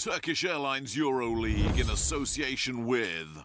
Turkish Airlines Euroleague in association with...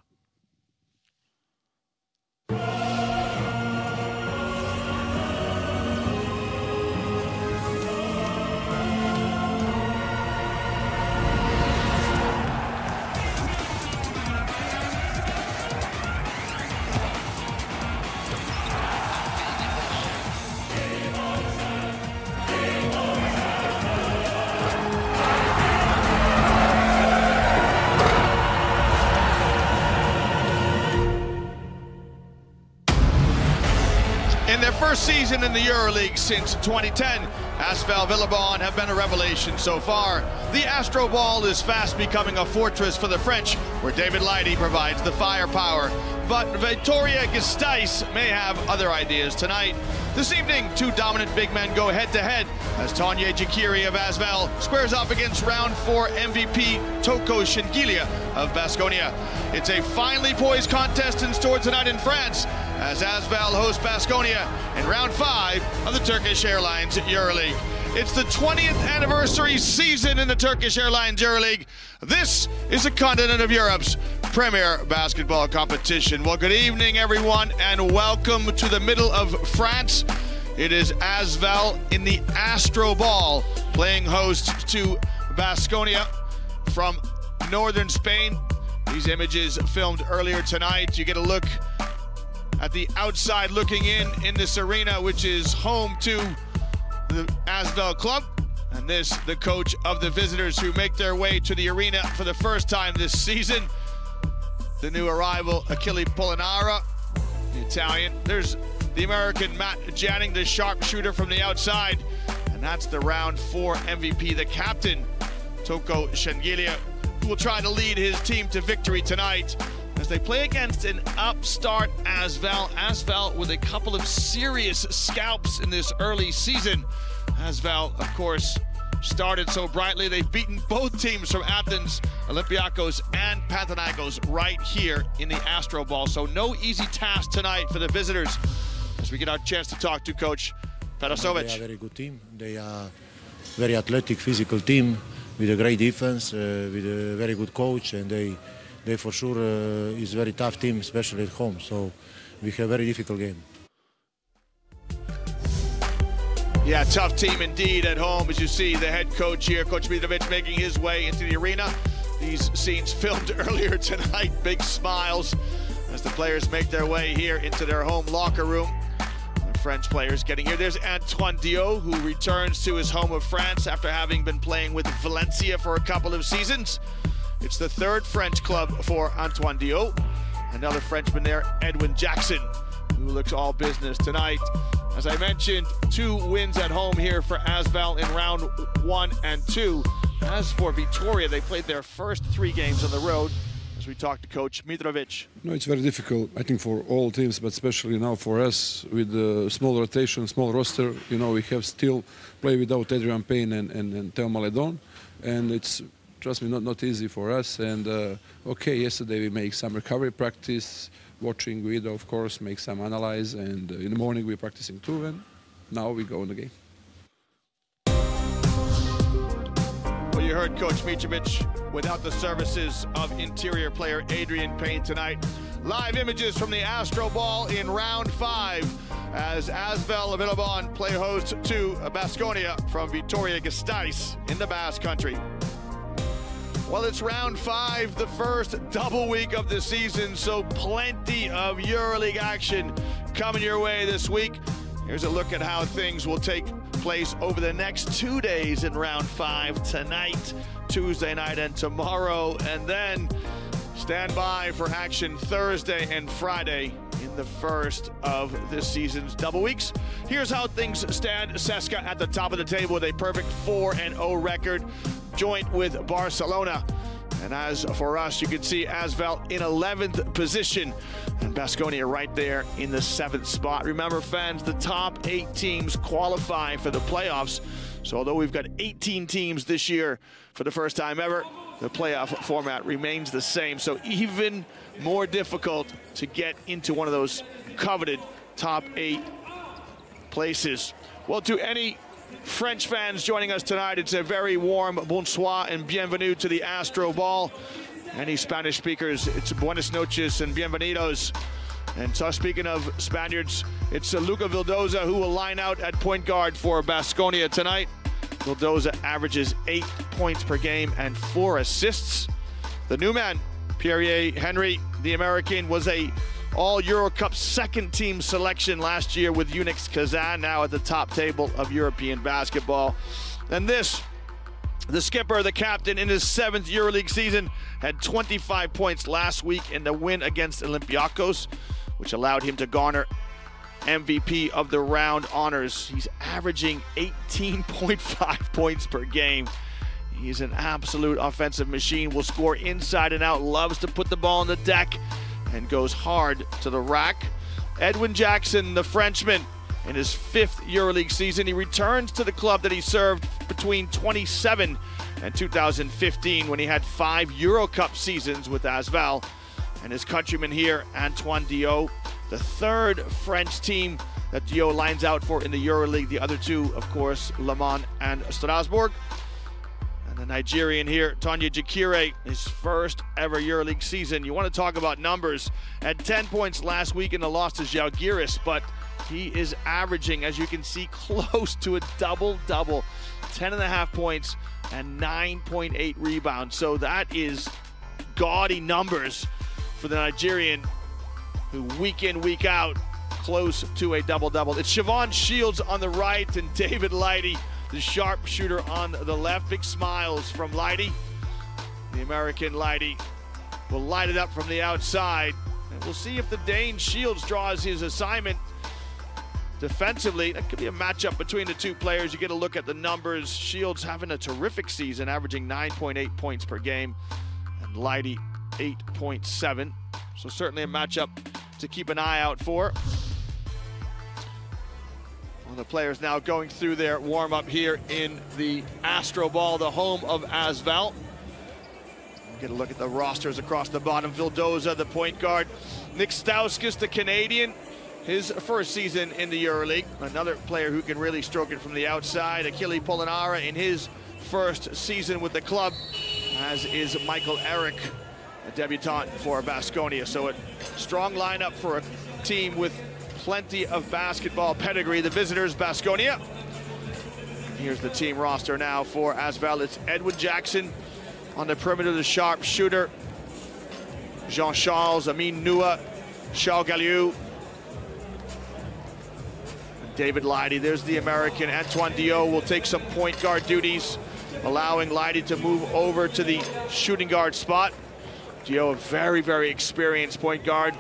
In their first season in the Euroleague since 2010, Asvel Villeurbanne have been a revelation so far. The Astro Ball is fast becoming a fortress for the French, where David Lighty provides the firepower. But vitoria-gasteiz may have other ideas tonight. This evening, two dominant big men go head-to-head as Tanya Jakiri of Asvel squares off against round 4 MVP Toko Shengilia of Baskonia. It's a finely poised contest in store tonight in France as Asvel hosts Baskonia in round 5 of the Turkish Airlines Euroleague. It's the 20th anniversary season in the Turkish Airlines Euroleague. This is the continent of Europe's premier basketball competition. Well, good evening, everyone, and welcome to the middle of France. It is Asvel in the Astro Ball, playing host to Baskonia from northern Spain. These images filmed earlier tonight. You get a look at the outside looking in this arena, which is home to the Asvel club. And this, the coach of the visitors who make their way to the arena for the first time this season. The new arrival, Achille Polonara, the Italian. There's the American Matt Janning, the sharpshooter from the outside. And that's the round 4 MVP, the captain, Toko Shengilia, who will try to lead his team to victory tonight as they play against an upstart Asvel. Asvel with a couple of serious scalps in this early season. Asvel, of course, started so brightly. They've beaten both teams from Athens, Olympiacos and Panathinaikos right here in the Astro Ball. So no easy task tonight for the visitors as we get our chance to talk to Coach Perasovic. They are a very good team. They are a very athletic, physical team with a great defense, with a very good coach, and they for sure is a very tough team, especially at home. So we have a very difficult game. Yeah, tough team indeed at home. As you see, the head coach here, Coach Mitrovic, making his way into the arena. These scenes filmed earlier tonight. Big smiles as the players make their way here into their home locker room. The French players getting here. There's Antoine Diot, who returns to his home of France after having been playing with Valencia for a couple of seasons. It's the 3rd French club for Antoine Diot. Another Frenchman there, Edwin Jackson, who looks all business tonight. As I mentioned, 2 wins at home here for Asvel in round 1 and 2. As for Vitoria, they played their first 3 games on the road. As we talk to Coach Mitrovic. No, it's very difficult, I think, for all teams, but especially now for us with the small rotation, small roster. You know, we have still play without Adrian Payne and Theo Maledon, and it's, trust me, not easy for us. And okay, yesterday we make some recovery practice, watching video, of course, make some analyze, and in the morning we're practicing too, and now we go in the game. Well, you heard Coach Mitrovic without the services of interior player Adrian Payne tonight. Live images from the Astro Ball in round 5 as Asvel Villeurbanne play host to Baskonia from vitoria-gasteiz in the Basque Country. Well, it's round 5, the first double week of the season, so plenty of EuroLeague action coming your way this week. Here's a look at how things will take place over the next 2 days in round 5, tonight, Tuesday night, and tomorrow, and then stand by for action Thursday and Friday in the first of this season's double weeks. Here's how things stand. CSKA at the top of the table with a perfect 4-0 record, joint with Barcelona. And as for us, you can see Asvel in 11th position and Baskonia right there in the 7th spot. Remember, fans, the top 8 teams qualify for the playoffs. So although we've got 18 teams this year for the first time ever, the playoff format remains the same. So even more difficult to get into one of those coveted top 8 places. Well, to any French fans joining us tonight. It's a very warm bonsoir and bienvenue to the Astro Ball. Any Spanish speakers, it's buenas noches and bienvenidos. And so speaking of Spaniards, it's Luca Vildoza who will line out at point guard for Baskonia tonight. Vildoza averages 8 points per game and 4 assists. The new man, Pierre-Henry, the American, was a All-Euro Cup second team selection last year with Unix Kazan, now at the top table of European basketball. And this, the skipper, the captain in his 7th EuroLeague season, had 25 points last week in the win against Olympiacos, which allowed him to garner MVP of the round honors. He's averaging 18.5 points per game. He's an absolute offensive machine, will score inside and out, loves to put the ball on the deck, and goes hard to the rack. Edwin Jackson, the Frenchman, in his 5th EuroLeague season, he returns to the club that he served between 2007 and 2015 when he had 5 Euro Cup seasons with Asvel. And his countryman here, Antoine Diot, the 3rd French team that Diot lines out for in the EuroLeague. The other 2, of course, Le Mans and Strasbourg. And the Nigerian here, Tanya Jakire, his first ever EuroLeague season. You want to talk about numbers. Had 10 points last week in the loss to Žalgiris, but he is averaging, as you can see, close to a double-double. 10.5 points and 9.8 rebounds. So that is gaudy numbers for the Nigerian, who week in, week out, close to a double-double. It's Siobhan Shields on the right and David Lighty, the sharpshooter, on the left. Big smiles from Lighty. The American Lighty will light it up from the outside. And we'll see if the Dane Shields draws his assignment defensively. That could be a matchup between the two players. You get a look at the numbers. Shields having a terrific season, averaging 9.8 points per game, and Lighty 8.7. So certainly a matchup to keep an eye out for. Well, the players now going through their warm-up here in the Astro Ball, the home of Asvel. We'll get a look at the rosters across the bottom. Vildoza, the point guard. Nick Stauskas, the Canadian, his first season in the EuroLeague. Another player who can really stroke it from the outside. Achille Polonara in his first season with the club, as is Michael Eric, a debutant for Baskonia. So a strong lineup for a team with plenty of basketball pedigree. The visitors, Baskonia. Here's the team roster now for Asvel. It's Edwin Jackson on the perimeter, the sharp shooter. Jean-Charles, Amin Nua, Charles Galliou, David Lighty. There's the American. Antoine Diot will take some point guard duties, allowing Lighty to move over to the shooting guard spot. Diot, a very, very experienced point guard,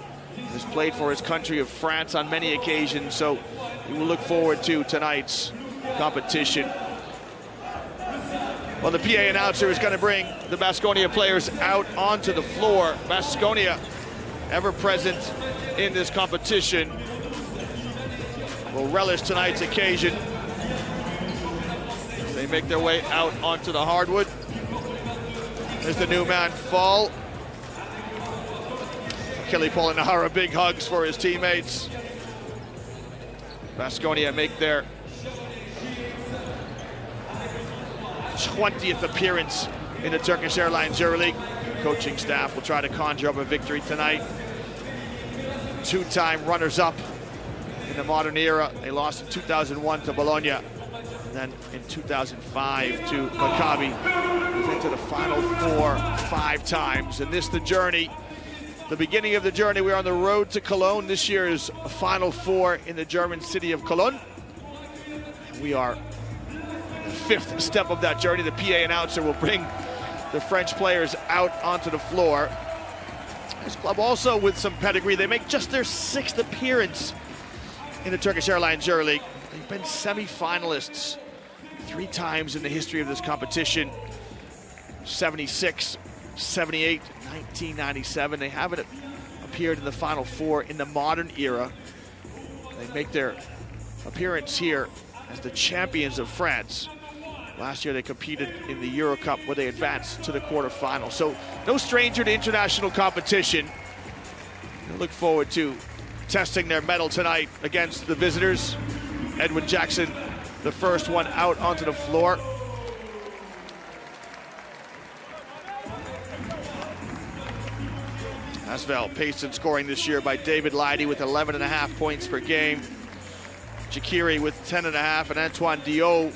has played for his country of France on many occasions, so we will look forward to tonight's competition. Well, the PA announcer is going to bring the Baskonia players out onto the floor. Baskonia, ever present in this competition, will relish tonight's occasion. They make their way out onto the hardwood. There's the new man, Fall. Achille Polonara, big hugs for his teammates. Baskonia make their 20th appearance in the Turkish Airlines EuroLeague. Coaching staff will try to conjure up a victory tonight. 2-time runners-up in the modern era. They lost in 2001 to Bologna, and then in 2005 to Maccabi. They've been to the Final Four 5 times, and this the journey. The beginning of the journey, we're on the road to Cologne. This year's Final Four in the German city of Cologne. We are the 5th step of that journey. The PA announcer will bring the French players out onto the floor. This club also with some pedigree. They make just their 6th appearance in the Turkish Airlines EuroLeague. They've been semi-finalists 3 times in the history of this competition. 76, 78, 1997. They haven't appeared in the Final Four in the modern era. They make their appearance here as the champions of France. Last year they competed in the Euro Cup where they advanced to the quarterfinals. So no stranger to international competition. I look forward to testing their mettle tonight against the visitors. Edwin Jackson the first one out onto the floor. Asvel paced in scoring this year by David Leidy with 11.5 points per game. Jakiri with 10.5, and Antoine Diot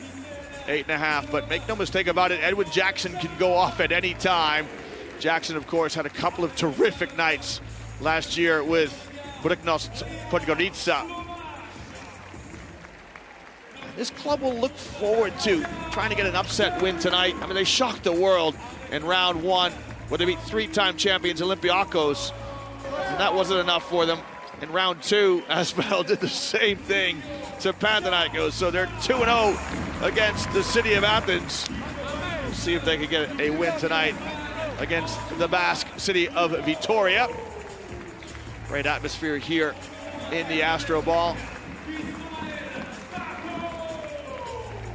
8.5. But make no mistake about it, Edwin Jackson can go off at any time. Jackson, of course, had a couple of terrific nights last year with Bryknost Podgorica. This club will look forward to trying to get an upset win tonight. I mean, they shocked the world in round one where they beat three-time champions Olympiacos, and that wasn't enough for them. In round two, Asvel did the same thing to Panathinaikos, so they're 2-0 against the city of Athens. We'll see if they can get a win tonight against the Basque city of Vitoria. Great atmosphere here in the Astro Ball.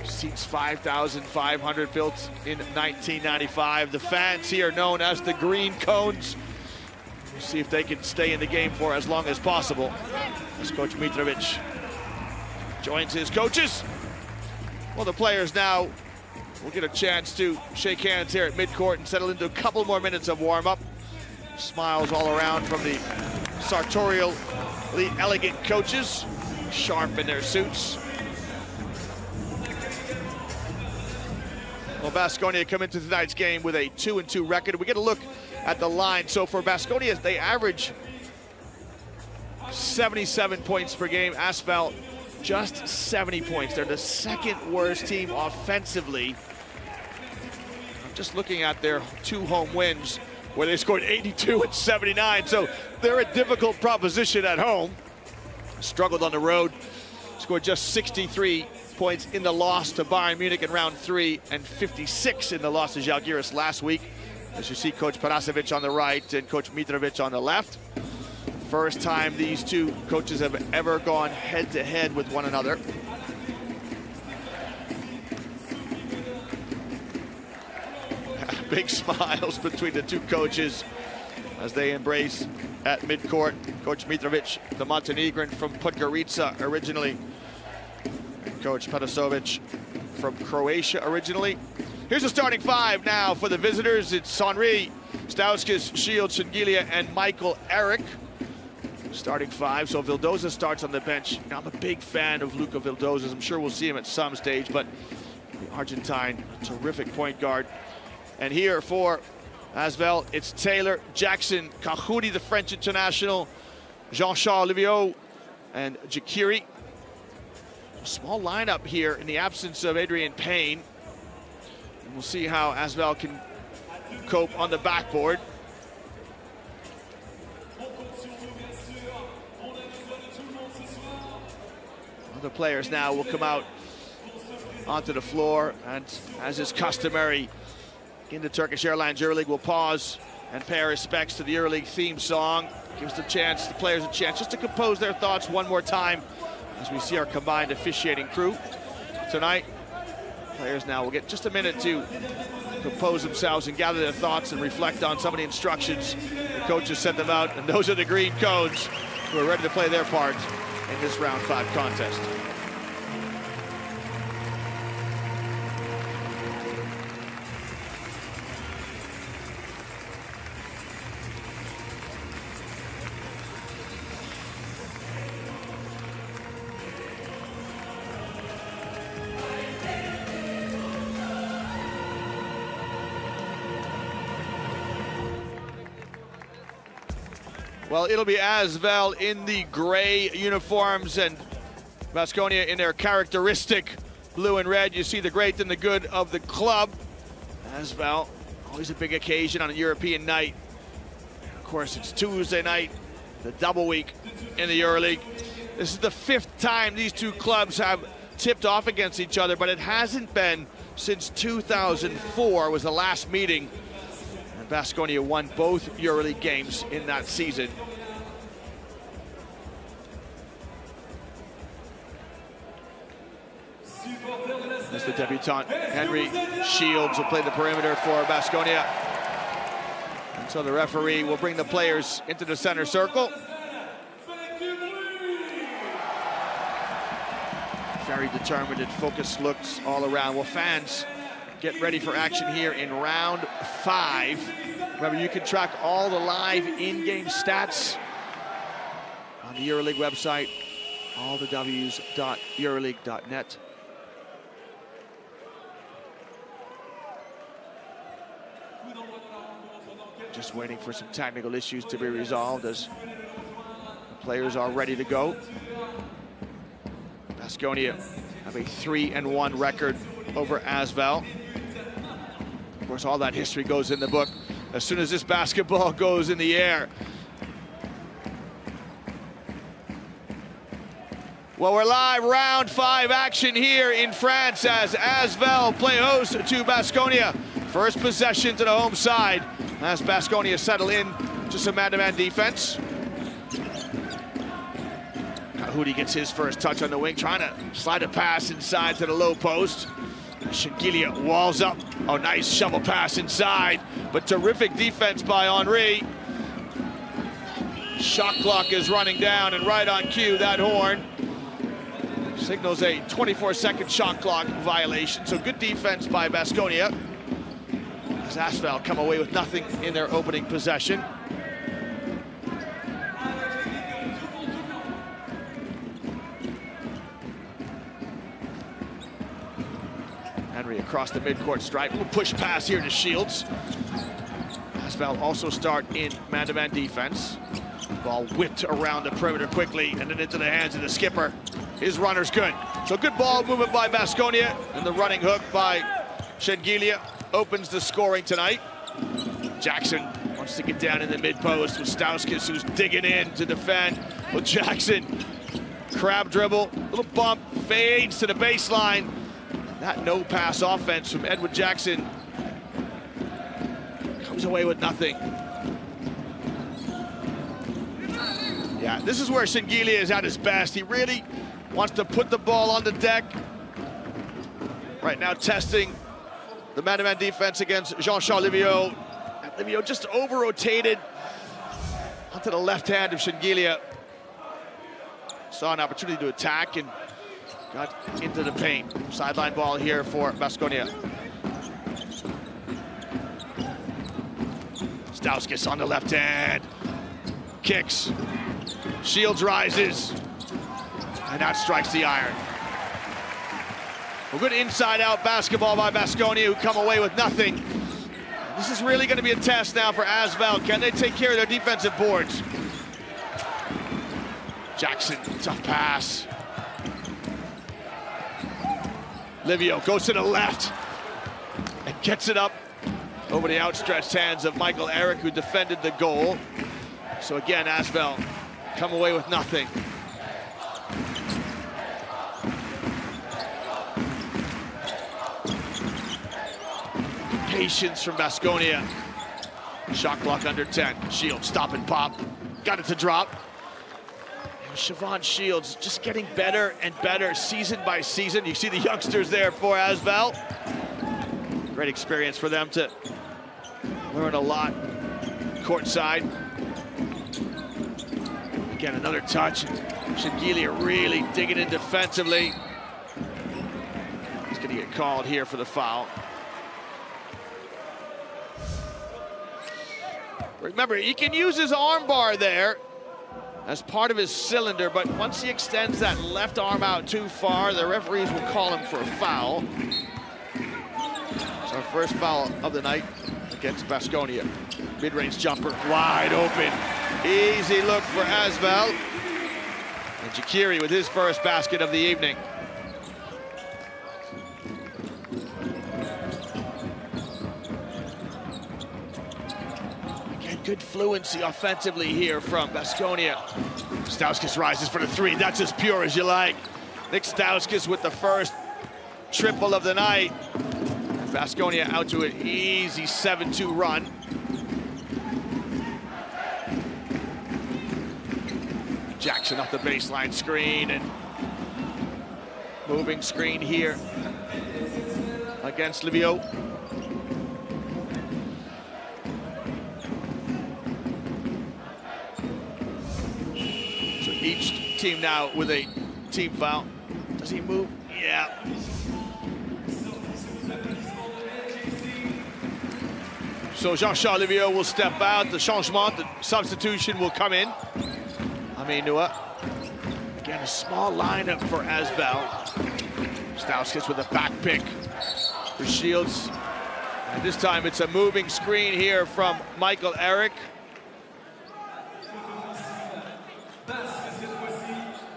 Seats 5,500, built in 1995. The fans here known as the Green Cones. We'll see if they can stay in the game for as long as possible. As Coach Mitrovic joins his coaches. Well, the players now will get a chance to shake hands here at midcourt and settle into a couple more minutes of warm-up. Smiles all around from the sartorially elegant coaches, sharp in their suits. Well, Baskonia come into tonight's game with a 2-2 record. We get a look at the line. So for Baskonia, they average 77 points per game. Asvel, just 70 points. They're the second worst team offensively. I'm just looking at their two home wins where they scored 82 and 79. So they're a difficult proposition at home. Struggled on the road. Scored just 63 points in the loss to Bayern Munich in round 3 and 56 in the loss to Žalgiris last week. As you see, Coach Parasevic on the right and Coach Mitrovic on the left. First time these two coaches have ever gone head-to-head with one another. Big smiles between the two coaches as they embrace at midcourt. Coach Mitrovic, the Montenegrin from Podgorica originally. Coach Parasevic from Croatia originally. Here's the starting five now for the visitors. It's Henri, Stauskas, Shields, Shingilia, and Michael Eric. Starting five, so Vildoza starts on the bench. Now, I'm a big fan of Luka Vildoza. I'm sure we'll see him at some stage, but the Argentine, terrific point guard. And here for Asvel, it's Taylor, Jackson, Cahoudi, the French international, Jean-Charles Liviot, and Jakiri. Small lineup here in the absence of Adrian Payne. And we'll see how Asvel can cope on the backboard. The players now will come out onto the floor, and as is customary in the Turkish Airlines Euroleague, will pause and pay our respects to the Euroleague theme song. Gives the players a chance just to compose their thoughts one more time as we see our combined officiating crew tonight. Players now will get just a minute to compose themselves and gather their thoughts and reflect on some of the instructions the coaches sent them out, and those are the Green Cones who are ready to play their part in this round 5 contest. Well, it'll be Asvel in the gray uniforms and Baskonia in their characteristic blue and red. You see the great and the good of the club. Asvel, always a big occasion on a European night. And of course, it's Tuesday night, the double week in the EuroLeague. This is the 5th time these two clubs have tipped off against each other, but it hasn't been since 2004 was the last meeting. Baskonia won both EuroLeague games in that season. As the debutant, Henry Shields will play the perimeter for Baskonia. And so the referee will bring the players into the center circle. very determined and focused looks all around. Well, fans, get ready for action here in round 5. Remember, you can track all the live in-game stats on the Euroleague website, allthews.euroleague.net. Just waiting for some technical issues to be resolved as the players are ready to go. Baskonia have a 3-1 record over Asvel. Of course, all that history goes in the book as soon as this basketball goes in the air. Well, we're live, round 5 action here in France as Asvel play host to Baskonia. First possession to the home side as Baskonia settle in to some man-to-man defense. Hoodie gets his first touch on the wing, trying to slide a pass inside to the low post. Shingilia walls up. Oh, nice shovel pass inside, but terrific defense by Henri. Shot clock is running down, and right on cue, that horn signals a 24-second shot clock violation. So good defense by Baskonia as Asvel come away with nothing in their opening possession. Henry across the midcourt stripe. Little push pass here to Shields. Asvel also start in man-to-man defense. Ball whipped around the perimeter quickly and then into the hands of the skipper. His runner's good. So good ball movement by Baskonia, and the running hook by Shingilia opens the scoring tonight. Jackson wants to get down in the mid-post with Stauskis, who's digging in to defend. Well, Jackson, crab dribble, little bump, fades to the baseline. That no-pass offense from Edward Jackson comes away with nothing. Yeah, this is where Shingilia is at his best. He really wants to put the ball on the deck. Right now testing the man-to-man defense against Jean-Charles Livio. And Livio just over-rotated onto the left hand of Shingilia. Saw an opportunity to attack and got into the paint. Sideline ball here for Baskonia. Stauskis on the left hand. Kicks. Shields rises. And that strikes the iron. Well, good inside-out basketball by Baskonia, who come away with nothing. This is really going to be a test now for Asvel. Can they take care of their defensive boards? Jackson, tough pass. Livio goes to the left and gets it up over the outstretched hands of Michael Eric, who defended the goal. So again, Asvel come away with nothing. Patience from Baskonia. Shot clock under 10. Shields, stop and pop. Got it to drop. Siobhan Shields just getting better and better season by season. You see the youngsters there for Asvel. Great experience for them to learn a lot courtside. Again, another touch. Shingilia really digging in defensively. He's going to get called here for the foul. Remember, he can use his arm bar there as part of his cylinder, but once he extends that left arm out too far, the referees will call him for a foul. It's our first foul of the night against Baskonia. Mid-range jumper, wide open. Easy look for Asvel. And Jakiri with his first basket of the evening. Good fluency offensively here from Baskonia. Stauskis rises for the three. That's as pure as you like. Nick Stauskis with the first triple of the night. Baskonia out to an easy 7-2 run. Jackson off the baseline screen and moving screen here against Livio. Each team now with a team foul. Does he move? Yeah. So Jean-Charles Olivier will step out. The changement, the substitution will come in. Nua. Again, a small lineup for Asvel. Stauskas with a back pick for Shields. And this time it's a moving screen here from Michael Eric.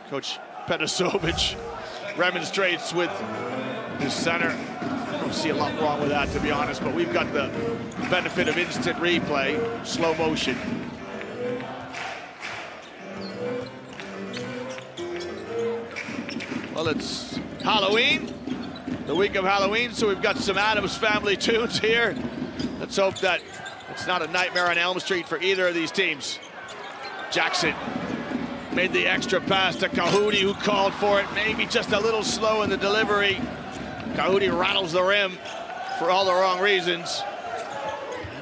Coach Petasovic remonstrates with his center. I don't see a lot wrong with that, to be honest, but we've got the benefit of instant replay, slow motion. Well, it's Halloween, the week of Halloween, so we've got some Addams Family tunes here. Let's hope that it's not a nightmare on Elm Street for either of these teams. Jackson made the extra pass to Kahudi, who called for it, maybe just a little slow in the delivery. Kahudi rattles the rim for all the wrong reasons.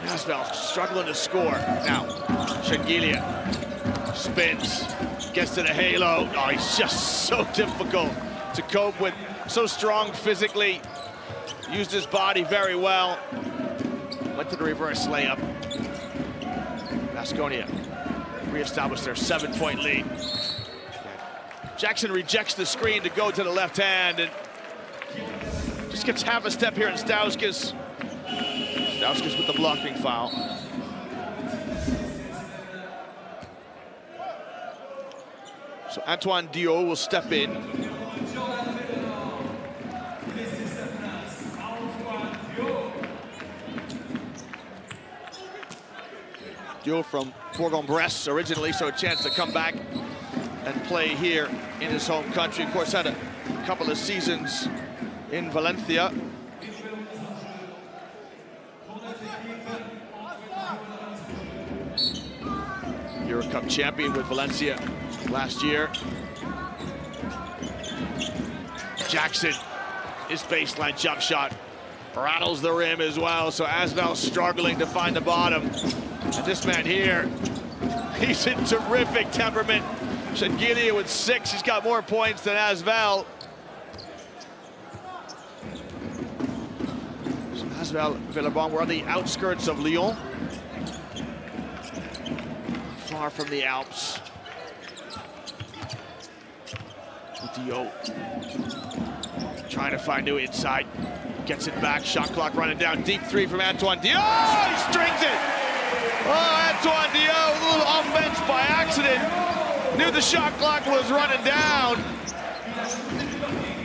And Asvel struggling to score. Now, Shengilia spins, gets to the halo. Oh, he's just so difficult to cope with, so strong physically. Used his body very well. Went to the reverse layup. Baskonia reestablished their 7-point lead. Jackson rejects the screen to go to the left hand and just gets half a step here in Stauskas. Stauskas with the blocking foul. So Antoine Diot will step in. Diot from Bourg-en-Bresse originally, so a chance to come back and play here in his home country. Of course, had a couple of seasons in Valencia. Euro Cup champion with Valencia last year. Jackson, his baseline jump shot rattles the rim as well, so Asvel struggling to find the bottom. And this man here, he's in terrific temperament. Shengilia with 6, he's got more points than Asvel. So Asvel, Villeurbanne, we're on the outskirts of Lyon. Far from the Alps. Diot trying to find new inside. Gets it back, shot clock running down. Deep 3 from Antoine Diot. Oh, he strings it! Oh, Antoine Diot, a little offense by accident. Knew the shot clock was running down.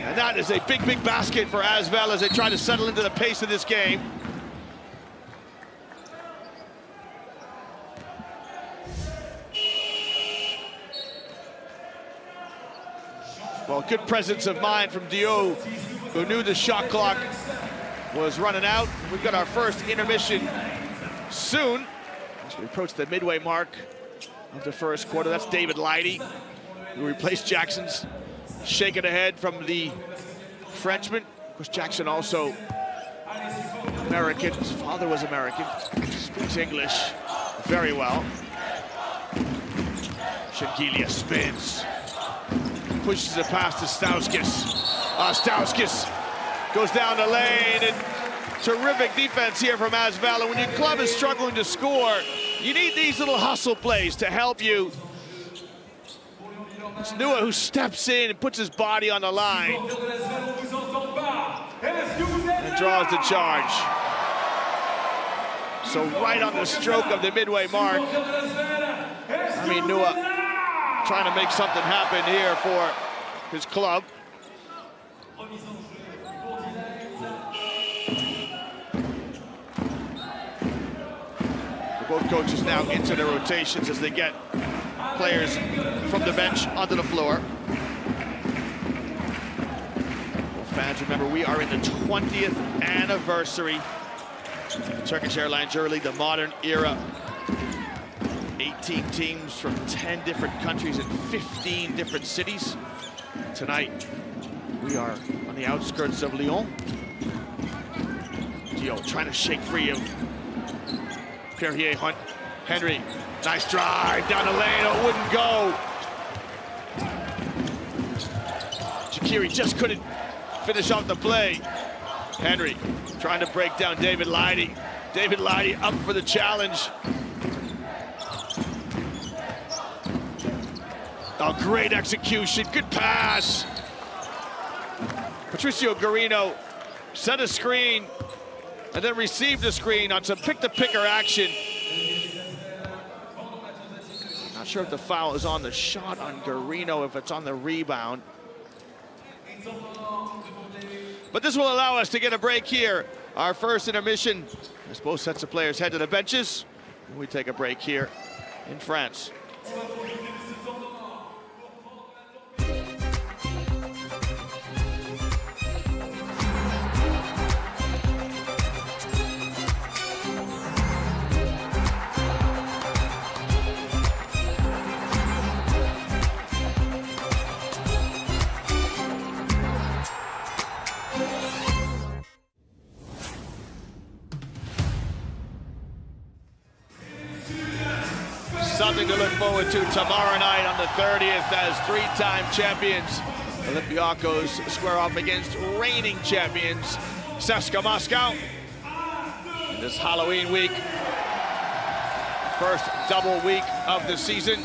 And that is a big, big basket for Asvel as they try to settle into the pace of this game. Well, good presence of mind from Diot, who knew the shot clock was running out. We've got our first intermission soon as we approach the midway mark of the first quarter. That's David Leidy, who replaced Jackson's shaking ahead from the Frenchman. Of course, Jackson also American. His father was American. Speaks English very well. Shengilia spins. Pushes it past to Stauskas. Stauskas goes down the lane, and terrific defense here from Asvel. And when your club is struggling to score, you need these little hustle plays to help you. It's Nua who steps in and puts his body on the line and draws the charge. So right on the stroke of the midway mark, Nua trying to make something happen here for his club. Both coaches now into their rotations as they get players from the bench onto the floor. Well, fans, remember, we are in the 20th anniversary of the Turkish Airlines Euroleague, the modern era. 18 teams from 10 different countries in 15 different cities. Tonight, we are on the outskirts of Lyon. Diot trying to shake free of Perrier Hunt. Henry, nice drive down the lane, oh, it wouldn't go. Shaqiri just couldn't finish off the play. Henry trying to break down David Leidy. David Leidy up for the challenge. Oh, great execution, good pass. Patricio Garino set a screen and then received a screen on some pick-to-picker action. Not sure if the foul is on the shot on Garino, if it's on the rebound. But this will allow us to get a break here. Our first intermission as both sets of players head to the benches. We take a break here in France. Something to look forward to tomorrow night on the 30th as three-time champions Olympiacos square off against reigning champions CSKA Moscow. In this Halloween week, first double week of the season.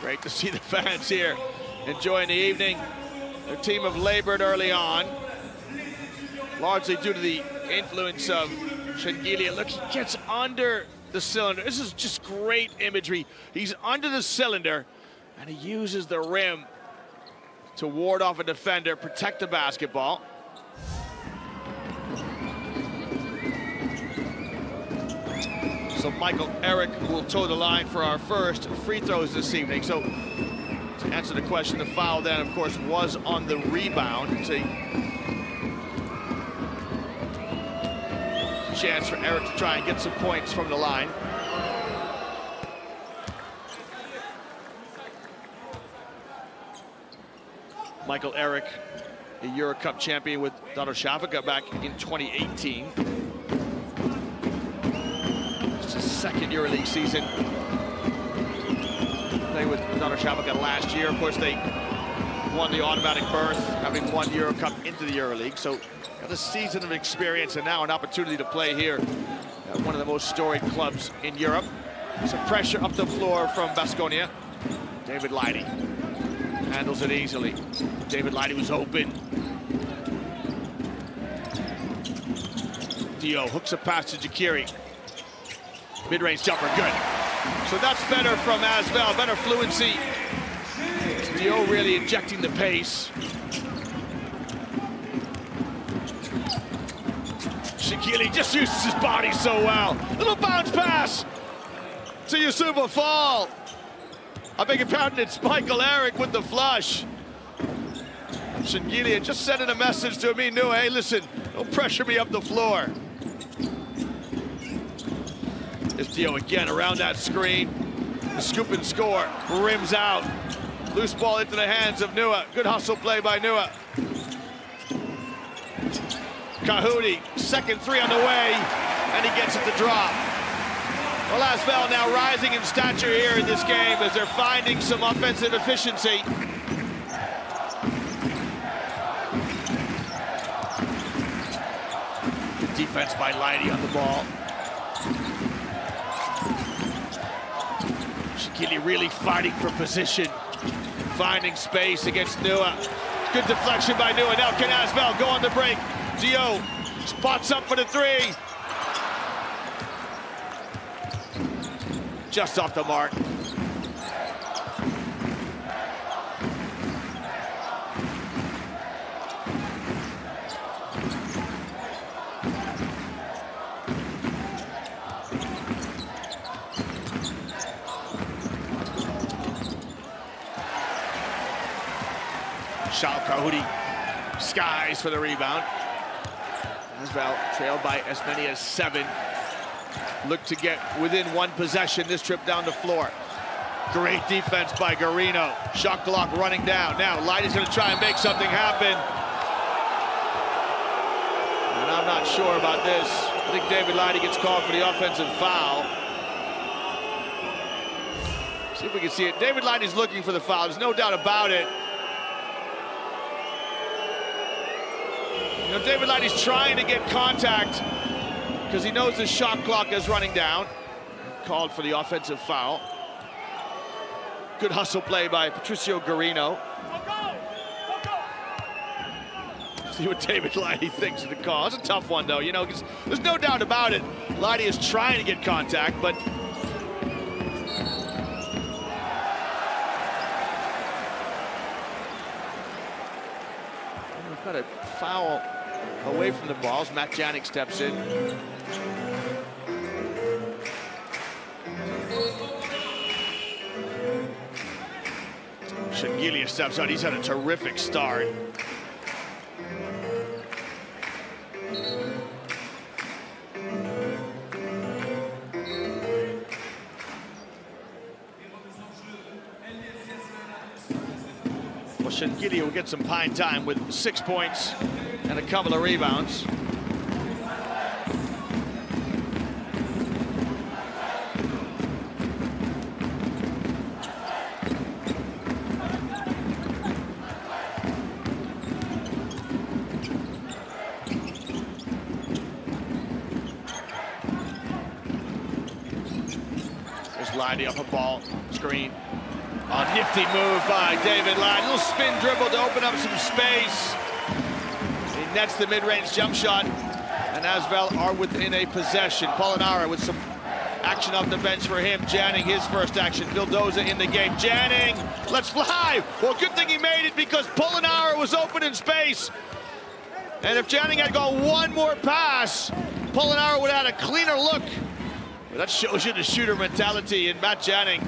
Great to see the fans here enjoying the evening. Their team have labored early on, largely due to the influence of Shengilia. Look, he gets under the cylinder. This is just great imagery. He's under the cylinder, and he uses the rim to ward off a defender, protect the basketball. So Michael Eric will toe the line for our first free throws this evening. So to answer the question, the foul then, of course, was on the rebound. It's a chance for Eric to try and get some points from the line. Michael Eric, a Euro Cup champion with Vitoria-Gasteiz back in 2018. It's his second Euroleague season. Played with Vitoria-Gasteiz last year. Of course, they won the automatic berth, having won Euro Cup into the Euroleague. So got a season of experience and now an opportunity to play here at one of the most storied clubs in Europe. Some pressure up the floor from Baskonia. David Leidy handles it easily. David Leidy was open. Dio hooks a pass to Jakiri. Mid-range jumper, good. So that's better from Asvel, better fluency. Dio really injecting the pace. Shakili just uses his body so well. Little bounce pass to Yusufa Fall. I beg your pardon, it's Michael Eric with the flush. Shengilia just sending a message to Amin Nua, hey, listen, don't pressure me up the floor. It's Dio again around that screen. The scoop and score, rims out. Loose ball into the hands of Nua. Good hustle play by Nua. Kahudi, second three on the way, and he gets it to drop. Well, Asvel now rising in stature here in this game as they're finding some offensive efficiency. Good defense by Leidy on the ball. Shakili really fighting for position, finding space against Nua. Good deflection by Nua. Now can Asvel go on the break? Dio spots up for the three. Just off the mark. Shal Kahudi skies for the rebound. Asvel trailed by as many as 7. Look to get within one possession this trip down the floor. Great defense by Garino. Shot clock running down. Now Leidy's gonna try and make something happen. And I'm not sure about this. I think David Leidy gets called for the offensive foul. See if we can see it. David Leidy's looking for the foul. There's no doubt about it. You know, David Leidy's trying to get contact because he knows the shot clock is running down. Called for the offensive foul. Good hustle play by Patricio Garino. See what David Leidy thinks of the call. It's a tough one, though, you know, because there's no doubt about it. Leidy is trying to get contact, but we've got a foul away from the balls. Matt Janik steps in. Shengilia steps out. He's had a terrific start. Well, Shengilia will get some pine time with 6 points and a couple of rebounds. Leidy off a ball screen. A nifty move by David Leidy. A little spin dribble to open up some space. He nets the mid-range jump shot, and Asvel are within a possession. Polonara with some action off the bench for him. Janning, his first action. Vildoza in the game. Janning, let's fly. Well, good thing he made it because Polonara was open in space. And if Janning had gone one more pass, Polonara would have had a cleaner look. But that shows you the shooter mentality in Matt Janning.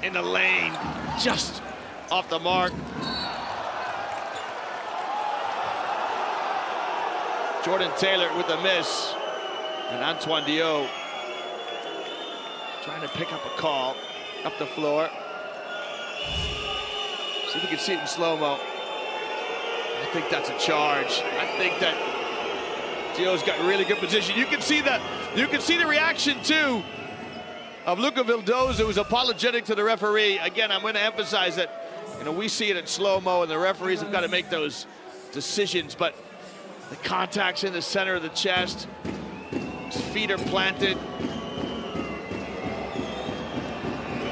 In the lane, just off the mark. Jordan Taylor with a miss. And Antoine Diot trying to pick up a call up the floor. See if we can see it in slow-mo. I think that's a charge. I think that Diot's got really good position. You can see that. You can see the reaction too of Luka Vildoza, who's apologetic to the referee. Again, I'm going to emphasize that, you know, we see it in slow-mo, and the referees have got to make those decisions. But the contact's in the center of the chest. His feet are planted.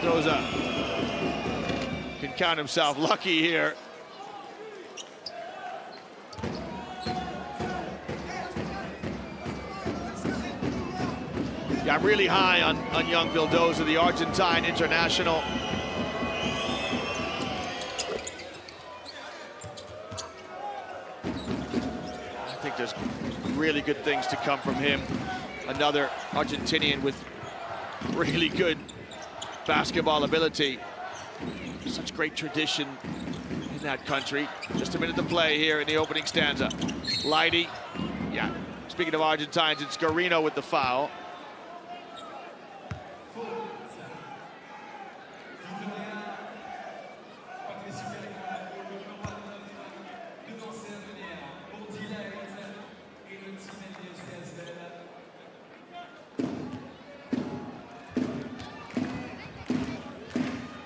Vildoza can count himself lucky here. Yeah, I'm really high on young Vildoza, the Argentine international. I think there's really good things to come from him. Another Argentinian with really good basketball ability. Such great tradition in that country. Just a minute to play here in the opening stanza. Leidy, yeah. Speaking of Argentines, it's Garino with the foul.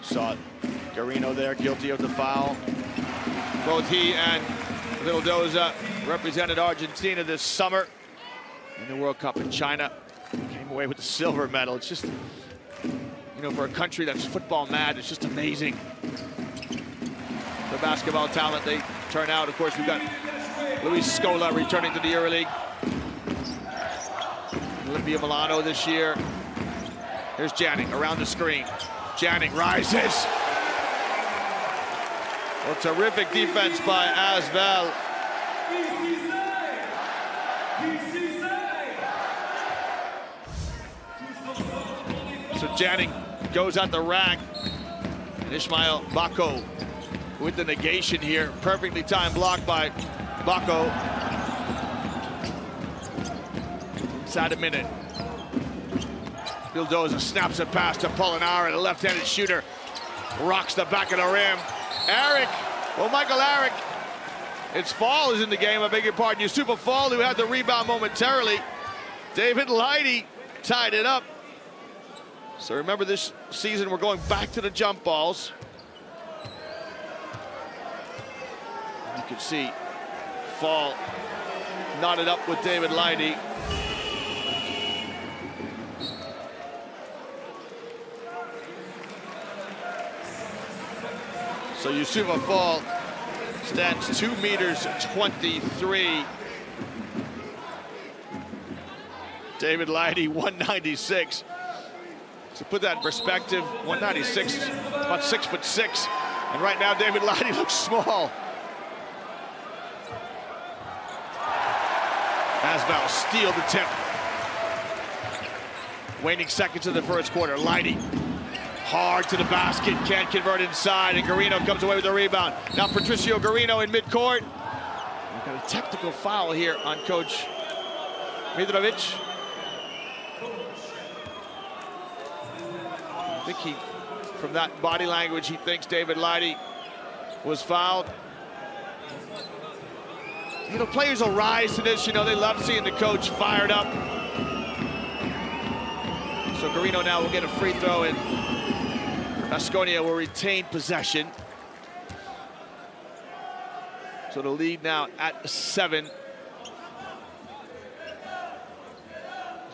Saw Garino there, guilty of the foul. Both he and Vildoza represented Argentina this summer in the World Cup in China. Came away with the silver medal. It's just, you know, for a country that's football mad, it's just amazing. The basketball talent they turn out. Of course, we've got Luis Scola returning to the Euroleague. Olimpia Milano this year. Here's Janning around the screen. Janning rises. Well, terrific defense by Asvel. So Janning goes at the rack. And Ismail Bako with the negation here. Perfectly timed block by Bako. Inside a minute. Vildoza snaps it past to Polonara, the left-handed shooter. Rocks the back of the rim. Eric, well, Michael Eric. It's Fall is in the game, I beg your pardon. Yusufa Fall, who had the rebound momentarily. David Leidy tied it up. So remember, this season we're going back to the jump balls. You can see Fall knotted up with David Leidy. So Youssoufa Fall stands 2 meters 23. David Leidy 196. To put that in perspective, 196, about 6'6", and right now David Leidy looks small. Asvel steal the tip. Waning seconds of the first quarter. Leidy hard to the basket, can't convert inside, and Garino comes away with the rebound. Now Patricio Garino in midcourt. We've got a technical foul here on Coach Mitrovic. I think from that body language, he thinks David Leidy was fouled. You know, players will rise to this. You know, they love seeing the coach fired up. So Garino now will get a free throw, and Baskonia will retain possession. So the lead now at 7.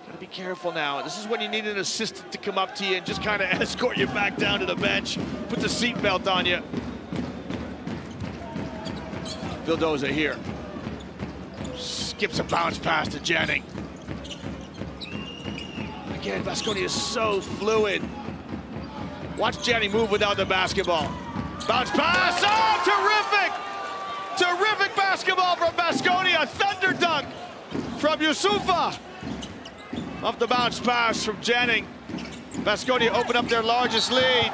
Gotta be careful now. This is when you need an assistant to come up to you and just kind of escort you back down to the bench, put the seatbelt on you. Vildoza here. Skips a bounce pass to Jennings. Again, Baskonia is so fluid. Watch Jennings move without the basketball. Bounce pass, oh, terrific! Terrific basketball from Baskonia. Thunder dunk from Youssoufa. Off the bounce pass from Jennings. Baskonia open up their largest lead.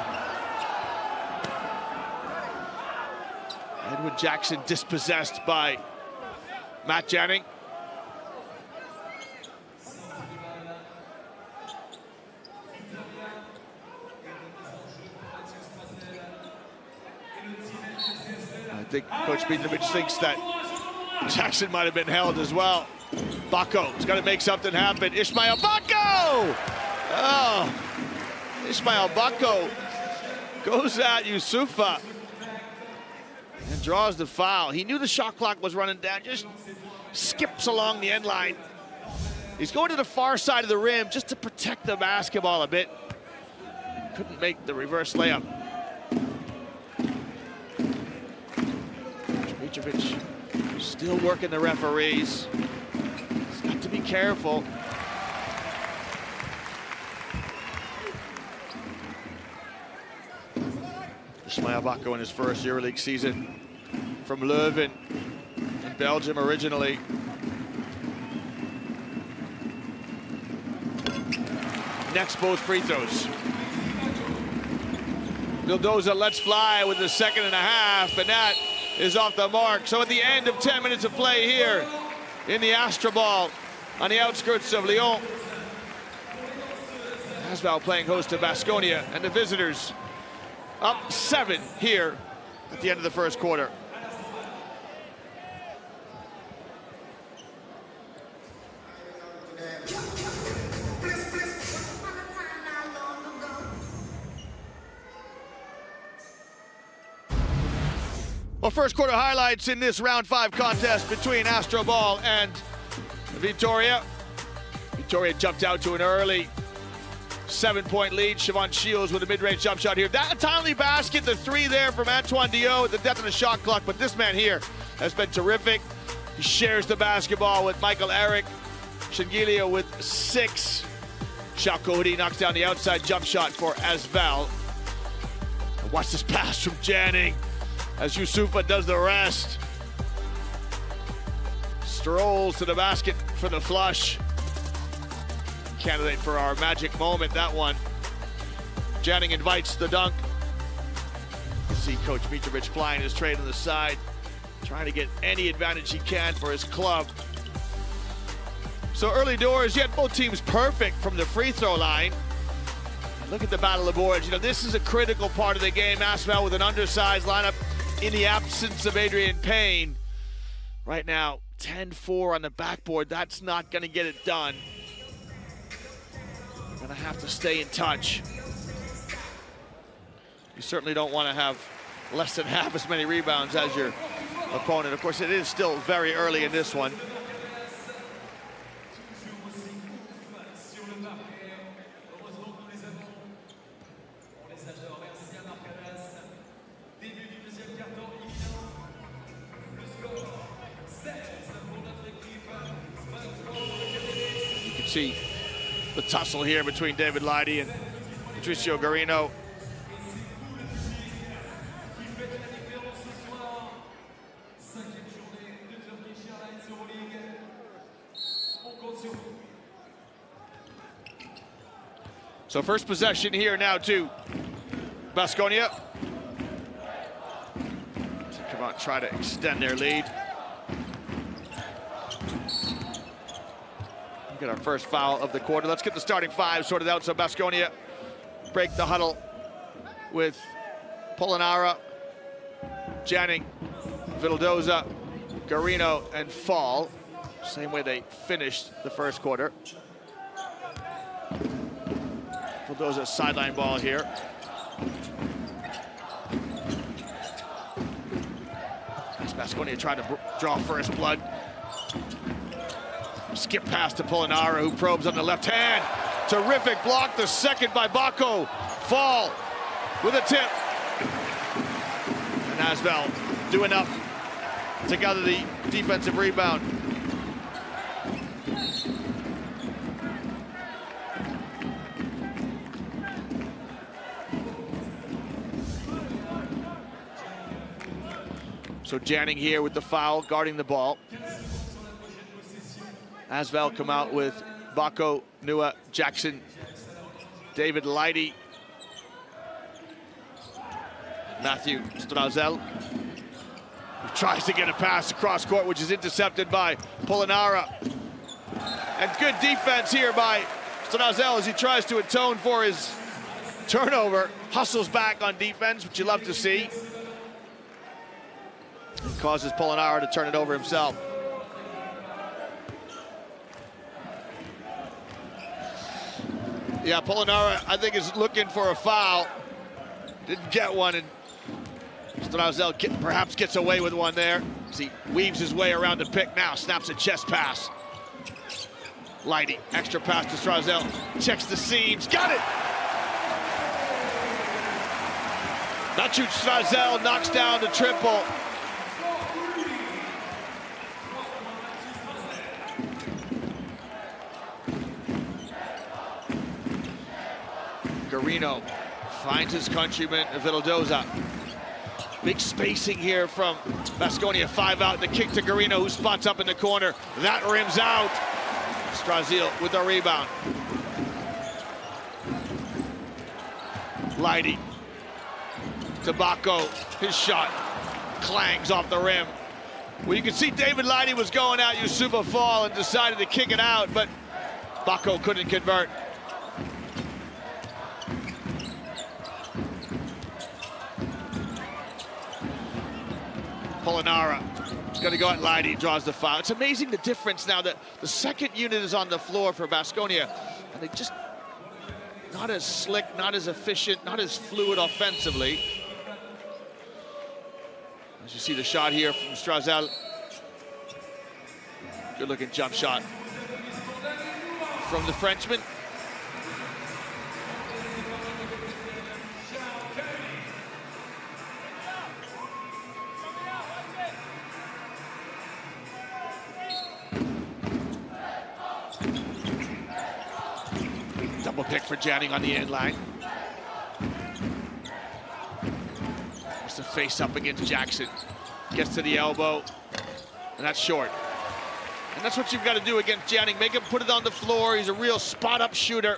Edwin Jackson dispossessed by Matt Jennings. I think Coach Mitrovic thinks that Jackson might have been held as well. Bako's got to make something happen. Ismail Bako! Oh, Ismail Bako goes at Youssoufa and draws the foul. He knew the shot clock was running down, just skips along the end line. He's going to the far side of the rim just to protect the basketball a bit. Couldn't make the reverse layup. Mitrovic still working the referees. He's got to be careful. Ismail Bako in his first Euroleague season from Leuven in Belgium originally. Next, both free throws. Vildoza lets fly with the 2.5, and that is off the mark. So at the end of 10 minutes of play here in the Astrobal on the outskirts of Lyon, Asvel playing host to Baskonia, and the visitors up 7 here at the end of the first quarter. Well, first quarter highlights in this round 5 contest between Astrobal and Vitoria. Vitoria jumped out to an early 7-point lead. Siobhan Shields with a mid-range jump shot here. That timely basket, the 3 there from Antoine Diot at the depth of the shot clock, but this man here has been terrific. He shares the basketball with Michael Eric. Shingilio with 6. Shalkohudi knocks down the outside jump shot for Asvel. And watch this pass from Jennings as Youssoufa does the rest. Strolls to the basket for the flush. Candidate for our magic moment, that one. Jennings invites the dunk. You see Coach Mitrovic plying his trade on the side, trying to get any advantage he can for his club. So early doors, yet both teams perfect from the free throw line. Look at the battle of boards. You know, this is a critical part of the game. Asvel with an undersized lineup in the absence of Adrian Payne. Right now, 10-4 on the backboard. That's not going to get it done. Gonna have to stay in touch. You certainly don't want to have less than half as many rebounds as your opponent. Of course, it is still very early in this one. You can see the tussle here between David Leidy and Patricio Garino. So first possession here now to Baskonia. So come on, try to extend their lead. Get our first foul of the quarter. Let's get the starting five sorted out. So Baskonia break the huddle with Polonara, Janning, Vildoza, Garino, and Fall. Same way they finished the first quarter. Vildoza sideline ball here. As Baskonia tried to draw first blood. Skip pass to Polonara, who probes on the left hand. Terrific block, the second by Bako. Fall with a tip. And Asvel do enough to gather the defensive rebound. So Janning here with the foul, guarding the ball. Asvel come out with Bako, Nua, Jackson, David Leidy, Matthew Strazel, who tries to get a pass across court, which is intercepted by Polonara. And good defense here by Strazel as he tries to atone for his turnover. Hustles back on defense, which you love to see. And causes Polonara to turn it over himself. Yeah, Polonara, I think, is looking for a foul. Didn't get one, and Strazel perhaps gets away with one there as he weaves his way around the pick now, snaps a chest pass. Leidy, extra pass to Strazel, checks the seams, got it! Matthew Strazel knocks down the triple. Garino finds his countryman, Vildoza. Big spacing here from Baskonia. 5 out, the kick to Garino, who spots up in the corner. That rims out. Strazel with a rebound. Leidy to Bako. His shot clangs off the rim. Well, you can see David Leidy was going at Yusufa Fall and decided to kick it out, but Bako couldn't convert. Polonara is going to go at Leidy, draws the foul. It's amazing the difference now that the second unit is on the floor for Baskonia, and they just not as slick, not as efficient, not as fluid offensively. As you see the shot here from Strazel. Good looking jump shot from the Frenchman. Double pick for Janning on the end line. Wants to face up against Jackson. Gets to the elbow, and that's short. And that's what you've got to do against Janning. Make him put it on the floor. He's a real spot-up shooter.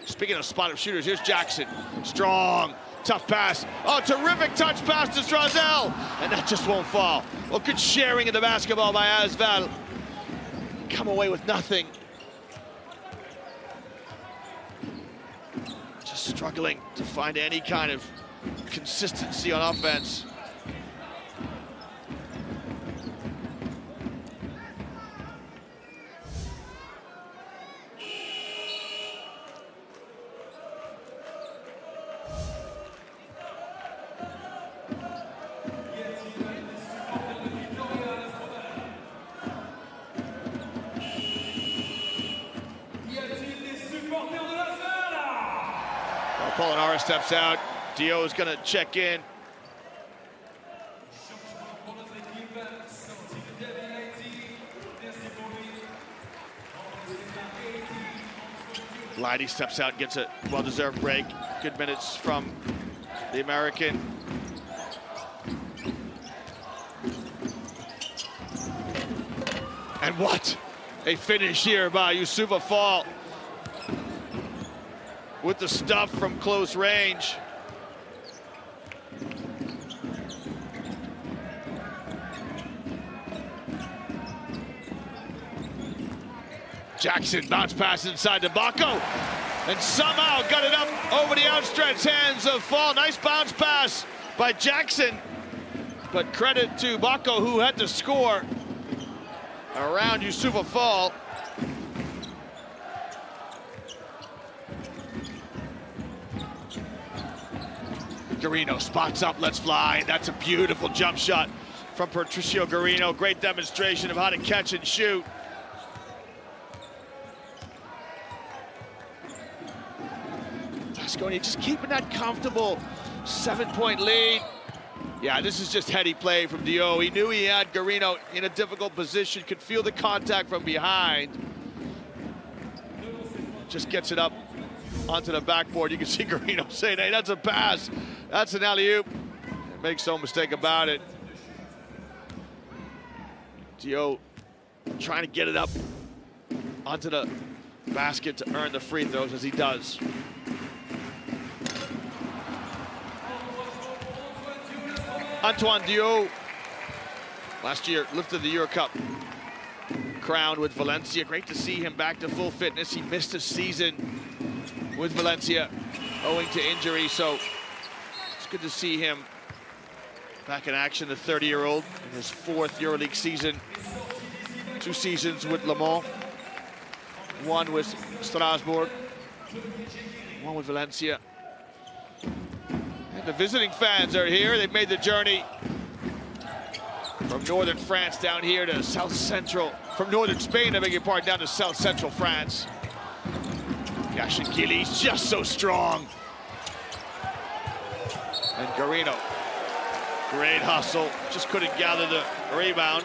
Speaking of spot-up shooters, here's Jackson. Strong, tough pass. Oh, terrific touch pass to Strazel. And that just won't fall. Well, good sharing of the basketball by Asvel. Come away with nothing. Just struggling to find any kind of consistency on offense. Star steps out. Dio is going to check in. Leidy steps out, gets a well-deserved break. Good minutes from the American. And what a finish here by Youssoufa Fall with the stuff from close range. Jackson bounce pass inside to Bako, and somehow got it up over the outstretched hands of Fall. Nice bounce pass by Jackson, but credit to Bako, who had to score around Youssoufa Fall. Garino spots up, let's fly. That's a beautiful jump shot from Patricio Garino. Great demonstration of how to catch and shoot. Baskonia just keeping that comfortable 7-point lead. Yeah, this is just heady play from Dio. He knew he had Garino in a difficult position, could feel the contact from behind. Just gets it up onto the backboard. You can see Garino saying, hey, that's a pass. That's an alley-oop. Makes no mistake about it. Dio trying to get it up onto the basket to earn the free throws, as he does. Antoine Dio, last year lifted the Euro Cup crown with Valencia. Great to see him back to full fitness. He missed a season with Valencia owing to injury, so it's good to see him back in action. The 30-year-old in his 4th EuroLeague season. 2 seasons with Le Mans, 1 with Strasbourg, 1 with Valencia. The visiting fans are here. They've made the journey from northern France down here to south central, from northern Spain, I beg your pardon, down to south central France. Yashikili's just so strong. And Garino, great hustle, just couldn't gather the rebound.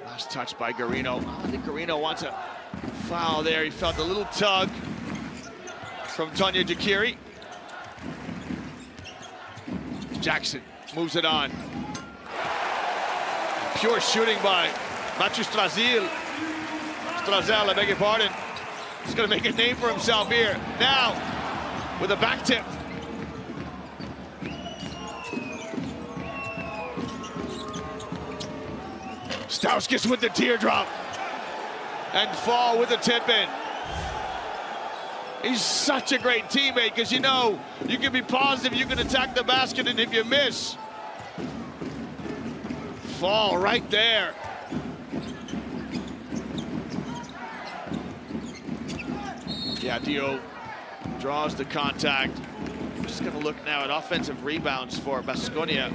Last touch by Garino. I think Garino wants a foul there. He felt a little tug from Tanya Jakiri. Jackson moves it on. Pure shooting by Mathieu Strazel. I beg your pardon. He's going to make a name for himself here. Now, with a back tip. Stauskas with the teardrop, and Fall with the tip-in. He's such a great teammate, because you know, you can be positive, you can attack the basket, and if you miss, Fall right there. Yeah, Dio draws the contact. Just gonna look now at offensive rebounds for Baskonia.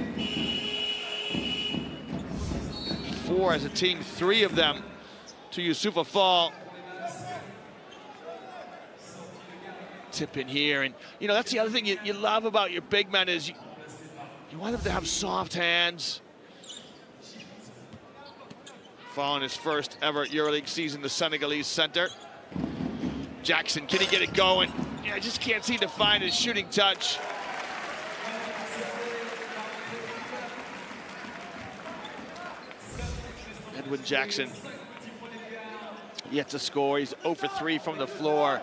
4 as a team, 3 of them to Youssoufa Fall. Tip in here, and you know, that's the other thing you love about your big men is you want them to have soft hands. Fall in his first ever EuroLeague season, the Senegalese center. Jackson, can he get it going? Yeah, I just can't seem to find his shooting touch. Edwin Jackson yet to score. He's 0 for 3 from the floor.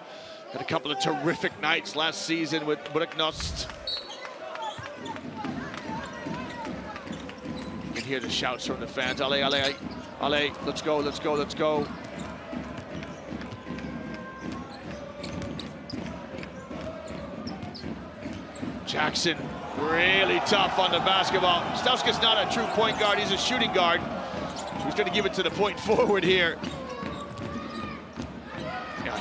Had a couple of terrific nights last season with Budućnost. You can hear the shouts from the fans. Allez, allez, allez, let's go, let's go, let's go. Jackson, really tough on the basketball. Stauskas not a true point guard, he's a shooting guard. He's going to give it to the point forward here.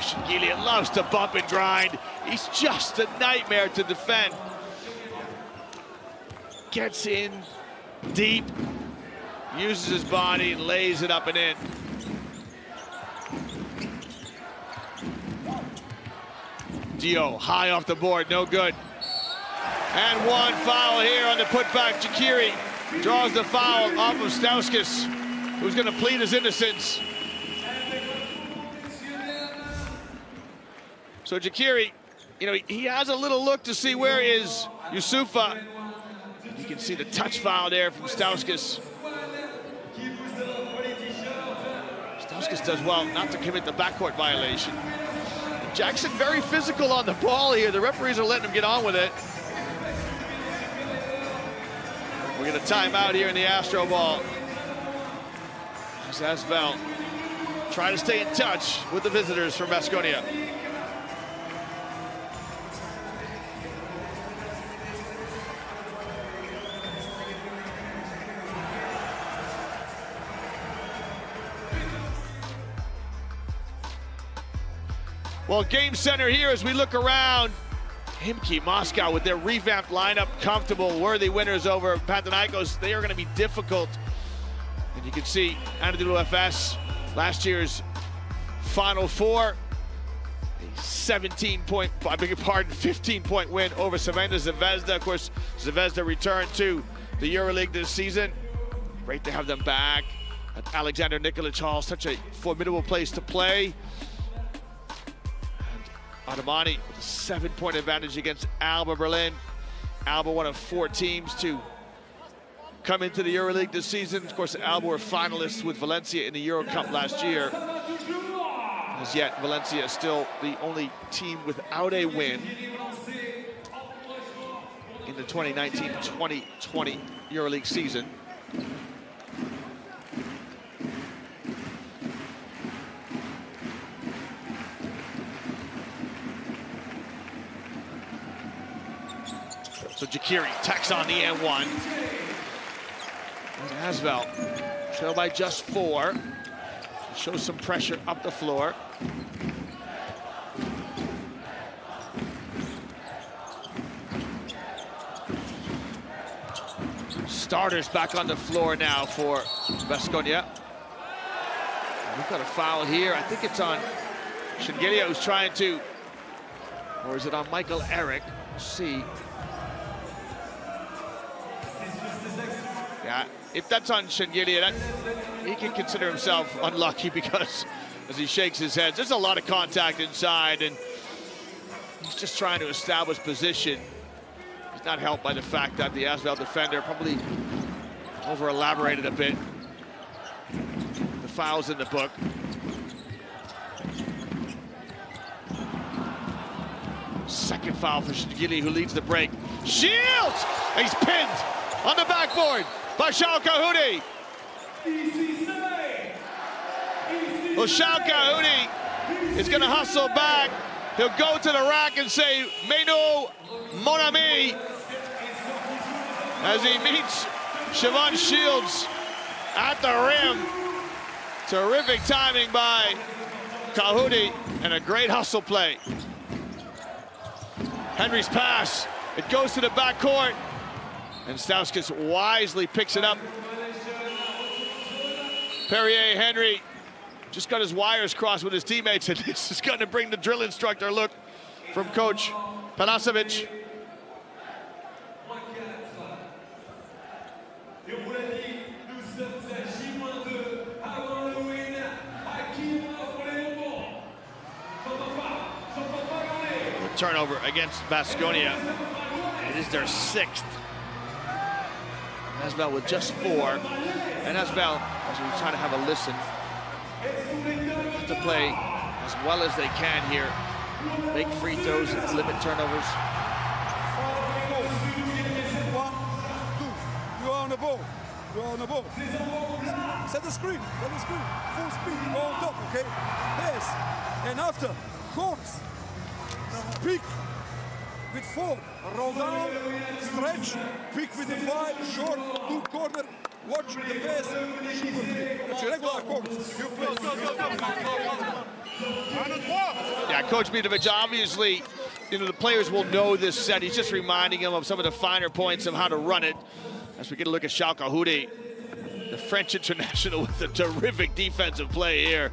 Shigilian loves to bump and grind. He's just a nightmare to defend. gets in deep, uses his body, and lays it up and in. Dio high off the board, no good. And one foul here on the putback. Jakiri draws the foul off of Stauskas, who's going to plead his innocence. So Jakiri, you know, he has a little look to see where is Yusufa. You can see the touch foul there from Stauskas. Stauskas does well not to commit the backcourt violation. Jackson very physical on the ball here. The referees are letting him get on with it. We're going to time out here in the Astro ball. As Asvel try to stay in touch with the visitors from Baskonia. Well, game center here as we look around. Himki, Moscow with their revamped lineup, comfortable, worthy winners over Panathinaikos. They are going to be difficult. And you can see Untitled FS, last year's Final Four, a 15-point win over Savannah Zvezda. Of course, Zvezda returned to the Euroleague this season. Great to have them back at Alexander Nikolic Hall, such a formidable place to play. Adamani with a 7-point advantage against Alba Berlin. Alba, one of 4 teams to come into the EuroLeague this season. Of course, Alba were finalists with Valencia in the Euro Cup last year. As yet, Valencia is still the only team without a win in the 2019-2020 EuroLeague season. So Jakiri tacks on the N1. And Asvel trail by just 4. Shows some pressure up the floor. Starters back on the floor now for Baskonia. We've got a foul here. I think it's on Shingelia, who's trying to, or is it on Michael Eric? Let's see. Yeah, if that's on Shingelia, he can consider himself unlucky because as he shakes his head, there's a lot of contact inside and he's just trying to establish position. He's not helped by the fact that the Asvel defender probably over-elaborated a bit. The foul's in the book. Second foul for Shingelia, who leads the break. Shields! He's pinned on the backboard by Shao Kahudi. Well, Shao Kahudi is going to hustle back. He'll go to the rack and say, "Menu, mon ami," as he meets Siobhan Shields at the rim. Terrific timing by Kahudi and a great hustle play. Henry's pass, it goes to the backcourt. And Stauskas wisely picks it up. Perrier Henry just got his wires crossed with his teammates, and this is going to bring the drill instructor look from Coach Panasovic. Turnover against Baskonia. It is their 6th. Asvel with just 4. And Asvel, as we try to have a listen, to play as well as they can here. Make free throws, limit turnovers. 1, 2, you are on the ball. You are on the ball. Set the screen, full speed, go on top, okay? Pass, and after, horns. Pick with 4, roll down, stretch, pick with the 5, short, 2 corner, watch the pass, shoot with me. Watch regular course. You play. Yeah, Coach Mitrovic obviously the players will know this set. He's just reminding them of some of the finer points of how to run it. As we get a look at Kahudi, the French international with a terrific defensive play here.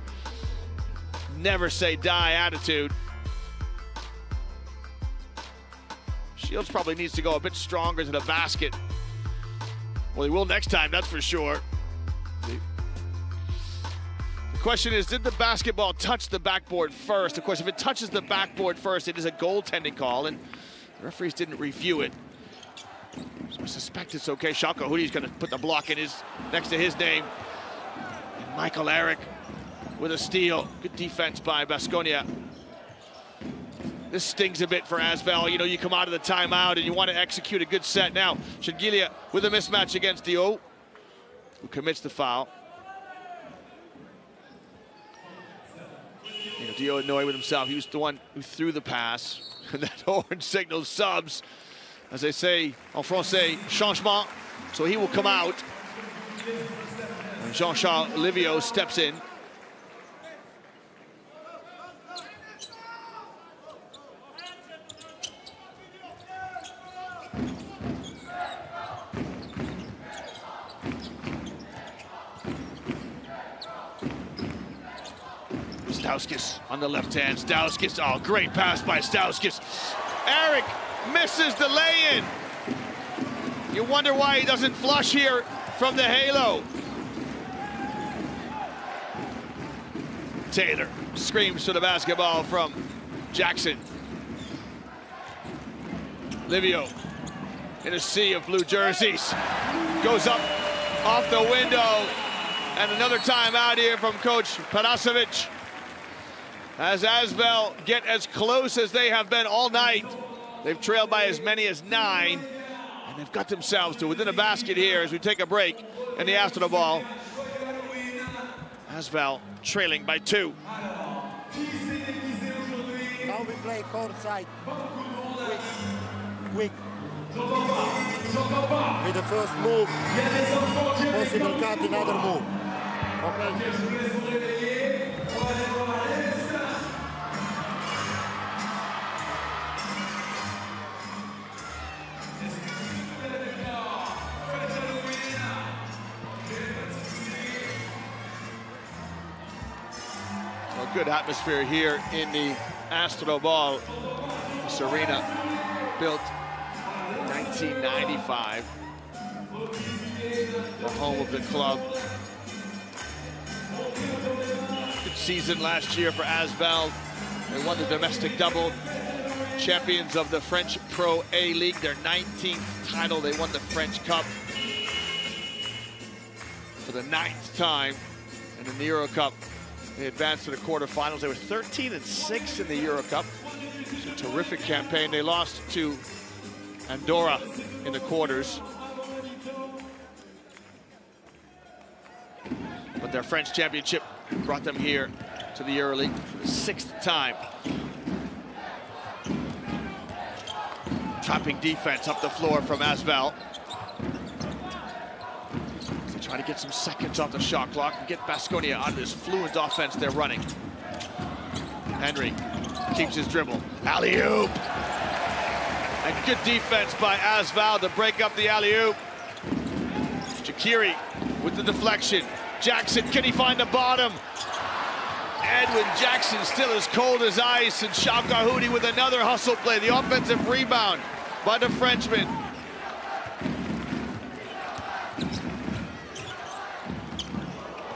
Never say die attitude. Shields probably needs to go a bit stronger to the basket. Well, he will next time, that's for sure. The question is, did the basketball touch the backboard first? Of course, if it touches the backboard first, it is a goaltending call, and the referees didn't review it. So I suspect it's okay. Kahudi's going to put the block in next to his name. And Michael Eric with a steal. Good defense by Baskonia. This stings a bit for Asvel. You know, you come out of the timeout and you want to execute a good set. Now, Shengilia with a mismatch against Dio, who commits the foul. You know, Dio annoyed with himself. He was the one who threw the pass. And that horn signals subs. As they say en français, changement. So he will come out. And Jean-Charles Livio steps in. Stauskas on the left hand. Stauskas, oh, great pass by Stauskas. Eric misses the lay-in. You wonder why he doesn't flush here from the halo. Taylor screams for the basketball from Jackson. Livio in a sea of blue jerseys. Goes up off the window. And another timeout here from Coach Panasovic. As Asvel get as close as they have been all night. They've trailed by as many as 9, and they've got themselves to within a basket here as we take a break in the Astro ball. Asvel trailing by 2. Now we play court side. Quick. With the first move, possible cut, another move. Okay. Good atmosphere here in the Astro Ball. This arena built in 1995. The home of the club. Good season last year for Asvel. They won the domestic double. Champions of the French Pro A League, their 19th title. They won the French Cup for the 9th time. And in the Euro Cup, they advanced to the quarterfinals. They were 13-6 in the Euro Cup. It's a terrific campaign. They lost to Andorra in the quarters. But their French championship brought them here to the Euroleague for the 6th time. Trapping defense up the floor from Asvel. Try to get some seconds off the shot clock and get Baskonia out of this fluent offense they're running. Henry keeps his dribble. Alley-oop! And good defense by Asvel to break up the alley-oop. Jakiri with the deflection. Jackson, can he find the bottom? Edwin Jackson still as cold as ice, and Kahudi with another hustle play. The offensive rebound by the Frenchman.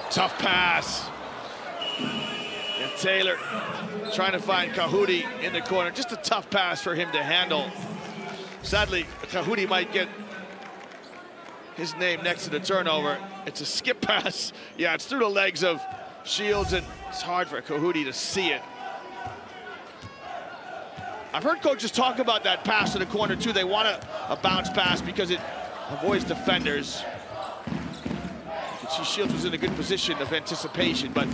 Tough pass. And Taylor trying to find Kahudi in the corner. Just a tough pass for him to handle. Sadly, Kahudi might get his name next to the turnover. It's a skip pass. Yeah, it's through the legs of Shields, and it's hard for Kahudi to see it. I've heard coaches talk about that pass to the corner too. They want a bounce pass because it avoids defenders. Shields was in a good position of anticipation, but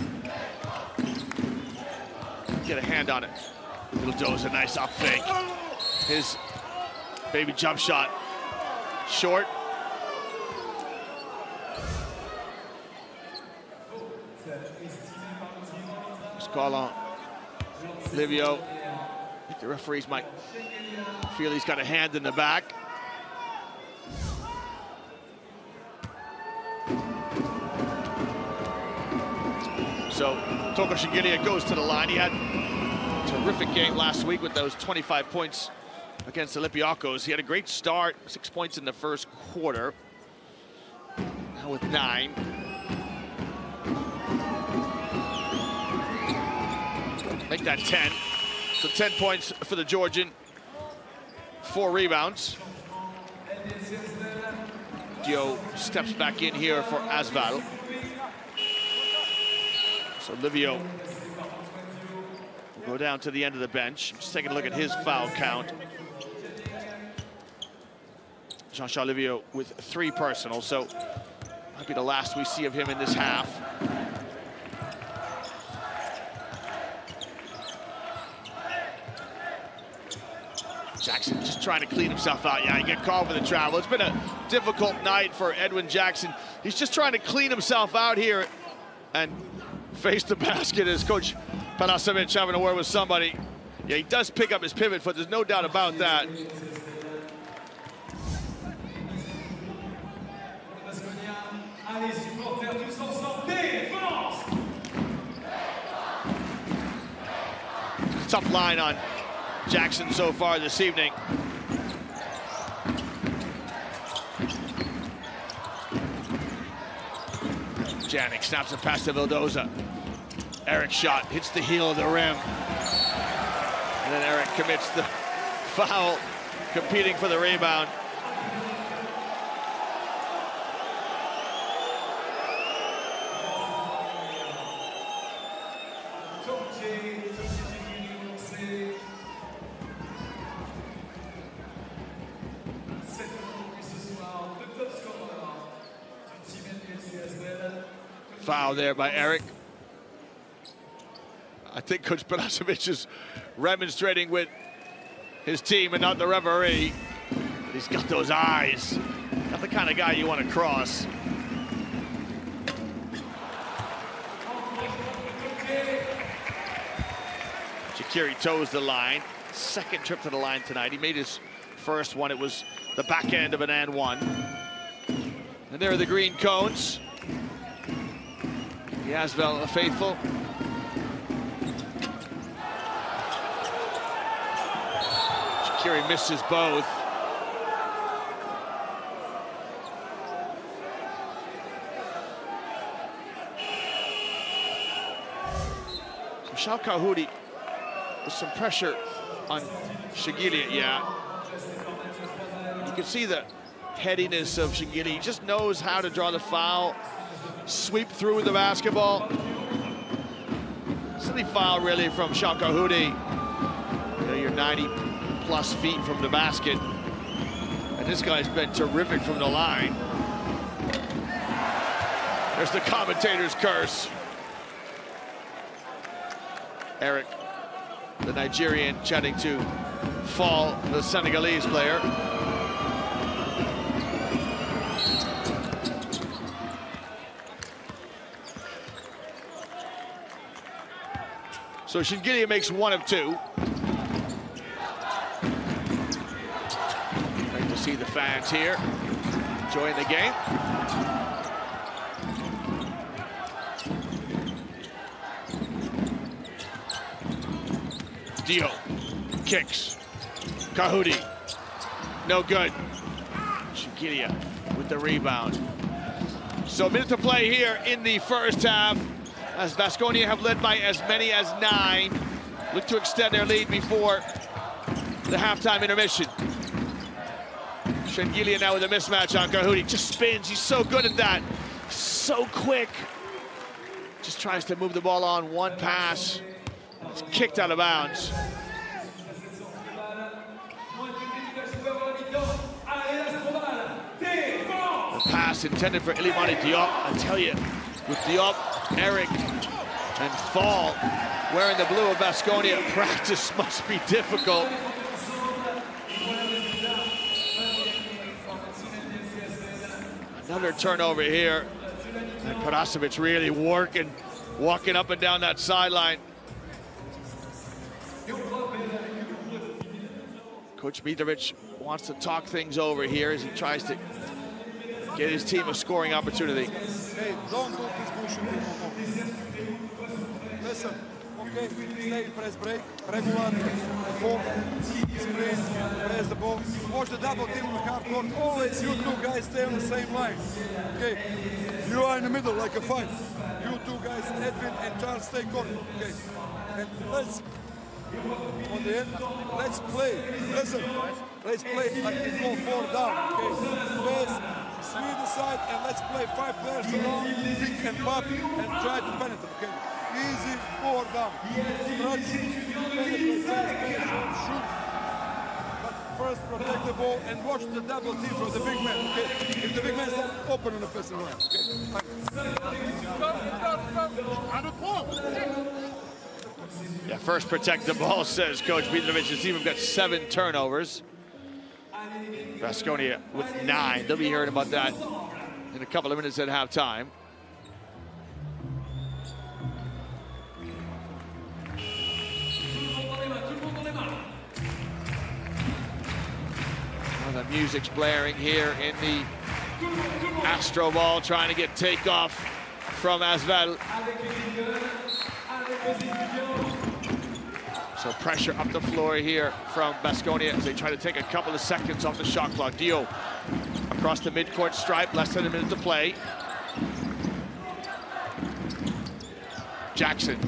get a hand on it. Little Doe's a nice up fake. His baby jump shot, short. Scarlon, Livio. think the referees might feel he's got a hand in the back. So Toko Shingilia goes to the line. He had a terrific game last week with those 25 points against Olympiacos. He had a great start, 6 points in the first quarter. Now with 9. Make that 10. So 10 points for the Georgian, 4 rebounds. Dio steps back in here for Asvel. So Livio will go down to the end of the bench. Just taking a look at his foul count. Jean-Charles Livio with 3 personal, so might be the last we see of him in this half. Jackson just trying to clean himself out. Yeah, he get called for the travel. It's been a difficult night for Edwin Jackson. He's just trying to clean himself out here and face the basket as Coach Panasevic having a word with somebody. Yeah, he does pick up his pivot foot. There's no doubt about that. Tough line on Jackson so far this evening. Janik snaps it past to Vildoza. Eric shot, hits the heel of the rim. And then Eric commits the foul, competing for the rebound. Foul there by Eric. I think Coach Panasevic is remonstrating with his team and not the referee. But he's got those eyes. Not the kind of guy you want to cross. Shaqiri toes the line. Second trip to the line tonight. He made his first one. It was the back end of an and one. And there are the green cones. The Asvel faithful. Shaqiri misses both. So Shal Kahudi with some pressure on Shingilia, yeah. You can see the headiness of Shingilia. He just knows how to draw the foul, sweep through with the basketball. Silly foul really from Shal Kahudi. You know, you're 90+ feet from the basket. And this guy's been terrific from the line. There's the commentator's curse. Eric, the Nigerian, chatting to Fall, the Senegalese player. So Shingilia makes 1 of 2. Great to see the fans here enjoying the game. Dio kicks. Kahudi, no good. Shingilia with the rebound. So a minute to play here in the first half, as Baskonia have led by as many as 9. Look to extend their lead before the halftime intermission. Shingilia now with a mismatch on Kahudi. Just spins, he's so good at that. So quick. Just tries to move the ball on one pass. It's kicked out of bounds. The pass intended for Ilimani Diop. I tell you, with Diop, Eric, and Fall wearing the blue of Baskonia, practice must be difficult. Another turnover here. And Panasevic really walking up and down that sideline. Coach Mitrovic wants to talk things over here as he tries to get his team a scoring opportunity. Hey, don't do this bullshit anymore. Listen, okay, stay press break, regular, form, sprint, press the ball. Watch the double team on the half court. Always you two guys stay on the same line. Okay, you are in the middle like a fight. You two guys, Edwin and Charles, stay corner. Okay, and let's on the end. Let's play. Listen, let's play like it go 4 down. Okay, pass, swing the side, and let's play 5 players around, pick and pop, and try to penetrate. Okay, easy 4 down. Stretch, penetrate, pass, shoot. But first protect the ball and watch the double team from the big man. Okay, if the big man is not open on the passing line. Okay. Yeah, first protect the ball, says Coach Mitrovic. His team have got 7 turnovers. Baskonia with 9. They'll be hearing about that in a couple of minutes at halftime. Well, the music's blaring here in the Astro Ball, trying to get takeoff from Asvel. So pressure up the floor here from Baskonia as they try to take a couple of seconds off the shot clock. Dio across the midcourt stripe, less than a minute to play. Jackson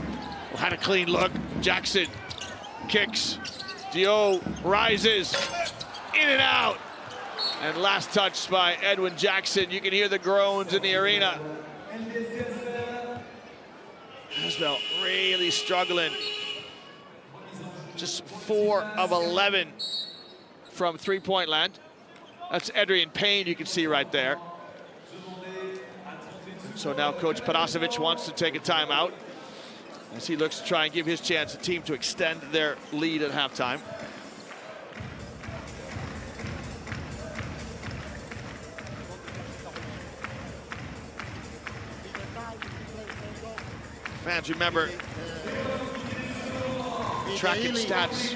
had a clean look. Jackson kicks. Dio rises, in and out. And last touch by Edwin Jackson. You can hear the groans in the arena. Asvel really struggling. Just 4 of 11 from three-point land. That's Adrian Payne, you can see right there. So now Coach Perasovic wants to take a timeout as he looks to try and give his chance, the team, to extend their lead at halftime. Fans, remember, tracking stats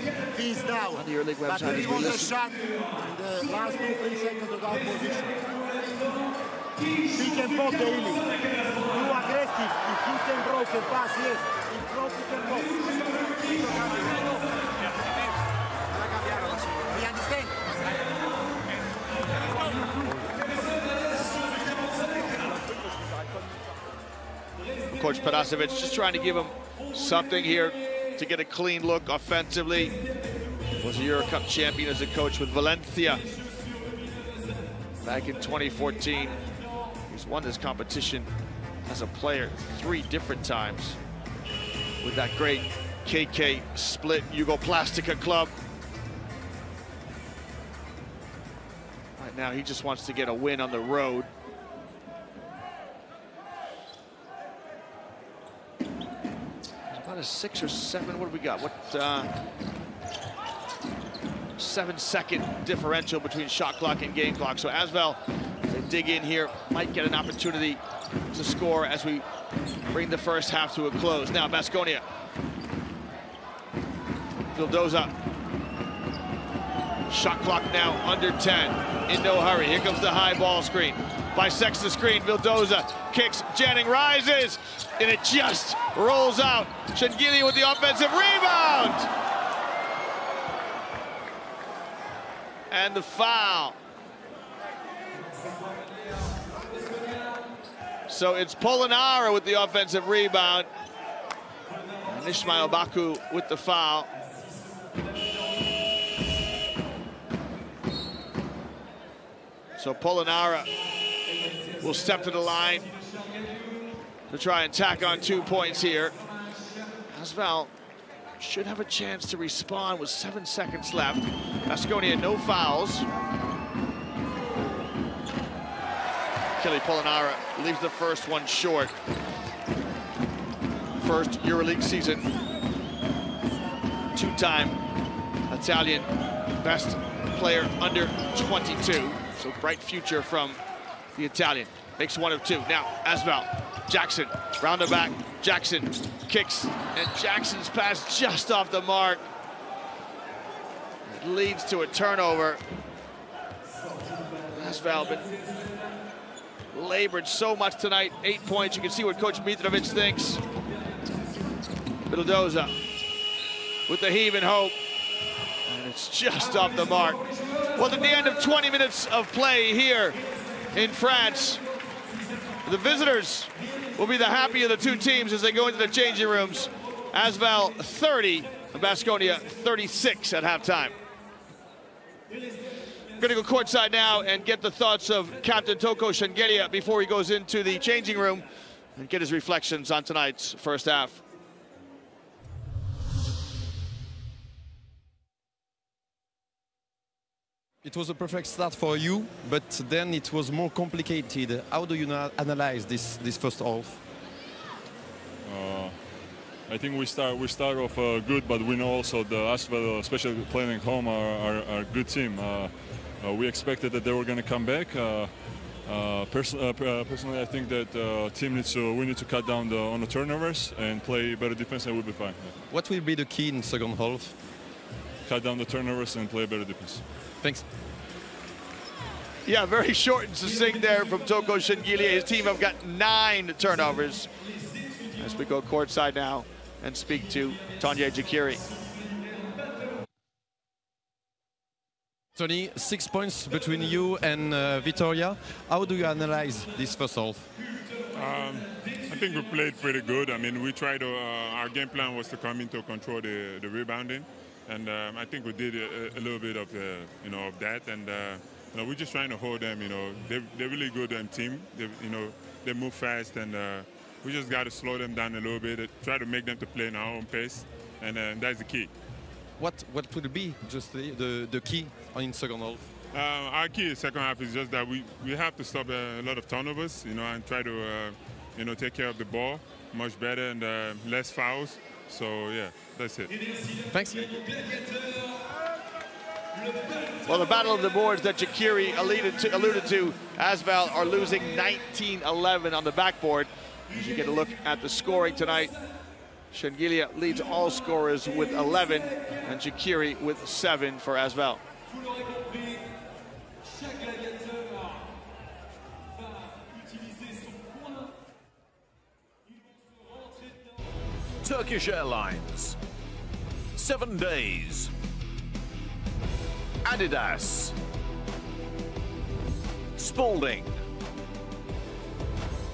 on the Euroleague website as we listen. The last 2-3 seconds of that position. Pick and pop daily. You aggressive. If you can broke and pass, yes. If broke, you can pop. We understand? Coach Perasovic just trying to give him something here to get a clean look offensively. Was a Euro Cup champion as a coach with Valencia back in 2014. He's won this competition as a player 3 different times with that great KK Split Jugoplastica club. Right now he just wants to get a win on the road. About a 6 or 7, what do we got? 7-second differential between shot clock and game clock. So Asvel, if they dig in here, might get an opportunity to score as we bring the first half to a close. Now Baskonia. Vildoza. Shot clock now under 10. In no hurry. Here comes the high ball screen. Bisects the screen. Vildoza kicks. Jennings rises. And it just rolls out. Shengili with the offensive rebound. And the foul. So it's Polonara with the offensive rebound. And Ismail Baku with the foul. So Polonara will step to the line to try and tack on 2 points here. Asvel should have a chance to respond with 7 seconds left. Baskonia, no fouls. Kelly Polonara leaves the first one short. First Euroleague season. 2-time Italian best player under 22. So bright future from the Italian. Makes 1 of 2. Now Asvel. Jackson, round the back. Jackson kicks, and Jackson's pass just off the mark. leads to a turnover. Asvel been labored so much tonight. 8 points. You can see what Coach Mitrovic thinks. Vildoza with the heave and hope. And it's just off the mark. Well, at the end of 20 minutes of play here in France, the visitors will be the happier of the two teams as they go into the changing rooms. Asvel 30, and Baskonia 36 at halftime. We're going to go courtside now and get the thoughts of Captain Toko Shengelia before he goes into the changing room and get his reflections on tonight's first half. It was a perfect start for you, but then it was more complicated. How do you analyze this first half? I think we start off good, but we know also the Asvel, especially playing at home, are a good team. We expected that they were going to come back. Personally, I think that we need to cut down on the turnovers and play better defense, and we'll be fine. What will be the key in the second half? Cut down the turnovers and play better defense. Thanks. Yeah, very short and succinct there from Toko Shengelia. His team have got 9 turnovers. As we go courtside now and speak to Tanya Jakiri. Tony, 6 points between you and Vitoria. How do you analyze this first half? I think we played pretty good. I mean, we tried to, our game plan was to come in to control the rebounding. And I think we did a little bit of, of that. And, we're just trying to hold them, they're really good team. They move fast, and we just got to slow them down a little bit, try to make them to play in our own pace, and that's the key. What will be just the key in second half? Our key in second half is just that we have to stop a lot of turnovers, and try to, take care of the ball much better and less fouls. So, yeah, that's it. Thanks. Well, the battle of the boards that Jakiri alluded to, Asvel are losing 19-11 on the backboard. As you get a look at the scoring tonight, Shengelia leads all scorers with 11, and Jakiri with 7 for Asvel. Turkish Airlines, 7 days. Adidas, Spalding,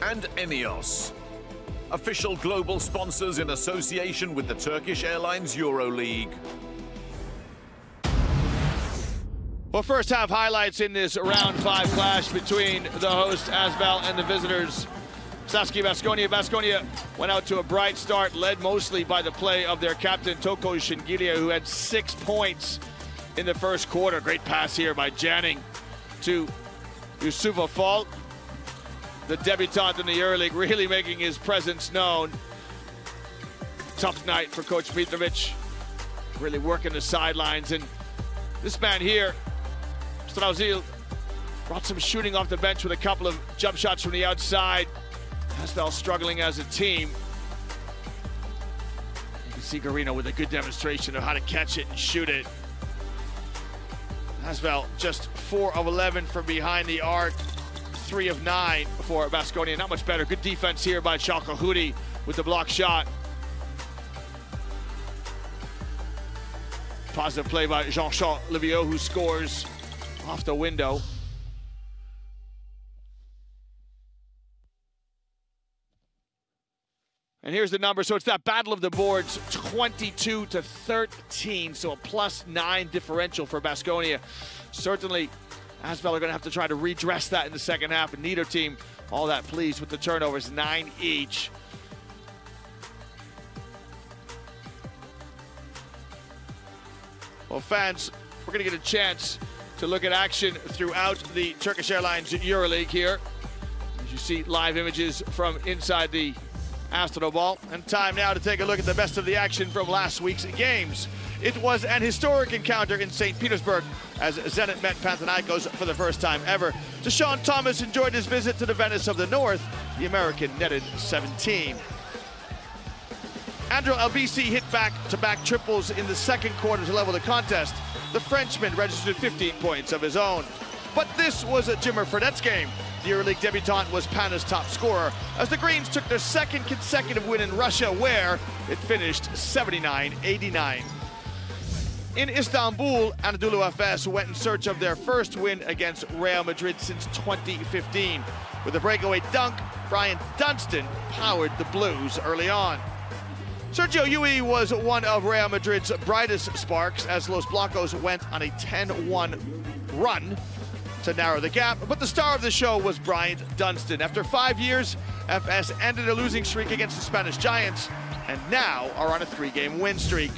and Enios, official global sponsors in association with the Turkish Airlines Euroleague. Well, first half highlights in this round 5 clash between the host Asvel and the visitors Saski Baskonia. Baskonia went out to a bright start, led mostly by the play of their captain Toko Shengelia, who had 6 points in the first quarter. Great pass here by Janning to Yusufa Fall, the debutant in the Euroleague, really making his presence known. Tough night for Coach Mitrovic, really working the sidelines. And this man here, Strauzil, brought some shooting off the bench with a couple of jump shots from the outside. Asvel struggling as a team. You can see Garino with a good demonstration of how to catch it and shoot it. Asvel just 4 of 11 from behind the arc, 3 of 9 for Baskonia. Not much better. Good defense here by Chalkahudi with the block shot. Positive play by Jean-Charles Leviot, who scores off the window. And here's the number. So it's that battle of the boards, 22-13, so a +9 differential for Baskonia. Certainly, Asvel are going to have to try to redress that in the second half, and neither team all that pleased with the turnovers, 9 each. Well, fans, we're going to get a chance to look at action throughout the Turkish Airlines Euroleague here. As you see live images from inside the Astro Ball, and time now to take a look at the best of the action from last week's games. It was an historic encounter in St. Petersburg as Zenit met Panathinaikos for the first time ever. Deshaun Thomas enjoyed his visit to the Venice of the North. The American netted 17. Andrew Albisi hit back-to-back triples in the second quarter to level the contest. The Frenchman registered 15 points of his own. But this was a Jimmer Fredette's game. The Euroleague debutant was Pana's top scorer, as the Greens took their second consecutive win in Russia, where it finished 79-89. In Istanbul, Anadolu Efes went in search of their first win against Real Madrid since 2015. With a breakaway dunk, Brian Dunstan powered the Blues early on. Sergio Llull was one of Real Madrid's brightest sparks as Los Blancos went on a 10-1 run to narrow the gap, but the star of the show was Brian Dunstan. After 5 years, FS ended a losing streak against the Spanish Giants and now are on a 3-game win streak.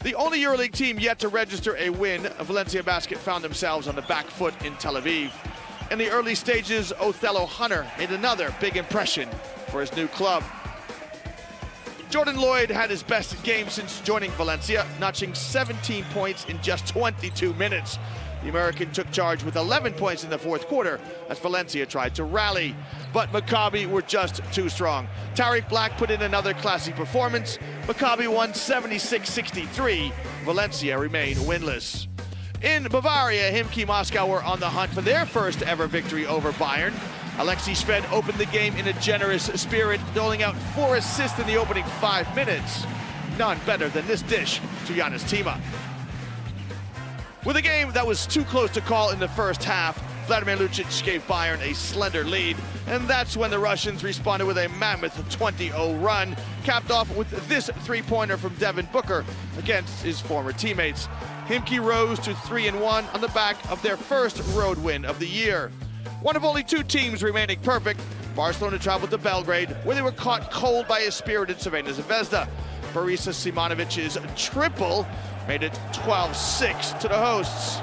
The only EuroLeague team yet to register a win, Valencia Basket found themselves on the back foot in Tel Aviv. In the early stages, Othello Hunter made another big impression for his new club. Jordan Lloyd had his best game since joining Valencia, notching 17 points in just 22 minutes. The American took charge with 11 points in the fourth quarter as Valencia tried to rally, but Maccabi were just too strong. Tariq Black put in another classy performance. Maccabi won 76-63. Valencia remained winless. In Bavaria, Himki Moscow were on the hunt for their first ever victory over Bayern. Alexei Shved opened the game in a generous spirit, doling out 4 assists in the opening 5 minutes. None better than this dish to Janis Tima. With a game that was too close to call in the first half, Vladimir Lucic gave Bayern a slender lead, and that's when the Russians responded with a mammoth 20-0 run, capped off with this three-pointer from Devin Booker against his former teammates. Himki rose to 3-1 on the back of their first road win of the year. One of only 2 teams remaining perfect, Barcelona traveled to Belgrade, where they were caught cold by a spirited Crvena Zvezda. Borisa Simonovic's triple made it 12-6 to the hosts.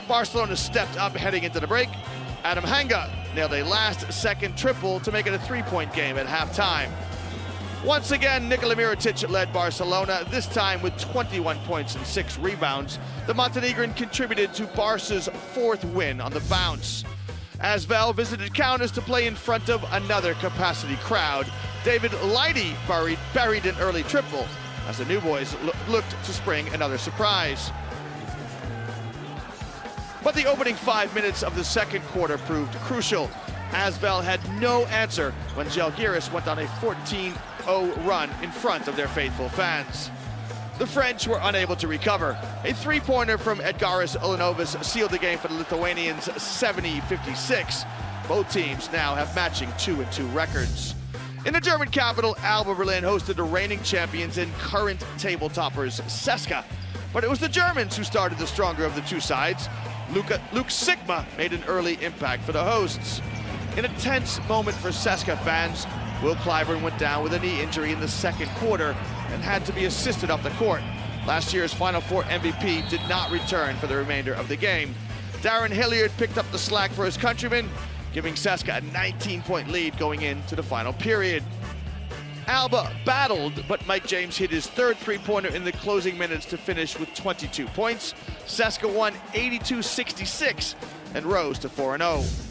Barcelona stepped up heading into the break. Adam Hanga nailed a last-second triple to make it a 3-point game at halftime. Once again, Nikola Mirotic led Barcelona, this time with 21 points and 6 rebounds. The Montenegrin contributed to Barca's 4th win on the bounce. Asvel visited Kaunas to play in front of another capacity crowd. David Lighty buried an early triple as the New Boys looked to spring another surprise. But the opening 5 minutes of the second quarter proved crucial. Asvel had no answer when Žalgiris went on a 14-0 run in front of their faithful fans. The French were unable to recover. A 3-pointer from Edgaras Ulanovas sealed the game for the Lithuanians 70-56. Both teams now have matching 2-2 records. In the German capital, Alba Berlin hosted the reigning champions and current table toppers CSKA. But it was the Germans who started the stronger of the two sides. Luke Sigma made an early impact for the hosts. In a tense moment for CSKA fans, Will Clyburn went down with a knee injury in the second quarter and had to be assisted off the court. Last year's Final Four MVP did not return for the remainder of the game. Darren Hilliard picked up the slack for his countrymen, giving CSKA a 19-point lead going into the final period. Alba battled, but Mike James hit his 3rd three-pointer in the closing minutes to finish with 22 points. CSKA won 82-66 and rose to 4-0.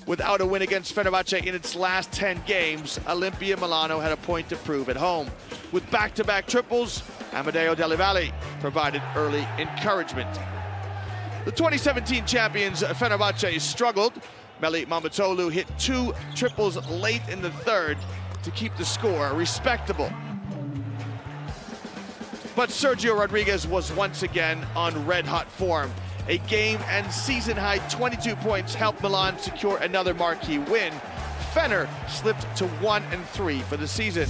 Without a win against Fenerbahce in its last 10 games, Olimpia Milano had a point to prove at home. With back-to-back triples, Amadeo Delle Valle provided early encouragement. The 2017 champions Fenerbahce struggled. Meli Mamatolu hit 2 triples late in the third to keep the score respectable. But Sergio Rodriguez was once again on red-hot form. A game and season-high 22 points helped Milan secure another marquee win. Fener slipped to 1-3 for the season.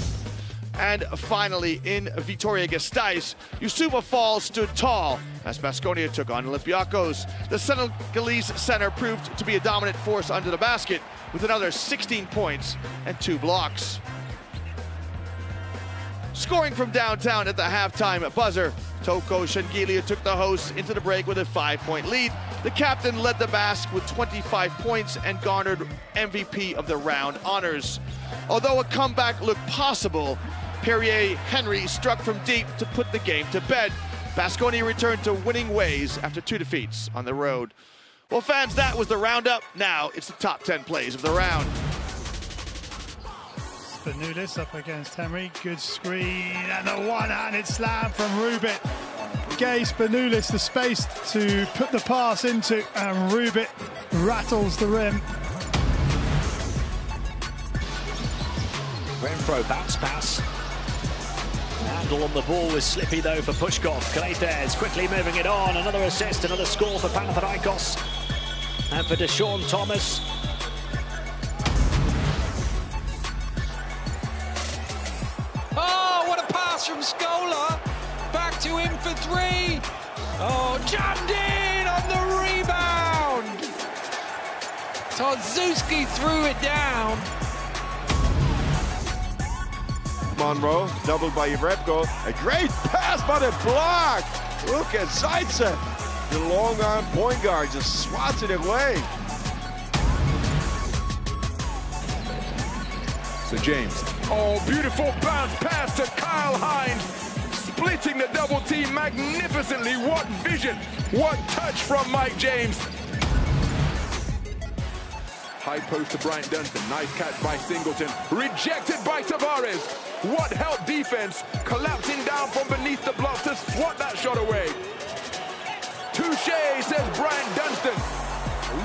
And finally, in vitoria-gasteiz, Youssoufa Fall stood tall as Baskonia took on Olympiacos. The Senegalese center proved to be a dominant force under the basket with another 16 points and 2 blocks. Scoring from downtown at the halftime buzzer, Toko Shengilia took the hosts into the break with a 5-point lead. The captain led the Basque with 25 points and garnered MVP of the round honors. Although a comeback looked possible, Pierre Henry struck from deep to put the game to bed. Baskonia returned to winning ways after 2 defeats on the road. Well, fans, that was the roundup. Now it's the top 10 plays of the round. Spanoulis up against Henry. Good screen and the one-handed slam from Rubin. gave Spanoulis the space to put the pass into, and Rubit rattles the rim. Renfro bounce pass. Handle on the ball was slippy though for Pushkov. Kleites quickly moving it on. Another assist, another score for Panathinaikos. And for Deshaun Thomas. Oh, what a pass from Scola. Back to him for three. Oh, jammed in on the rebound. Todzuski threw it down. Monroe, doubled by Jerebko. A great pass, but a block. Look at Zaitsev. The long arm point guard just swats it away. So James. Oh, beautiful bounce pass to Kyle Hines. Splitting the double team magnificently. What vision, what touch from Mike James. High post to Bryant Dunstan. Nice catch by Singleton. Rejected by Tavares. What help defense. Collapsing down from beneath the block to swat that shot away. Touche, says Bryant Dunstan.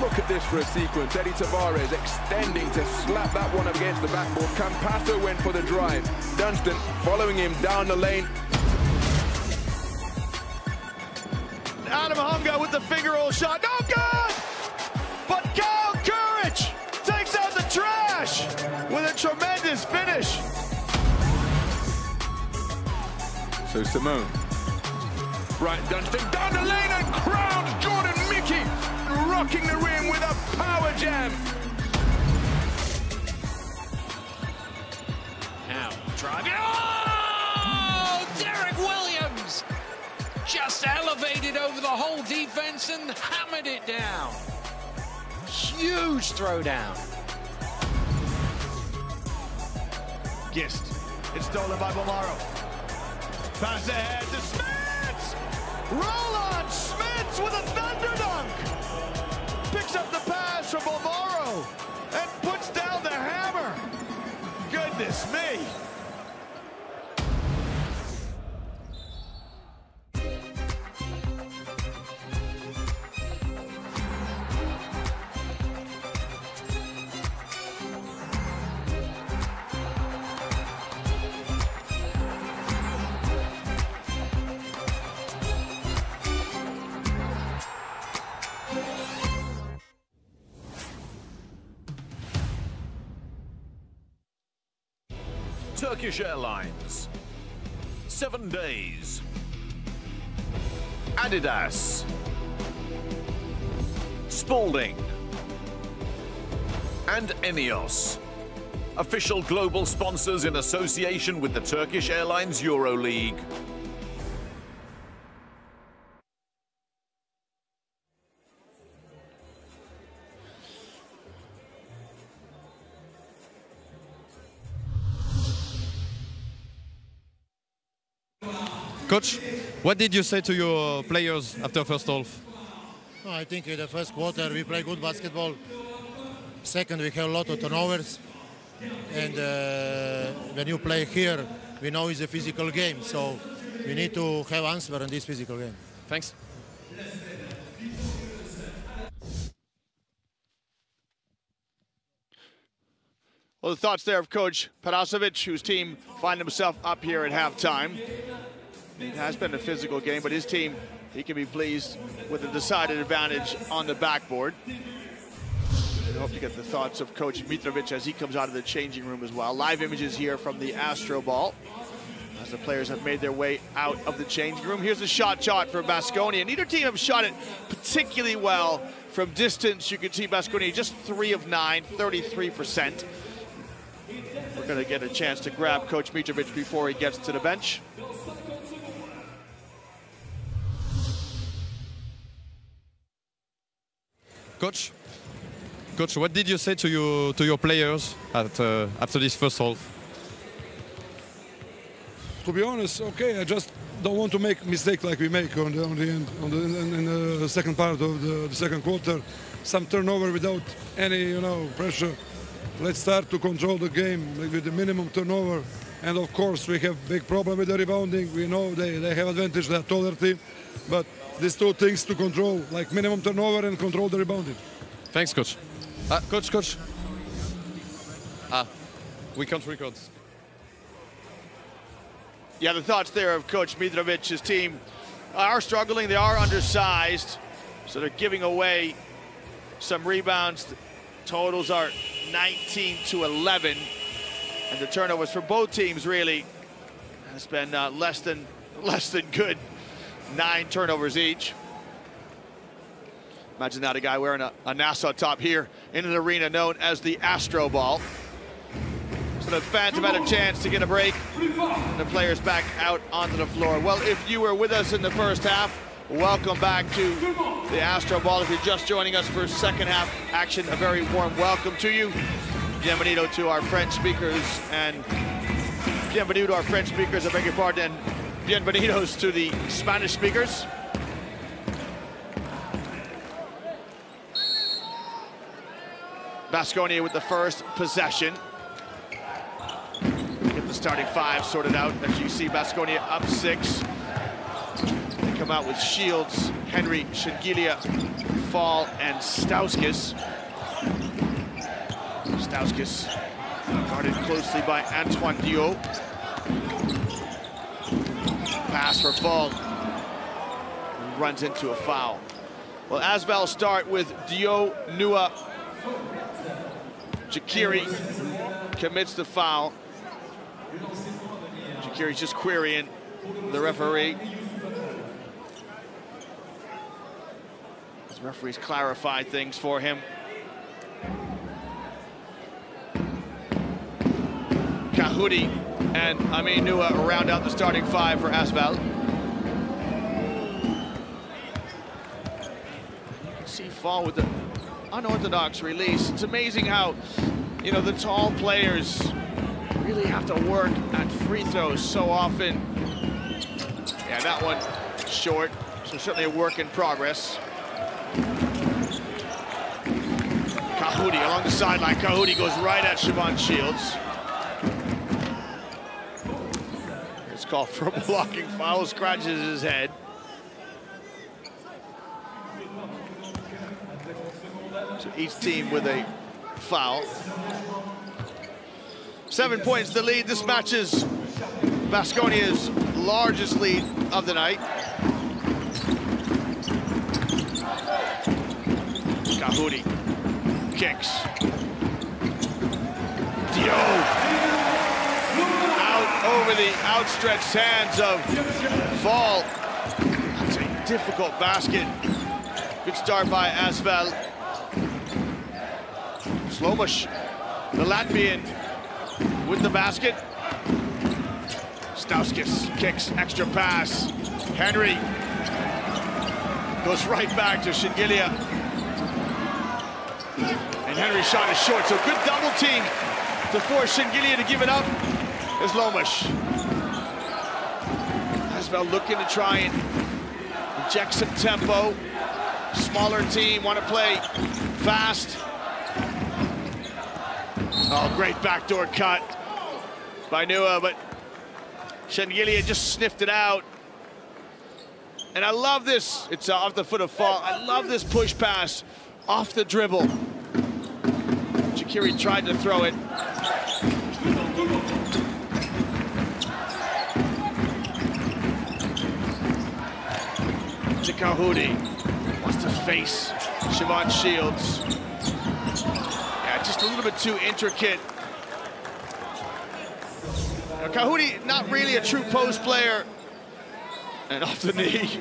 Look at this for a sequence. Eddie Tavares extending to slap that one against the backboard. Campasso went for the drive. Dunstan following him down the lane. Adam Hunga with the finger roll shot. No good! But Kyle Courage takes out the trash with a tremendous finish. So Simone. Bryant Dunstan down the lane and crowns Jordan Mickey, rocking the rim with a power jam. Now driving. Oh! Derek Williams just elevated over the whole defense and hammered it down. Huge throwdown. Gist. It's stolen by Bomaro. Pass ahead to Smits! Roland Smits with a thunder dunk! Picks up the pass from Bomaro and puts down the hammer. Goodness me! Turkish Airlines, 7 days, Adidas, Spalding, and Enios, official global sponsors in association with the Turkish Airlines Euroleague. Coach, what did you say to your players after first half? I think in the first quarter we play good basketball. Second, we have a lot of turnovers. And when you play here, we know it's a physical game. So we need to have answer in this physical game. Thanks. Well, the thoughts there of Coach Parasovic, whose team find himself up here at halftime. It has been a physical game, but his team, he can be pleased with a decided advantage on the backboard. I hope to get the thoughts of Coach Mitrovic as he comes out of the changing room as well. Live images here from the Astro Ball as the players have made their way out of the changing room. Here's the shot for Baskonia. Neither team have shot it particularly well from distance. You can see Baskonia just 3 of 9, 33%. We're going to get a chance to grab Coach Mitrovic before he gets to the bench. Coach, what did you say to your players after this first half? To be honest, okay, I just don't want to make mistake like we make in the second part of the second quarter. Some turnover without any, pressure. Let's start to control the game with the minimum turnover And of course, we have big problem with the rebounding. We know they have advantage, they're taller team. But these two things to control, like minimum turnover and control the rebounding. Thanks, Coach. Coach. We can't record. Yeah, the thoughts there of Coach Mitrovic's team are struggling. They are undersized, so they're giving away some rebounds. The totals are 19-11, and the turnovers for both teams really has been less than good. 9 turnovers each. Imagine that, a guy wearing a Nassau top here in an arena known as the Astro Ball. So the fans have had a chance to get a break, and the players back out onto the floor. Well, if you were with us in the first half, welcome back to the Astro Ball. If you're just joining us for second half action, a very warm welcome to you. Bienvenido to our French speakers, and bienvenido to our French speakers, I beg your pardon, and bienvenidos to the Spanish speakers. Baskonia with the first possession. Get the starting 5 sorted out. As you see, Baskonia up 6. They come out with Shields, Henry, Shengilia, Fall, and Stauskas. Stauskas guarded closely by Antoine Dio. Pass for Fall. Runs into a foul. Well, Asvel start with Dio, Nua, Jakiri commits the foul. Jakiri's just querying the referee. The referees clarify things for him. Kahudi and Amin Nua round out the starting 5 for Asvel. You can see Fall with the unorthodox release. It's amazing how, you know, the tall players really have to work at free throws so often. Yeah, that one short, so certainly a work in progress. Kahudi along the sideline. Kahudi goes right at Siobhan Shields. It's called for a blocking foul, scratches his head. So each team with a foul. 7 points the lead. This match is Baskonia's largest lead of the night. Kahudi kicks. Dio out over the outstretched hands of Fall. That's a difficult basket. Good start by Asvel. Slomush, the Latvian, with the basket. Stauskas kicks, extra pass. Henry goes right back to Shengilia. And Henry's shot is short, so good double team to force Shengilia to give it up. Is Lomush. Asvel looking to try and inject some tempo. Smaller team, want to play fast. Oh, great backdoor cut by Nua, but Shengilia just sniffed it out. And I love this. It's off the foot of Fall. I love this push pass off the dribble. Jakiri tried to throw it. To Kahudi. Wants to face Siobhan Shields. Just a little bit too intricate. Now, Kahudi, not really a true post player. And off the knee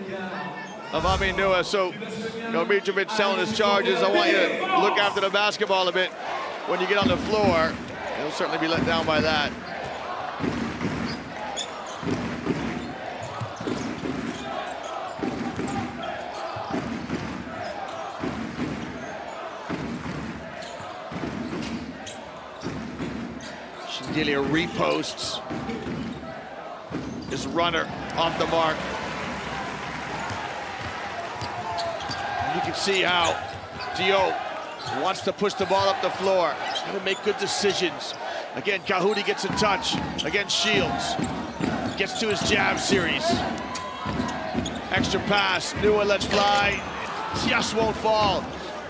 of Amin Nua. So, Mitrovic telling his charges, I want you to look after the basketball a bit when you get on the floor. He'll certainly be let down by that. Shengilia reposts. His runner off the mark. And you can see how Dio wants to push the ball up the floor. He's got to make good decisions. Again, Kahudi gets in touch against Shields. Gets to his jab series. Extra pass, Nua lets fly. Just won't fall.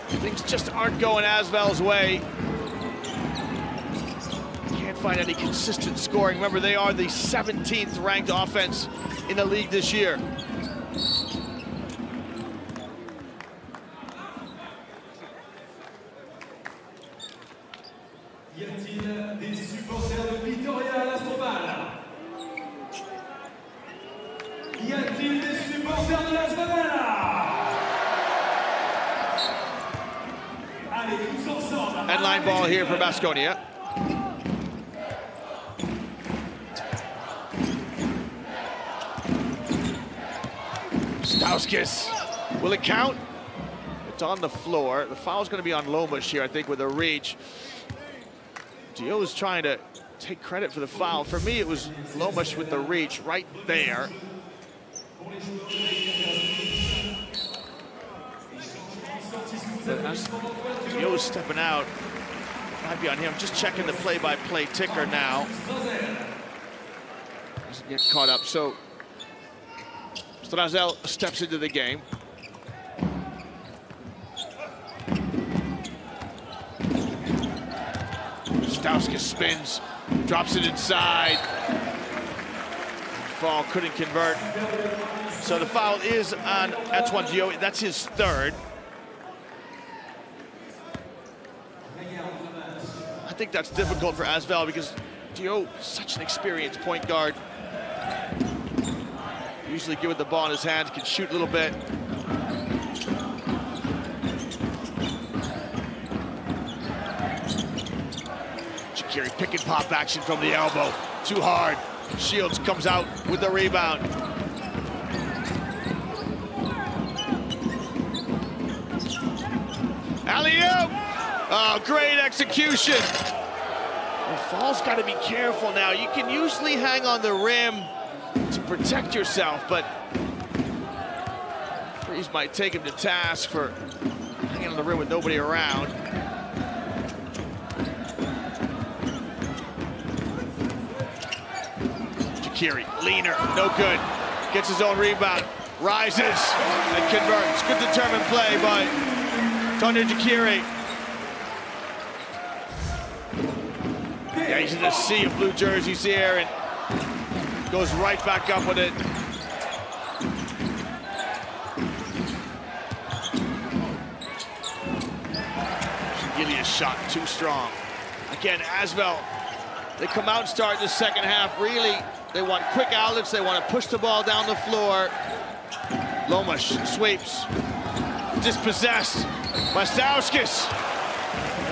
Things just aren't going Asvel's way. Can't find any consistent scoring. Remember, they are the 17th ranked offense in the league this year. Y a-t-il des supporters de vitoria-gasteiz? Y a-t-il des supporters de l'Asvel? Allez, tous ensemble. Headline ball here for Baskonia. Stauskas, will it count? It's on the floor. The foul's going to be on Lomas here, I think, with a reach. Dio's trying to take credit for the foul. For me, it was Lomas with the reach right there. But as Dio's stepping out, might be on him. Just checking the play-by-play ticker now. Doesn't get caught up. So Strazel steps into the game. Stauskas spins, drops it inside. Fall couldn't convert. So the foul is on Antoine Dio. That's his third. I think that's difficult for Asvel because Dio is such an experienced point guard. Usually good with the ball in his hands, can shoot a little bit. Shaqiri pick and pop action from the elbow. Too hard. Shields comes out with the rebound. Alley-oop! Oh, great execution. The Fall's got to be careful now. You can usually hang on the rim to protect yourself, but Freeze might take him to task for hanging on the rim with nobody around. Shaqiri, leaner, no good. Gets his own rebound, rises and converts. Good determined play by Tony Shaqiri. Yeah, he's in a sea of blue jerseys here and goes right back up with it. Gillia's shot too strong. Again, Asvel, they come out and start the second half. Really, they want quick outlets. They want to push the ball down the floor. Lomas sweeps. Dispossessed by Stauskas.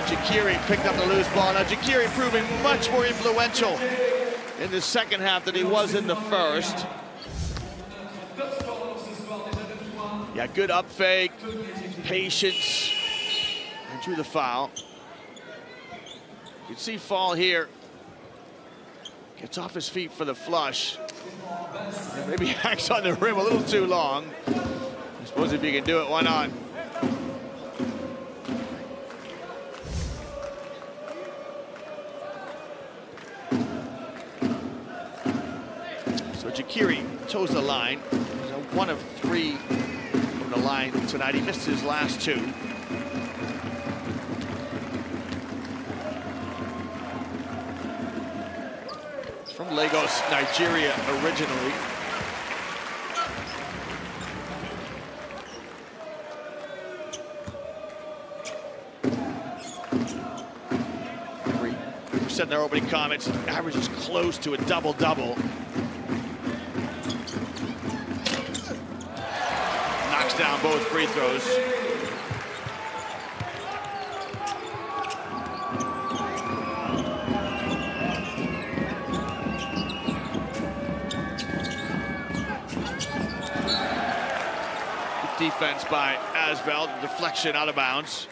Shaqiri picked up the loose ball. Now Shaqiri proving much more influential in the second half than he was in the first. Yeah, good up fake, patience, and drew the foul. You can see Fall here. Gets off his feet for the flush. And maybe hangs on the rim a little too long. I suppose if you can do it, why not? So Shaqiri toes the line. He's 1 of 3 from the line tonight. He missed his last 2. From Lagos, Nigeria originally. We said in our opening comments, average is close to a double-double. Knocks down both free throws. Defense by Asvel, deflection out of bounds.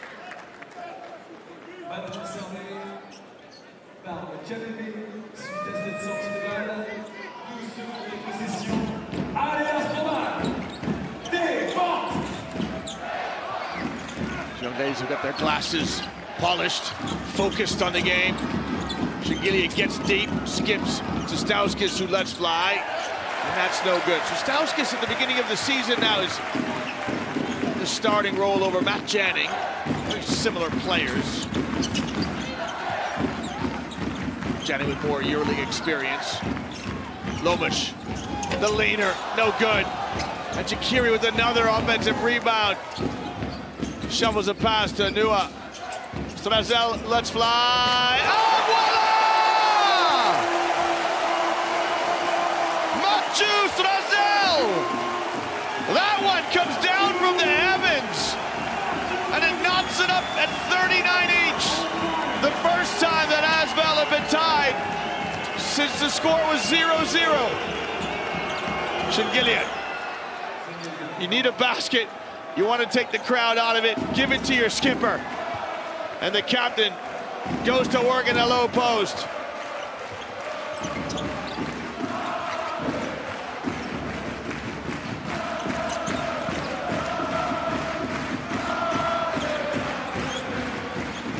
Young ladies have got their glasses polished, focused on the game. Shingilia gets deep, skips to Stauskas, who lets fly, and that's no good. So Stauskas at the beginning of the season now is the starting role over Matt Janning. Very similar players. Janning with more Euroleague experience. Lomush, the leaner, no good. And Jakiri with another offensive rebound. Shovels a pass to Nua. Strazel lets fly. Oh, voila! Mathieu Strazel! That one comes down from the heavens. And it knocks it up at 39 each. The first time that Asvel had been tied since the score was 0-0. Shingilia. You need a basket. You want to take the crowd out of it. Give it to your skipper. And the captain goes to work in the low post.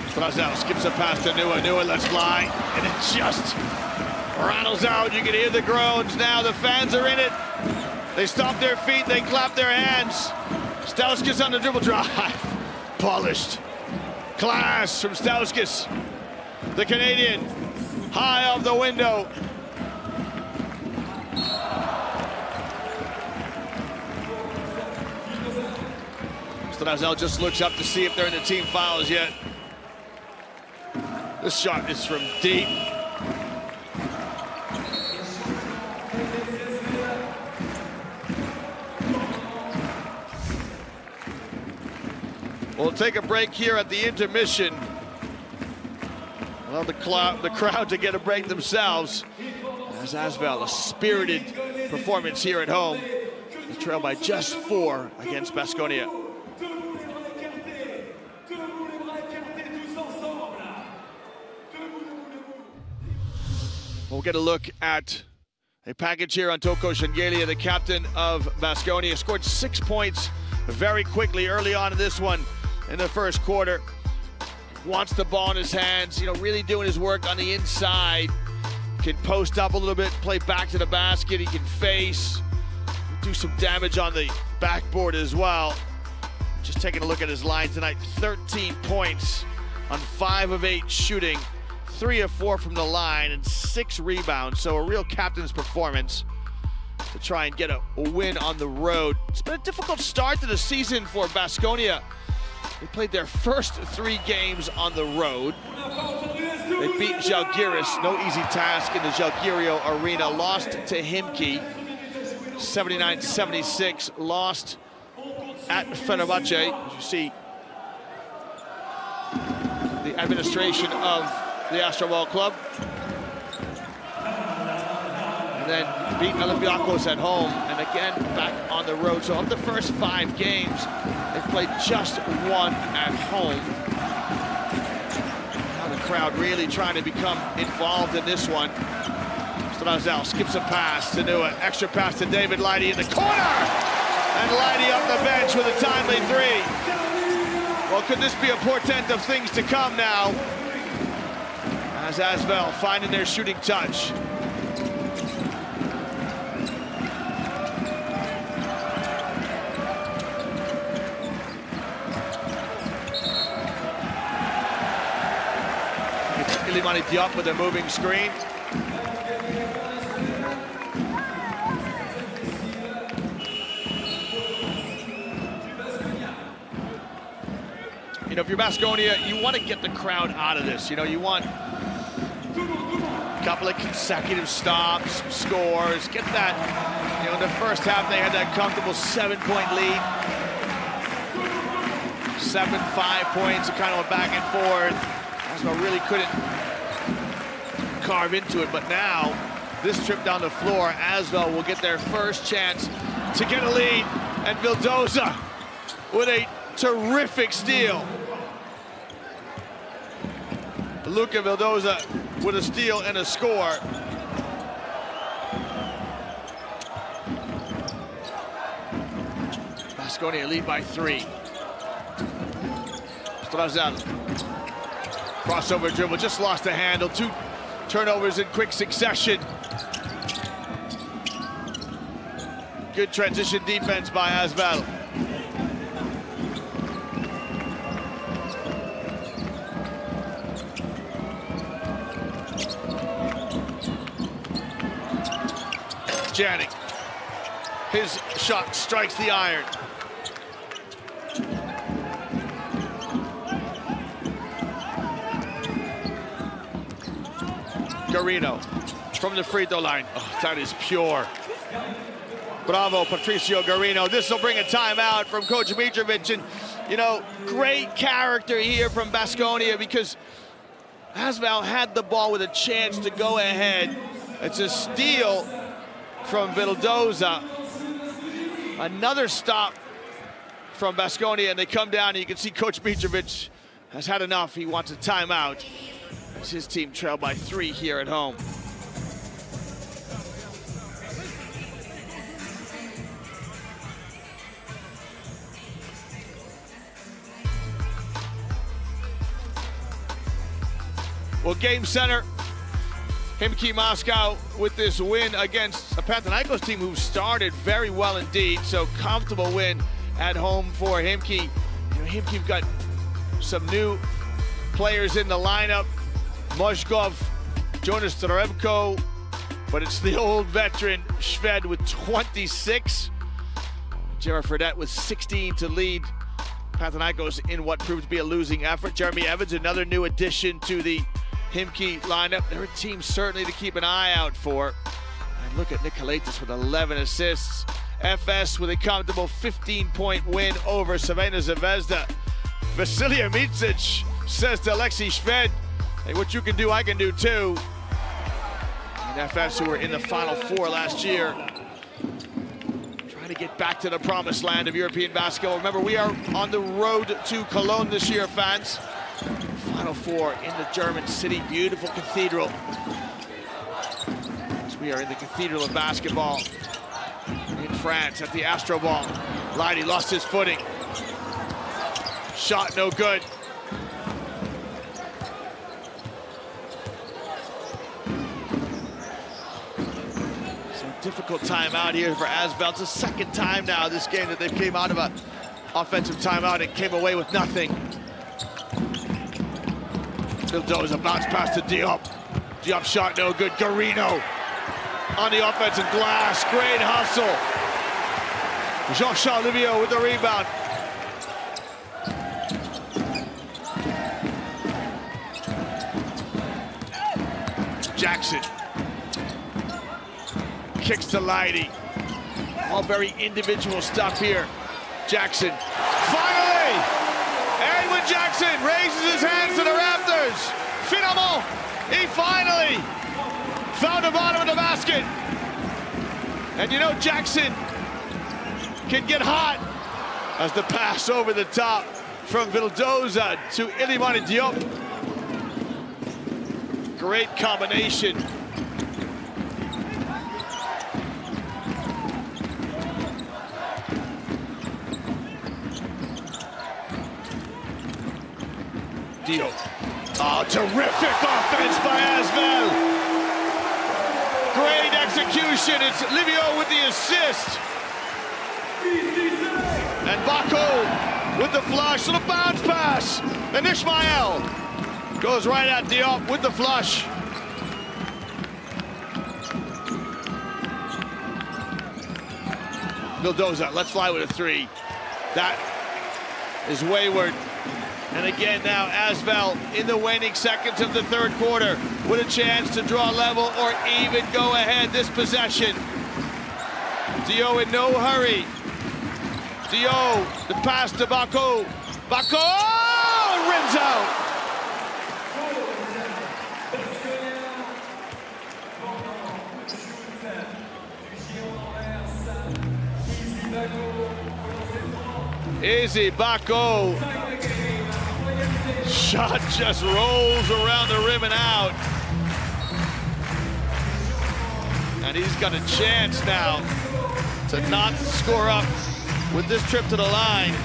Strazel skips a pass to Nua. Nua lets fly. And it just rattles out. You can hear the groans now. The fans are in it. They stomp their feet, they clap their hands. Stauskas on the dribble drive. Polished. Class from Stauskas. The Canadian, high off the window. Strazel just looks up to see if they're in the team fouls yet. This shot is from deep. We'll take a break here at the intermission. Allow the crowd to get a break themselves. As Asvel, a spirited performance here at home. They trail by just 4 against Baskonia. We'll get a look at a package here on Toko Shingilia, the captain of Baskonia. Scored 6 points very quickly early on in this one. In the first quarter, wants the ball in his hands, really doing his work on the inside. Can post up a little bit, play back to the basket. He can face, do some damage on the backboard as well. Just taking a look at his line tonight, 13 points on 5 of 8 shooting, 3 of 4 from the line, and 6 rebounds. So a real captain's performance to try and get a win on the road. It's been a difficult start to the season for Baskonia. They played their first 3 games on the road. They beat Žalgiris, no easy task in the Žalgirio arena. Lost to Himki, 79-76. Lost at Fenerbahce. As you see, the administration of the Astrobal Club. And then beat Olympiacos at home, and again back on the road. So of the first 5 games, they've played just 1 at home. Now the crowd really trying to become involved in this one. Strazel skips a pass to Nua, extra pass to David Lighty in the corner! And Lighty up the bench with a timely 3. Well, could this be a portent of things to come now? As Asvel finding their shooting touch. Ilimani Diop with a moving screen. If you're Baskonia, you want to get the crowd out of this. You want a couple of consecutive stops, scores, get that. In the first half, they had that comfortable 7-point lead. 7-5 points, it kind of went back and forth. Asvel really couldn't carve into it, but now, this trip down the floor, Asvel will get their first chance to get a lead, and Vildoza with a terrific steal. Luka Vildoza with a steal and a score. Baskonia lead by 3. Strazel. Crossover dribble, just lost the handle. Too turnovers in quick succession. Good transition defense by Asvel. Janik. His shot strikes the iron. Garino from the free throw line. Oh, that is pure. Bravo, Patricio Garino. This will bring a timeout from Coach Mitrovic. And, you know, great character here from Baskonia, because Asvel had the ball with a chance to go ahead. It's a steal from Vildoza. Another stop from Baskonia, and they come down, and you can see Coach Mitrovic has had enough. He wants a timeout as his team trail by 3 here at home. Well, game center, Himki Moscow with this win against a Panathinaikos team who started very well indeed. So comfortable win at home for Himki. You know, Himki've got some new players in the lineup. Mozgov, Jonas Starebko, but it's the old veteran Shved with 26. Gerard Fredette with 16 to lead Panathinaikos in what proved to be a losing effort. Jeremy Evans, another new addition to the Himki lineup. They're a team certainly to keep an eye out for. And look at Nikolaitis with 11 assists. FS with a comfortable 15-point win over Savannah Zvezda. Vasilija Micic says to Alexei Shved, hey, what you can do, I can do too. And FS, who were in the Final Four last year, trying to get back to the promised land of European basketball. Remember, we are on the road to Cologne this year, fans. Final Four in the German city, beautiful cathedral. As we are in the cathedral of basketball in France at the Astro Ball. Leidy lost his footing. Shot no good. So difficult timeout here for Asvel. It's the second time now this game that they've came out of an offensive timeout and came away with nothing. Vildoza bounce pass to Diop. Diop shot no good. Garino on the offensive glass. Great hustle. Jean-Charles Livio with the rebound. Jackson kicks to Leidy. All very individual stuff here. Jackson, finally! Edwin Jackson raises his hands to the rafters. Finalement, he finally found the bottom of the basket. And you know, Jackson can get hot as the pass over the top from Vildoza to Ilimani Diop. Great combination. Diop. Oh, terrific offense by Asvel. Great execution. It's Livio with the assist. And Bako with the flush. Little bounce pass. And Ishmael goes right at Diop with the flush. Vildoza, let's fly with a 3. That is wayward. And again now, Asvel in the waning seconds of the third quarter with a chance to draw level or even go ahead this possession. Dio in no hurry. Dio, the pass to Bako. Bako rims out. Easy Bako. Shot just rolls around the rim and out. And he's got a chance now to not score up with this trip to the line.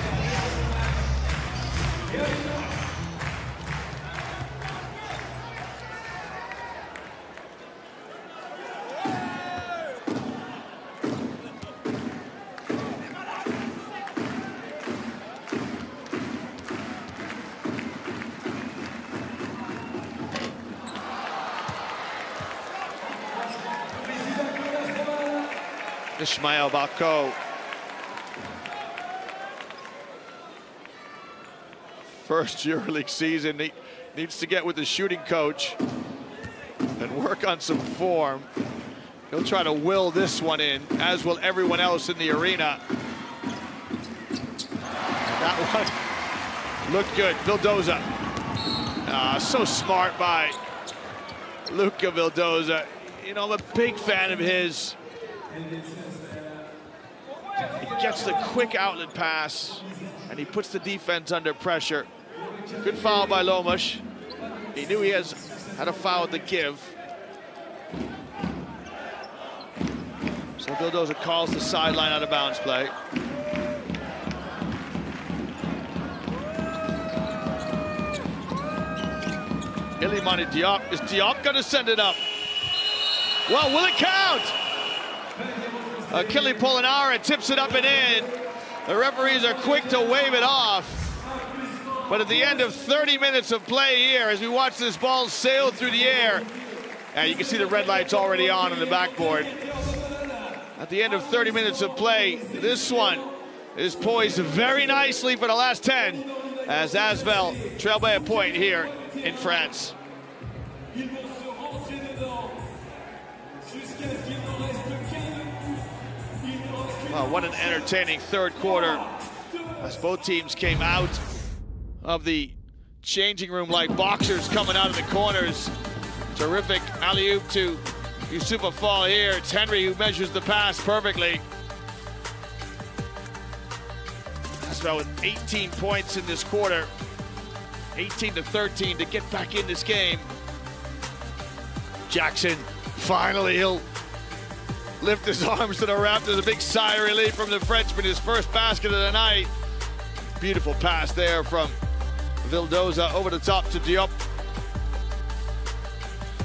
Ismail Bako. First EuroLeague season, he needs to get with the shooting coach and work on some form. He'll try to will this one in, as will everyone else in the arena. That one looked good. Vildoza. So smart by Luka Vildoza. You know, I'm a big fan of his. He gets the quick outlet pass, and he puts the defense under pressure. Good foul by Lomas. He knew he had a foul to give. So Vildoza calls the sideline out of bounds play. Ilimani Diop. Is Diop going to send it up? Well, will it count? Achille Polonara tips it up and in. The referees are quick to wave it off. But at the end of 30 minutes of play here, as we watch this ball sail through the air, and you can see the red lights already on the backboard. At the end of 30 minutes of play, this one is poised very nicely for the last 10, as Asvel trail by a point here in France. Well, what an entertaining third quarter, as both teams came out of the changing room like boxers coming out of the corners. Terrific alley-oop to Youssoufa Fall here. It's Henry who measures the pass perfectly. Asvel with 18 points in this quarter, 18-13 to get back in this game. Jackson, finally he'll lift his arms to the rafters. A big sigh of relief from the Frenchman, his first basket of the night. Beautiful pass there from Vildoza over the top to Diop.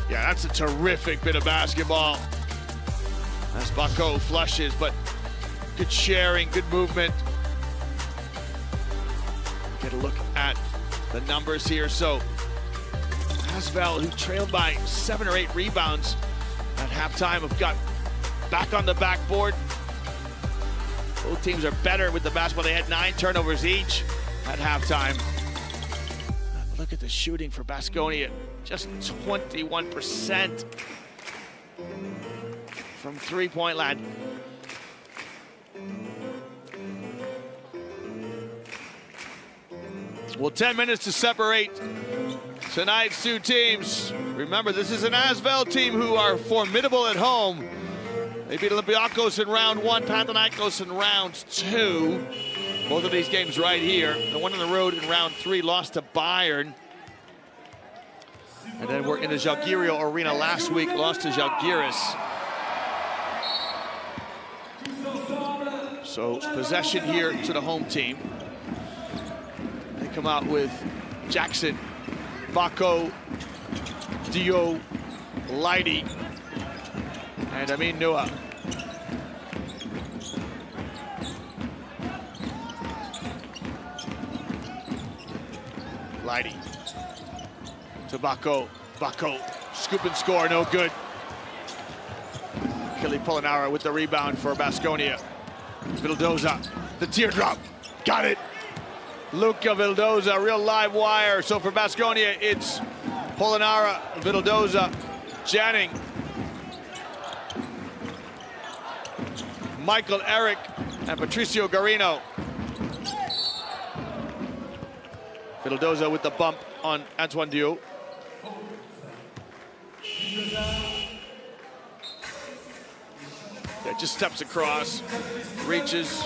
Yeah, that's a terrific bit of basketball. As Bako flushes, but good sharing, good movement. Get a look at the numbers here. So Asvel, who trailed by 7 or 8 rebounds at halftime, have got back on the backboard. Both teams are better with the basketball. They had 9 turnovers each at halftime. Look at the shooting for Baskonia, just 21% from three-point line. Well, 10 minutes to separate tonight's two teams. Remember, this is an Asvel team who are formidable at home. They beat Olympiacos in round 1, Panathinaikos in round 2. Both of these games right here. The one on the road in round 3 lost to Bayern. And then we're in the Žalgirio arena last week, lost to Žalgiris. So possession here to the home team. They come out with Jackson, Bako, Dio, Lighty, and Amin Nua. Lighty to Bako. Bako, scoop and score, no good. Achille Polonara with the rebound for Baskonia. Vildoza, the teardrop, got it. Luka Vildoza, real live wire. So for Baskonia, it's Polonara, Vildoza, Janning, Michael Eric, and Patricio Garino. Vildoza with the bump on Antoine Diop. Yeah, just steps across, reaches.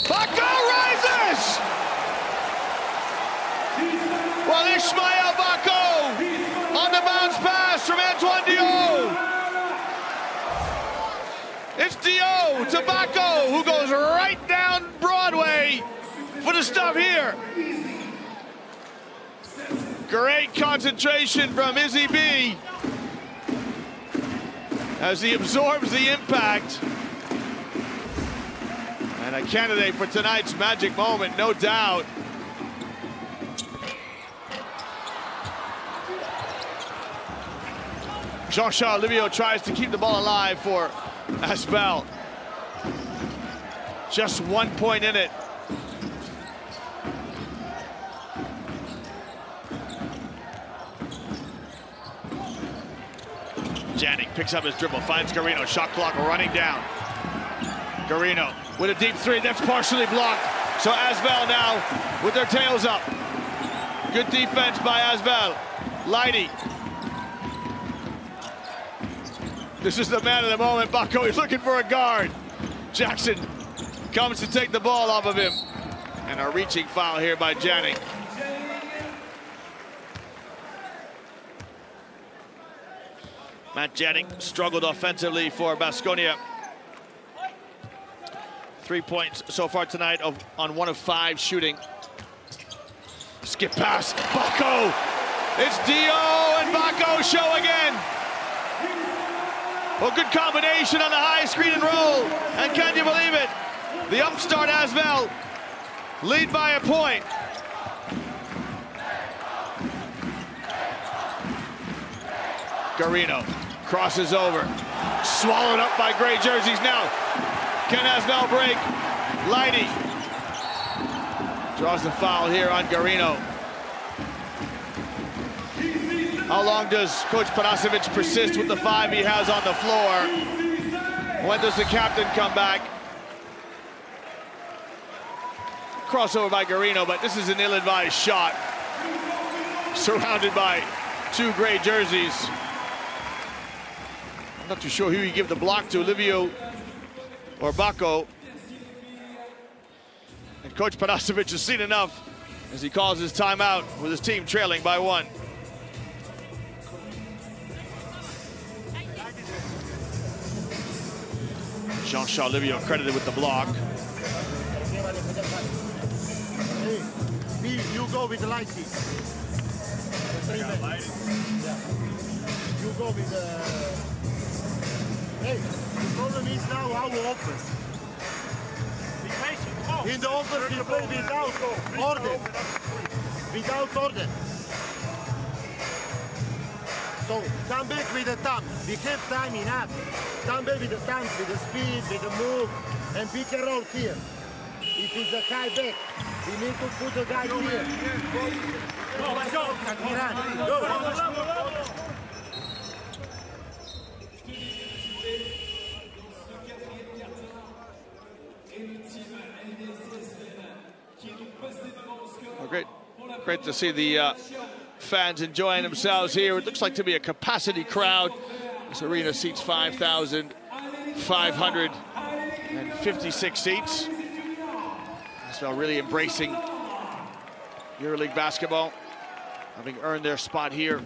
Bako rises! Well, Ismail Bako on the bounce pass from Antoine Diop. It's Diop to Bako, who goes right down Broadway for the stuff here. Great concentration from Izzy B. as he absorbs the impact. And a candidate for tonight's magic moment, no doubt. Jean-Charles Livio tries to keep the ball alive for Asvel. Just 1 point in it. Janik picks up his dribble, finds Garino, shot clock running down. Garino with a deep three, that's partially blocked. So Asvel now with their tails up. Good defense by Asvel. Lighty. This is the man of the moment, Bako. He's looking for a guard. Jackson comes to take the ball off of him. And a reaching foul here by Janik. Matt Janik struggled offensively for Baskonia. 3 points so far tonight on 1 of 5 shooting. Skip pass, Bako! It's Dio and Bako show again! Well, good combination on the high screen and roll. And can you believe it? The upstart Asvel lead by a point. Garino crosses over. Swallowed up by gray jerseys now. Can Asvel break? Lighty draws the foul here on Garino. How long does Coach Parasevic persist with the 5 he has on the floor? When does the captain come back? Crossover by Garino, but this is an ill-advised shot. Surrounded by 2 gray jerseys. I'm not too sure who you give the block to, Livio or Bako. And Coach Parasevic has seen enough as he calls his timeout with his team trailing by 1. Jean-Charles Livio credited with the block. You go with the light seat. You go with the... Hey, the problem is now our offense. In the offense we play without order. Without order. So come back with the time. We have time enough. Come back with the time, with the speed, with the move, and pick and roll here. If it's a guy back, we need to put the guy here. Go, let's go. Go. Well, great to see the fans enjoying themselves here. It looks like to be a capacity crowd. This arena seats 5,556 seats. So really embracing Euroleague basketball, having earned their spot here.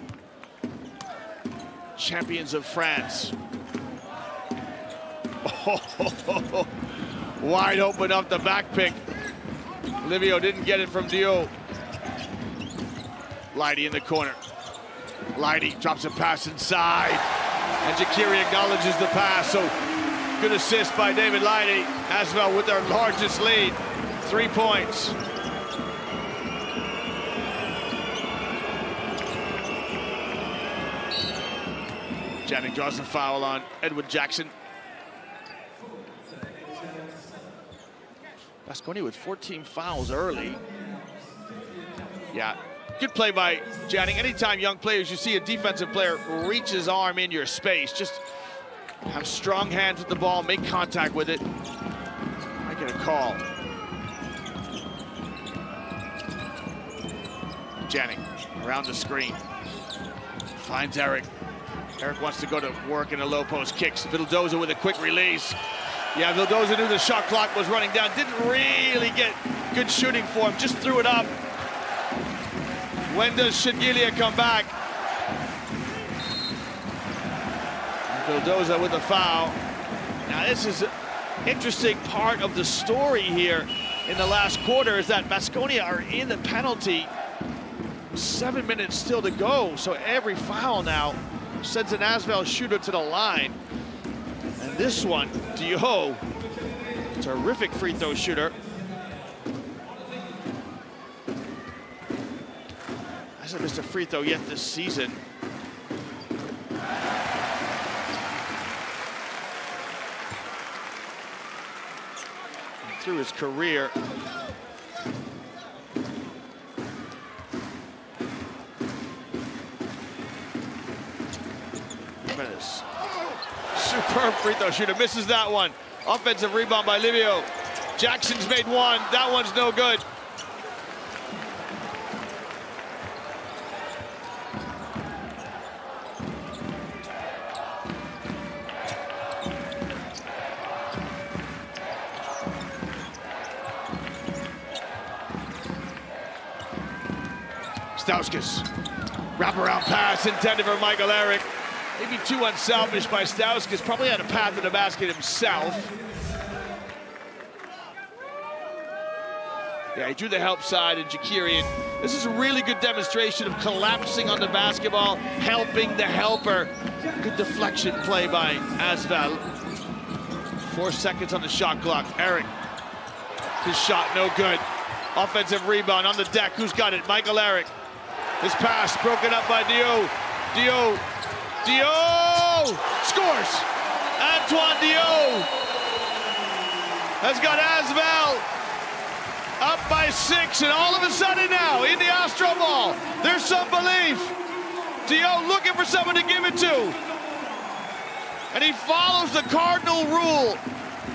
Champions of France. Oh, wide open up the back pick. Livio didn't get it from Dio. Lighty in the corner. Lighty drops a pass inside. And Jakiri acknowledges the pass. So good assist by David Lighty. Asvel with their largest lead. 3 points. Janik draws the foul on Edwin Jackson. Baskonia with 14 fouls early. Yeah, good play by Janik. Anytime young players, you see a defensive player reach his arm in your space, just have strong hands with the ball, make contact with it, might get a call. Janik around the screen, finds Eric. Eric wants to go to work in a low post, kicks. Vildoza with a quick release. Yeah, Vildoza knew the shot clock was running down. Didn't really get good shooting for him, just threw it up. When does Shedgilia come back? Vildoza with the foul. Now this is an interesting part of the story here in the last quarter, is that Baskonia are in the penalty. 7 minutes still to go, so every foul now sends an Asvel shooter to the line. And this one, Dio, terrific free throw shooter. Hasn't missed a free throw yet this season. Through his career. Superb free throw shooter, misses that one. Offensive rebound by Livio. Jackson's made one, that one's no good. Stauskas, wraparound pass intended for Michael Eric. Maybe too unselfish by Stauskas, probably had a path to the basket himself. Yeah, he drew the help side and Jakirian. This is a really good demonstration of collapsing on the basketball, helping the helper. Good deflection play by Asvel. 4 seconds on the shot clock. Eric, his shot no good. Offensive rebound on the deck, who's got it? Michael Eric. His pass broken up by Dio. Dio scores! Antoine Dio has got Asvel up by 6, and all of a sudden now, in the Astro ball, there's some belief. Dio looking for someone to give it to. And he follows the cardinal rule.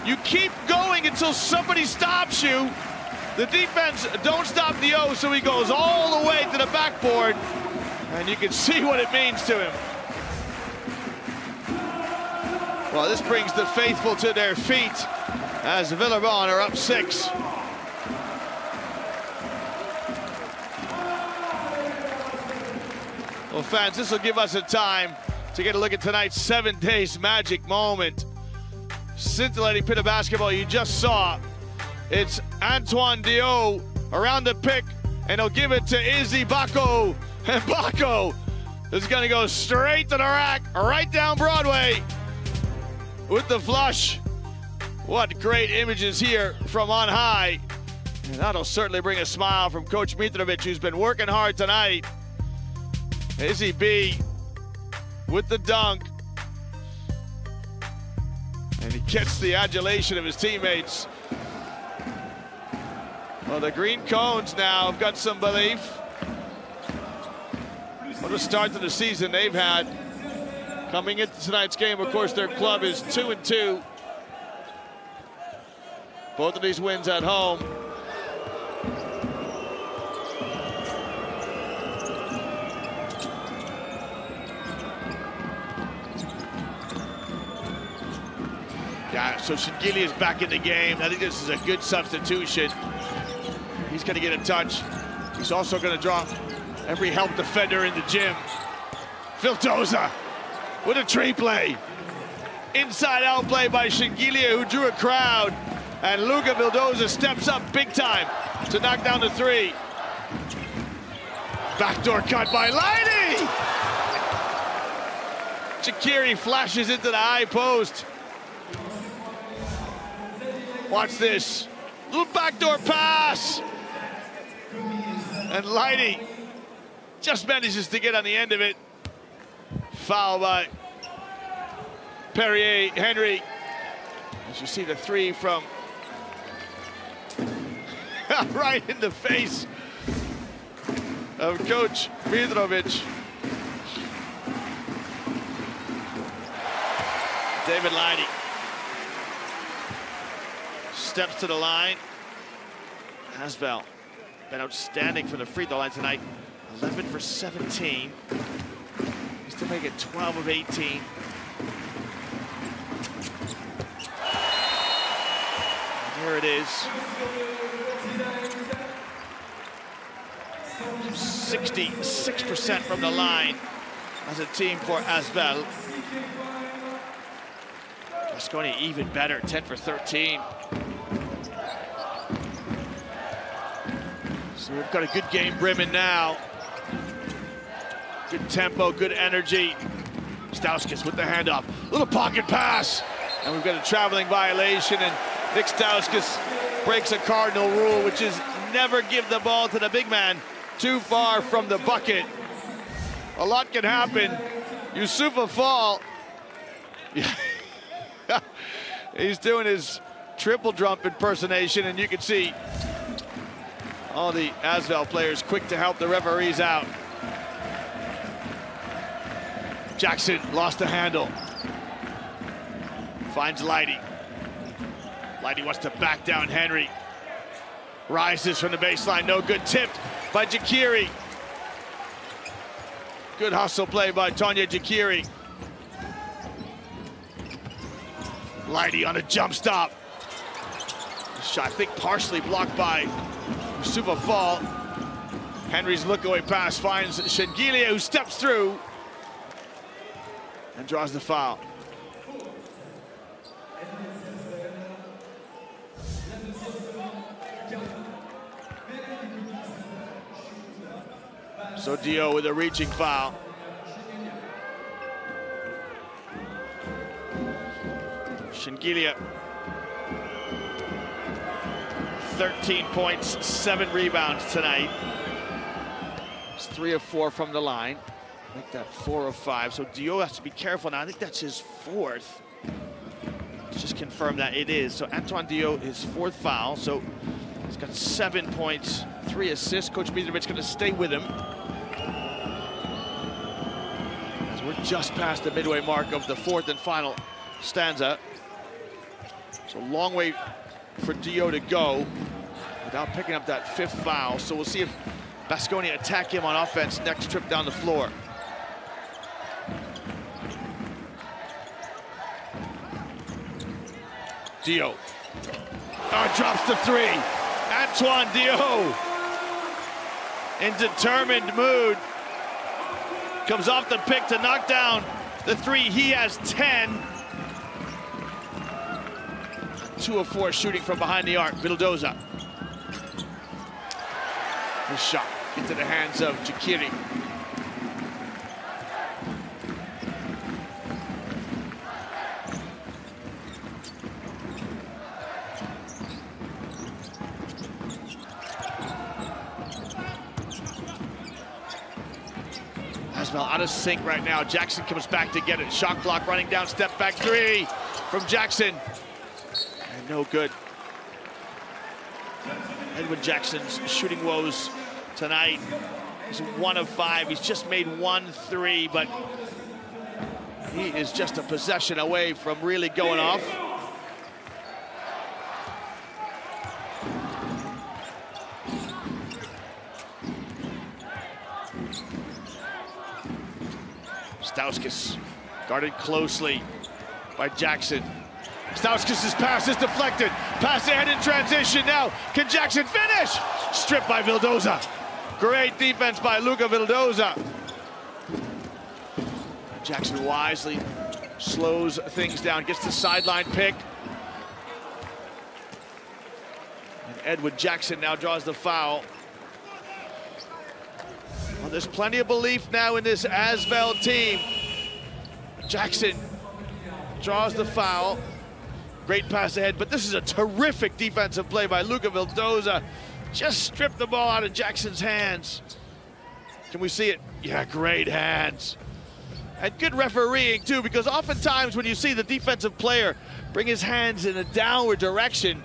You keep going until somebody stops you. The defense don't stop Dio, so he goes all the way to the backboard. And you can see what it means to him. Well, this brings the faithful to their feet as Villeurbanne are up 6. Well, fans, this will give us a time to get a look at tonight's 7 Days Magic moment. Scintillating pit of basketball you just saw. It's Antoine Dio around the pick, and he'll give it to Izzy Bako. And Bako is going to go straight to the rack, right down Broadway with the flush. What great images here from on high. And that'll certainly bring a smile from Coach Mitrovic, who's been working hard tonight. Izzy B with the dunk. And he gets the adulation of his teammates. Well, the Green Cones now have got some belief. What a start to the season they've had. Coming into tonight's game, of course, their club is 2-2. Both of these wins at home. Yeah, so Shingili is back in the game. I think this is a good substitution. He's going to get a touch. He's also going to drop every help defender in the gym. Vildoza with a tree play. Inside out play by Shingili, who drew a crowd. And Luka Vildoza steps up big time to knock down the 3. Backdoor cut by Lighty. Jakiri flashes into the high post. Watch this. Little backdoor pass. And Lighty just manages to get on the end of it. Foul by Perrier Henry. As you see the 3 from right in the face of Coach Mitrovic. David Lighty steps to the line. Asvel been outstanding from the free throw line tonight. 11 for 17. He's to make it 12 of 18. And here it is. 66% from the line as a team for Asvel. Baskonia even better, 10 for 13. So we've got a good game brimming now. Good tempo, good energy. Stauskas with the handoff. Little pocket pass. And we've got a traveling violation, and Nick Stauskas breaks a cardinal rule, which is never give the ball to the big man too far from the bucket. A lot can happen. Youssoufa Fall. He's doing his triple jump impersonation, and you can see all the Asvel players quick to help the referees out. Jackson lost the handle. Finds Leidy. Leidy wants to back down Henry. Rises from the baseline, no good. Tipped by Jakiri. Good hustle play by Tanya Jakiri. Leidy on a jump stop. Shot, I think, partially blocked by Youssoufa Fall. Henry's look-away pass finds Shengilia, who steps through and draws the foul. So Dio with a reaching foul. Shengilia, 13 points, 7 rebounds tonight. It's 3 of 4 from the line. Make that 4 of 5. So Dio has to be careful now. I think that's his 4th. Let's just confirm that it is. So Antoine Dio, his 4th foul. So he's got 7 points, 3 assists. Coach Mitrovic going to stay with him. As we're just past the midway mark of the 4th and final stanza. So long way for Dio to go without picking up that 5th foul. So we'll see if Baskonia attack him on offense next trip down the floor. Dio. Oh, drops the 3. Antoine Dio in determined mood. Comes off the pick to knock down the 3. He has 10. 2 of 4 shooting from behind the arc. Vildoza. His shot into the hands of Jakiri. Asvel out of sync right now. Jackson comes back to get it. Shot clock running down. Step back 3 from Jackson. And no good. Edwin Jackson's shooting woes tonight. He's 1 of 5. He's just made 1 3, but he is just a possession away from really going off. Stauskas guarded closely by Jackson. Stauskas' pass is deflected. Pass ahead in transition now. Can Jackson finish? Stripped by Vildoza. Great defense by Luca Vildoza. Jackson wisely slows things down, gets the sideline pick. And Edwin Jackson now draws the foul. Well, there's plenty of belief now in this Asvel team. Jackson draws the foul. Great pass ahead, but this is a terrific defensive play by Luca Vildoza. Just stripped the ball out of Jackson's hands. Can we see it? Yeah, great hands. And good refereeing too, because oftentimes when you see the defensive player bring his hands in a downward direction,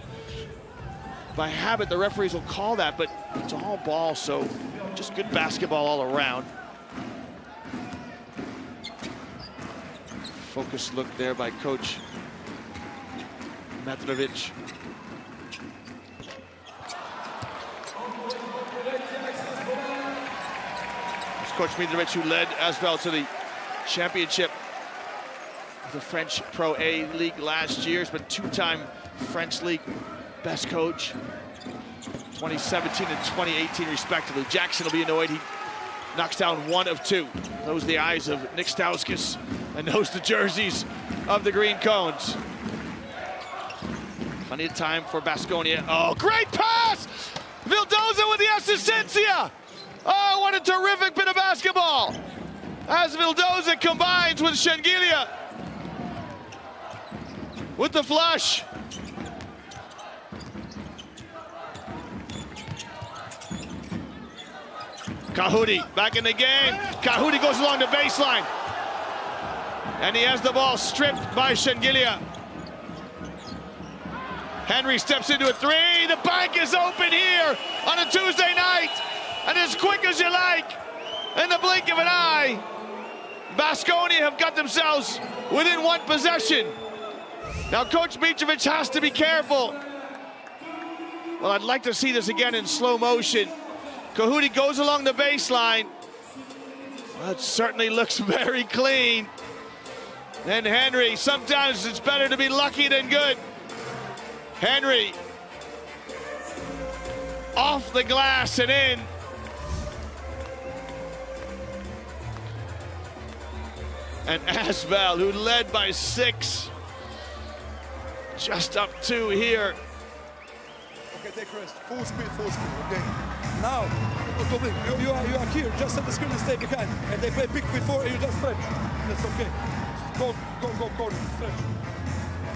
by habit the referees will call that, but it's all ball, so just good basketball all around. Focused look there by Coach Mitrovic. It's Coach Mitrovic who led Asvel to the championship of the French Pro A League last year. He's been 2-time French League best coach, 2017 and 2018 respectively. Jackson will be annoyed. He knocks down 1 of 2. Those are the eyes of Nick Stauskas, and those the jerseys of the Green Cones. Plenty of time for Baskonia. Oh, great pass! Vildoza with the assistencia! Oh, what a terrific bit of basketball! as Vildoza combines with Shengilia with the flush. Kahudi back in the game. Kahudi goes along the baseline. And he has the ball stripped by Shengilia. Henry steps into a three. The bank is open here on a Tuesday night. And as quick as you like, in the blink of an eye, Baskonia have got themselves within one possession. Now Coach Mitrovic has to be careful. Well, I'd like to see this again in slow motion. Kahudi goes along the baseline. Well, it certainly looks very clean. And Henry, sometimes it's better to be lucky than good. Henry, off the glass and in. And Asvel, who led by 6, just up 2 here. Okay, take rest. Full speed, okay? Now, you are here, just set the screen and stay behind. And they play big before and you just stretch. That's okay. Go, corner, stretch.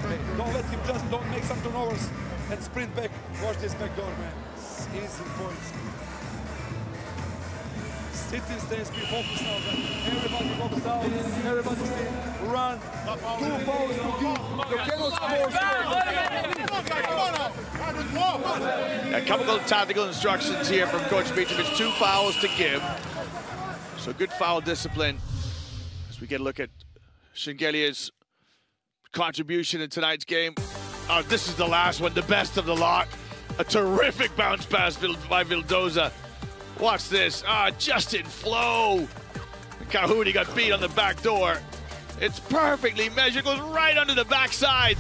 Okay, don't let him don't make some turnovers and sprint back. Watch this back door, man. It's easy points. Sit in, stay, speed, focus now, man. Everybody focus down, everybody stay, run. 2 fouls to give. You cannot A couple of tactical instructions here from Coach Mitrovic. 2 fouls to give. So good foul discipline as we get a look at Shengelia's contribution in tonight's game. Oh, this is the last one, the best of the lot. A terrific bounce pass by Vildoza. Watch this, just in flow. Kahudi got beat on the back door. It's perfectly measured, goes right under the backside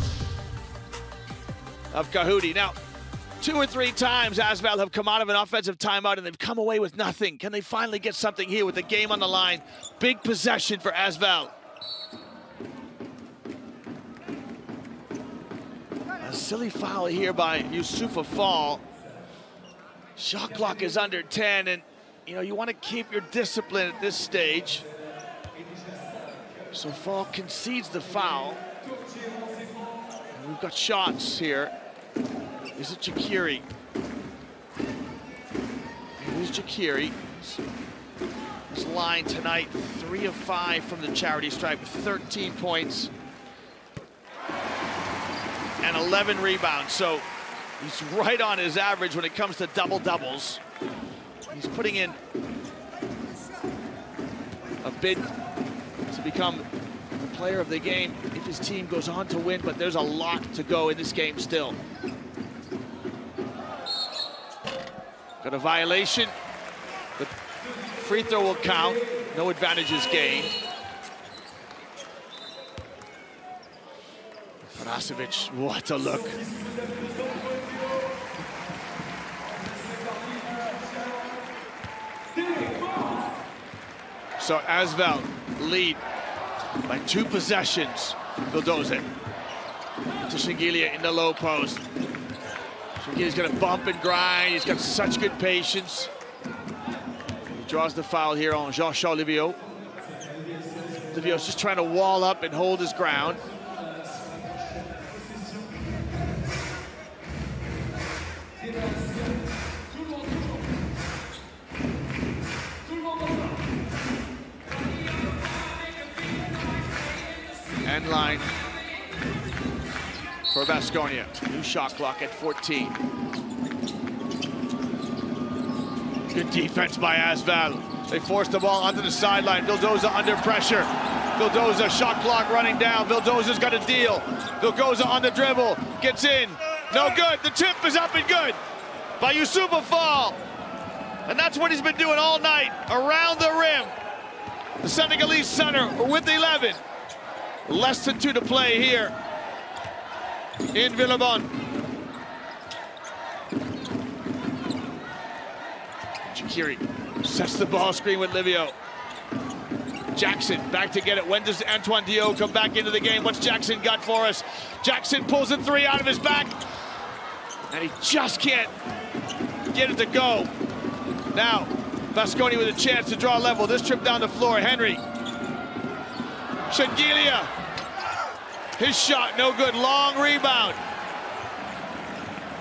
of Kahudi. Now, 2 or 3 times Asvel have come out of an offensive timeout and they've come away with nothing. Can they finally get something here with the game on the line? Big possession for Asvel. A silly foul here by Youssoufa Fall. Shot clock is under 10, and you want to keep your discipline at this stage. So Fall concedes the foul. And we've got shots here. Is it Jakiri? It is Jakiri. His line tonight, 3 of 5 from the charity stripe, 13 points and 11 rebounds. So he's right on his average when it comes to double-doubles. He's putting in a bid to become the player of the game if his team goes on to win, but there's a lot to go in this game still. Got a violation. The free throw will count. No advantages gained. Rasovic, what a look. So Asvel lead by 2 possessions. Vildoza to Shengilia in the low post. Shengilia's gonna bump and grind. He's got such good patience. He draws the foul here on Jean-Charles Livio. Livio's just trying to wall up and hold his ground. End line for Baskonia. New shot clock at 14. Good defense by Asvel. They force the ball onto the sideline. Vildoza under pressure. Vildoza, shot clock running down. Vildoza's got a deal. Vildoza on the dribble, gets in. No good, the tip is up and good by Youssoufa Fall. And that's what he's been doing all night, around the rim. The Senegalese center with 11. Less than 2 to play here in Villeurbanne. Jakiri sets the ball screen with Livio. Jackson back to get it. When does Antoine Dio come back into the game? What's Jackson got for us? Jackson pulls a 3 out of his back. And he just can't get it to go. Now, Baskonia with a chance to draw level. This trip down the floor. Henry Shengilia. His shot, no good. Long rebound.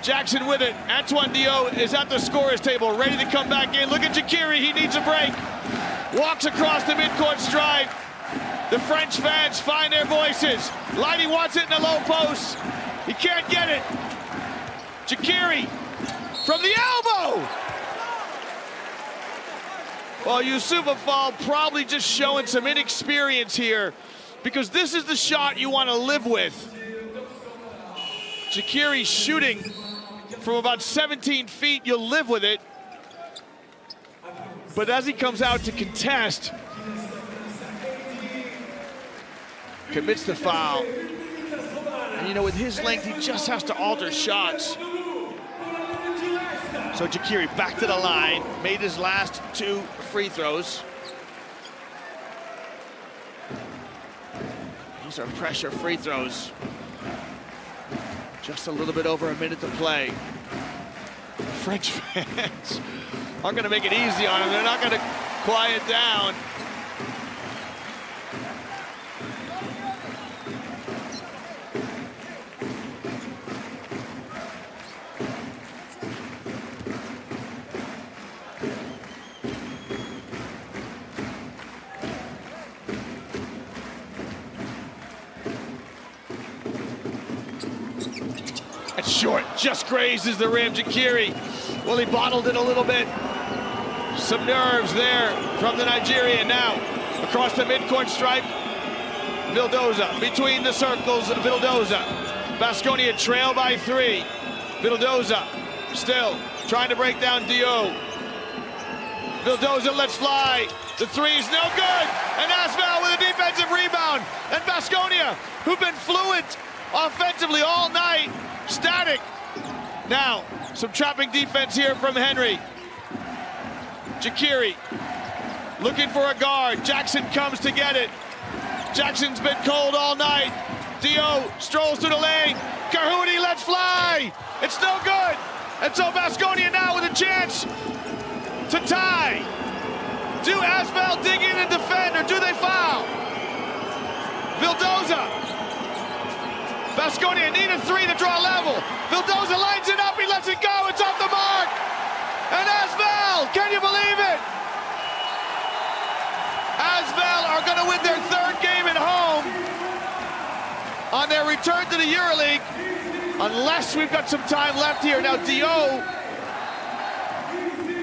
Jackson with it. Antoine Diot is at the scorer's table, ready to come back in. Look at Jakiri, he needs a break. Walks across the midcourt stripe. The French fans find their voices. Lighty wants it in the low post. He can't get it. Jakiri from the elbow. Well, Youssoufa Fall probably just showing some inexperience here, because this is the shot you want to live with. Jakiri shooting from about 17 feet, you'll live with it. But as he comes out to contest, commits the foul. And you know, with his length, he just has to alter shots. So Jakiri back to the line, made his last 2 free throws. These are pressure free throws. Just a little bit over a minute to play. French fans aren't gonna make it easy on him. They're not gonna quiet down. It's short, just grazes the rim. Jakiri, well, he bottled it a little bit. Some nerves there from the Nigerian. Now, across the midcourt stripe, Vildoza, between the circles, Vildoza. Baskonia trail by 3. Vildoza still trying to break down Diot. Vildoza lets fly. The 3's no good. And Asvel with a defensive rebound. And Baskonia, who've been fluent offensively all night, static. Now, some trapping defense here from Henry. Jakiri looking for a guard. Jackson comes to get it. Jackson's been cold all night. Diot strolls through the lane. Kahuni lets fly. It's no good. And so Baskonia now with a chance to tie. Do Asvel dig in and defend, or do they foul? Vildoza. Baskonia need a 3 to draw level. Vildoza lines it up, he lets it go, it's off the mark. And Asvel, can you believe it? Asvel are gonna win their 3rd game at home on their return to the Euroleague, unless we've got some time left here. Now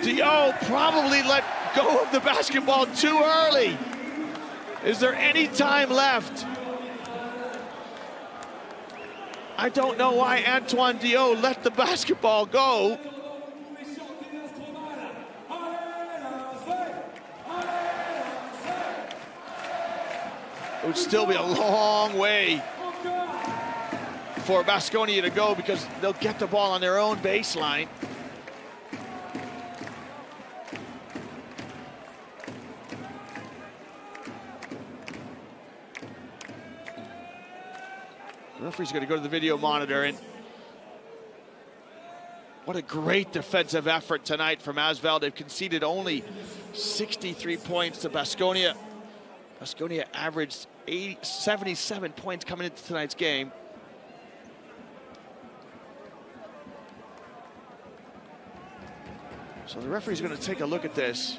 Diot probably let go of the basketball too early. Is there any time left? I don't know why Antoine Diot let the basketball go. It would still be a long way for Baskonia to go, because they'll get the ball on their own baseline. The referee's going to go to the video monitor, and what a great defensive effort tonight from Asvel. They've conceded only 63 points to Baskonia. Baskonia averaged 77 points coming into tonight's game. So the referee's going to take a look at this.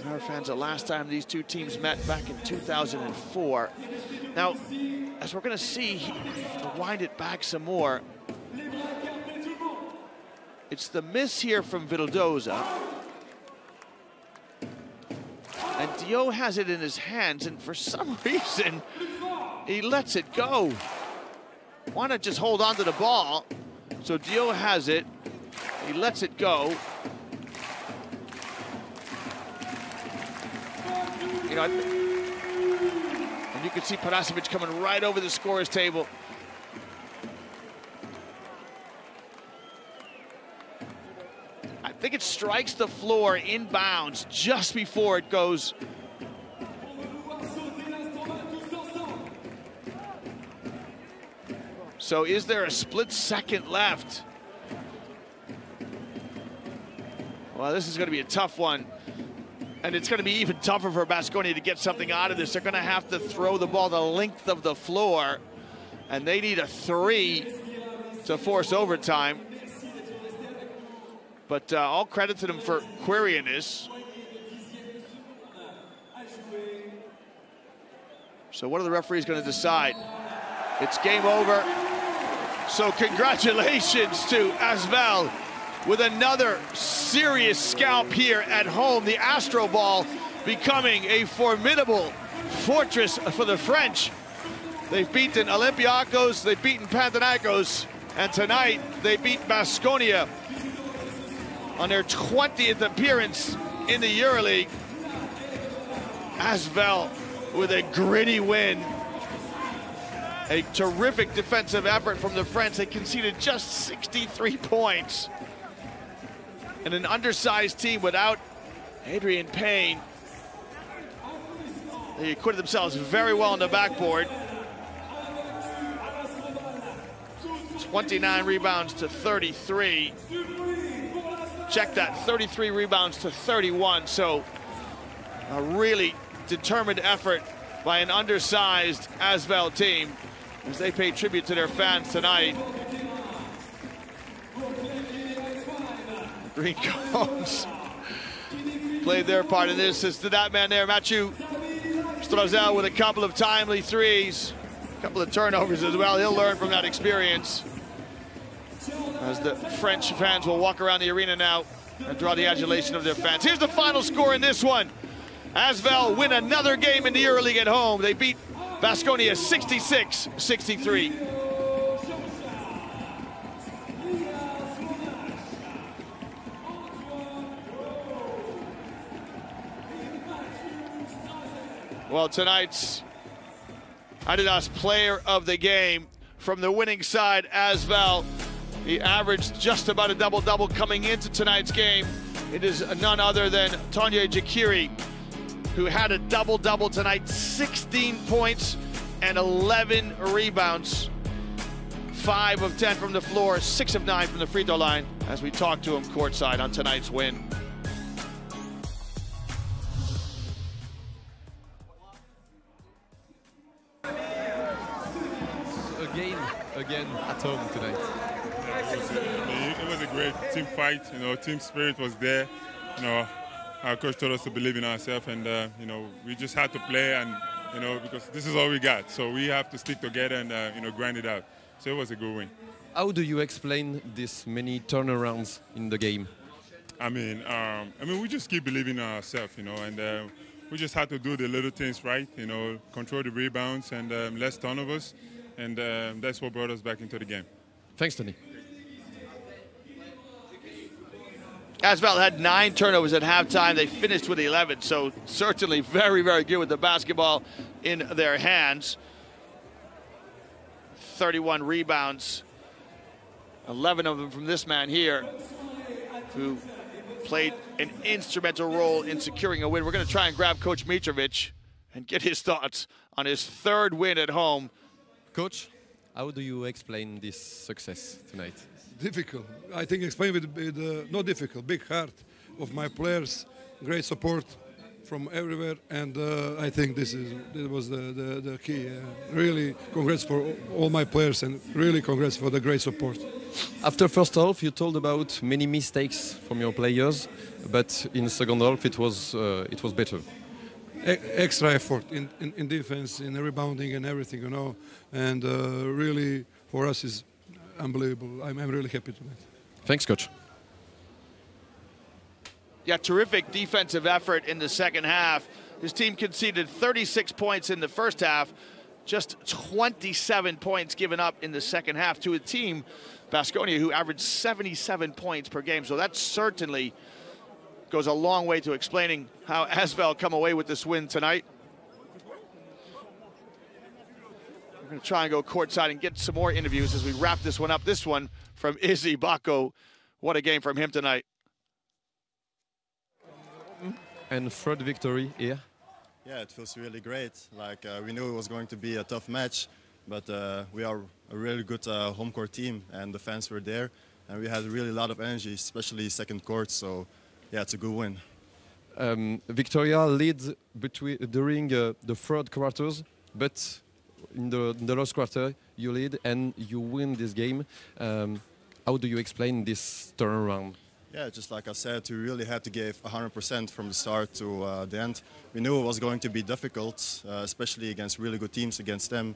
Our fans, the last time these two teams met back in 2004. Now, as we're going to see, to wind it back some more, it's the miss here from Vildoza. And Diot has it in his hands, and for some reason, he lets it go. Why not just hold on to the ball? So Diot has it, he lets it go. You know, and you can see Parasevich coming right over the scorer's table. I think it strikes the floor inbounds just before it goes. So is there a split second left? Well, this is going to be a tough one. And it's going to be even tougher for Baskonia to get something out of this. They're going to have to throw the ball the length of the floor, and they need a 3 to force overtime. But all credit to them for querying this. So what are the referees going to decide? It's game over. So congratulations to Asvel with another serious scalp here at home. The Astro Ball becoming a formidable fortress for the French. They've beaten Olympiacos, they've beaten Panathinaikos, and tonight they beat Baskonia on their 20th appearance in the Euroleague. Asvel with a gritty win. A terrific defensive effort from the French. They conceded just 63 points. And an undersized team without Adrian Payne. They acquitted themselves very well on the backboard. 29 rebounds to 33. Check that, 33 rebounds to 31. So a really determined effort by an undersized Asvel team as they pay tribute to their fans tonight. Green Cones played their part in this. As to that man there, Mathieu Strazel with a couple of timely threes, a couple of turnovers as well. He'll learn from that experience as the French fans will walk around the arena now and draw the adulation of their fans. Here's the final score in this one. Asvel win another game in the Euroleague at home. They beat Baskonia 66-63. Well, tonight's Adidas Player of the Game from the winning side, Asvel. He averaged just about a double-double coming into tonight's game. It is none other than Tonye Jakiri, who had a double-double tonight, 16 points and 11 rebounds. 5 of 10 from the floor, 6 of 9 from the free throw line, as we talk to him courtside on tonight's win. Again at home tonight. Yeah, it was a great team fight. You know, team spirit was there. You know, our coach told us to believe in ourselves, and you know, we just had to play, and you know, because this is all we got, so we have to stick together and you know, grind it out. So it was a good win. How do you explain this many turnarounds in the game? I mean, we just keep believing in ourselves, you know, and we just had to do the little things right, you know, control the rebounds and less turnovers, and that's what brought us back into the game. Thanks, Tony. Asvel had 9 turnovers at halftime. They finished with 11, so certainly very, very good with the basketball in their hands. 31 rebounds, 11 of them from this man here, who played an instrumental role in securing a win. We're going to try and grab Coach Mitrovic and get his thoughts on his 3rd win at home. Coach, how do you explain this success tonight? Difficult. I think explain with not difficult, big heart of my players, great support from everywhere, and I think this was the key. Really congrats for all my players, and really congrats for the great support. After first half, you told about many mistakes from your players, but in second half it was better. Extra effort in defense, in rebounding and everything, you know, and really for us is unbelievable. I'm really happy tonight. Thanks, Coach. Yeah, terrific defensive effort in the second half. His team conceded 36 points in the first half, just 27 points given up in the second half to a team, Baskonia, who averaged 77 points per game. So that certainly goes a long way to explaining how Asvel come away with this win tonight. We're going to try and go courtside and get some more interviews as we wrap this one up. This one from Izzy Bako. What a game from him tonight. And 3rd victory here. Yeah, it feels really great. Like we knew it was going to be a tough match, but we are a really good home court team, and the fans were there, and we had really a lot of energy, especially second court. So yeah, it's a good win. Victoria leads during the third quarters, but in the last quarter you lead and you win this game. How do you explain this turnaround? Yeah, just like I said, we really had to give 100% from the start to the end. We knew it was going to be difficult, especially against really good teams, against them.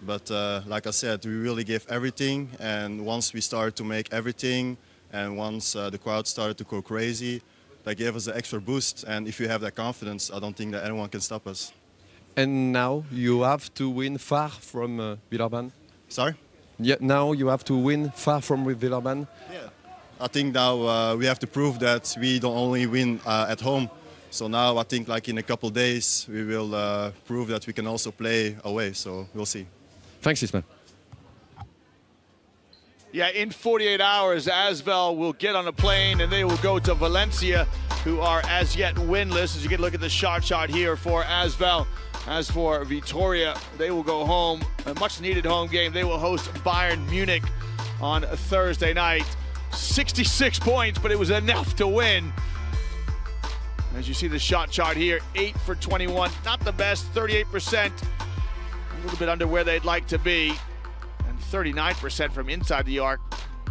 But like I said, we really gave everything, and once we started to make everything, and once the crowd started to go crazy, that gave us an extra boost. And if you have that confidence, I don't think that anyone can stop us. And now you have to win far from Villeurbanne. Sorry? Yeah, now you have to win far from Villeurbanne. Yeah. I think now we have to prove that we don't only win at home. So now I think like in a couple days we will prove that we can also play away. So we'll see. Thanks, Ismail. Yeah, in 48 hours, Asvel will get on a plane and they will go to Valencia, who are as yet winless. As you get a look at the shot here for Asvel. As for Vitoria, they will go home, a much-needed home game. They will host Bayern Munich on Thursday night. 66 points, but it was enough to win. As you see the shot chart here, 8 for 21, not the best, 38%, a little bit under where they'd like to be, and 39% from inside the arc.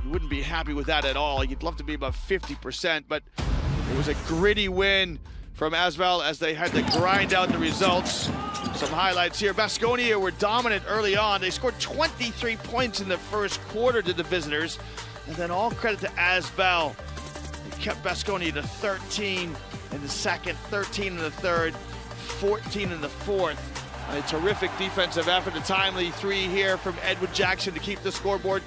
You wouldn't be happy with that at all. You'd love to be above 50%, but it was a gritty win from Asvel as they had to grind out the results. Some highlights here. Baskonia were dominant early on. They scored 23 points in the first quarter to the visitors. And then all credit to Asvel. They kept Baskonia to 13 in the second, 13 in the third, 14 in the fourth. A terrific defensive effort. A timely three here from Edward Jackson to keep the scoreboard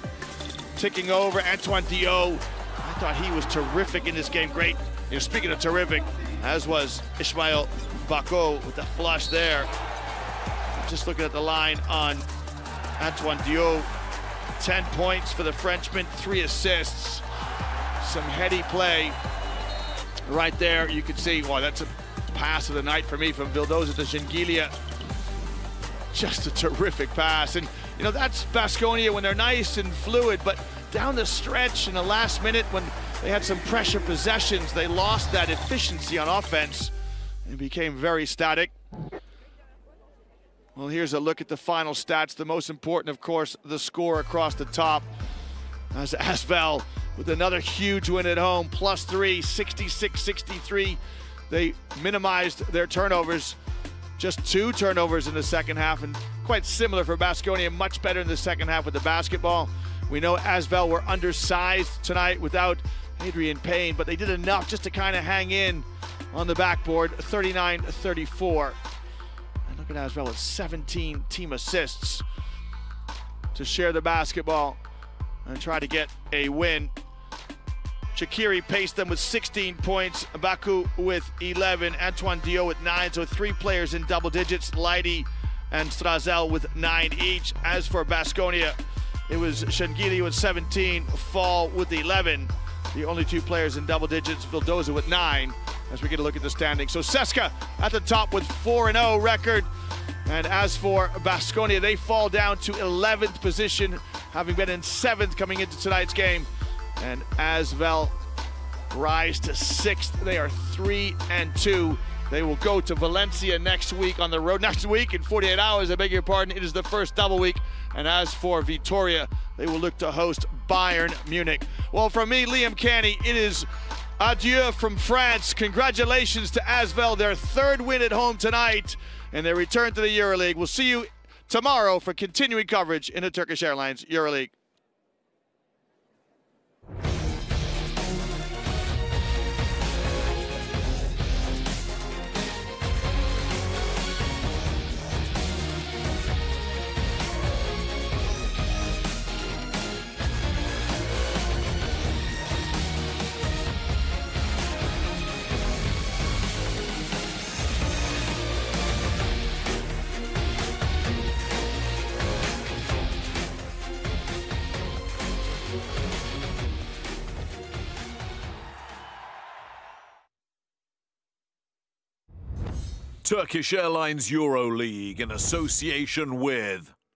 ticking over. Antoine Diot, I thought he was terrific in this game. Great. You know, speaking of terrific, as was Ismail Bako with the flush there. Just looking at the line on Antoine Diot. 10 points for the Frenchman, 3 assists. Some heady play right there. You can see, wow, that's a pass of the night for me from Vildoza to Gengilia. Just a terrific pass. And, you know, that's Baskonia when they're nice and fluid, but down the stretch in the last minute when they had some pressure possessions, they lost that efficiency on offense and became very static. Well, here's a look at the final stats. The most important, of course, the score across the top. As Asvel with another huge win at home, +3, 66-63. They minimized their turnovers. Just 2 turnovers in the second half, and quite similar for Baskonia, much better in the second half with the basketball. We know Asvel were undersized tonight without Adrian Payne, but they did enough just to kind of hang in on the backboard, 39-34. And look at Asvel with 17 team assists to share the basketball and try to get a win. Shaqiri paced them with 16 points, Baku with 11, Antoine Diot with 9, so 3 players in double digits, Leidy and Strazel with 9 each. As for Baskonia, it was Shangili with 17, Fall with 11, the only 2 players in double digits, Vildoza with 9, as we get a look at the standings. So Ceska at the top with 4-0 record, and as for Baskonia, they fall down to 11th position, having been in 7th coming into tonight's game. And Asvel rise to 6th. They are 3-2. They will go to Valencia next week on the road. Next week in 48 hours, I beg your pardon. It is the first double week. And as for Vitoria, they will look to host Bayern Munich. Well, from me, Liam Canny, it is adieu from France. Congratulations to Asvel, their 3rd win at home tonight, and their return to the Euroleague. We'll see you tomorrow for continuing coverage in the Turkish Airlines Euroleague. Turkish Airlines Euroleague in association with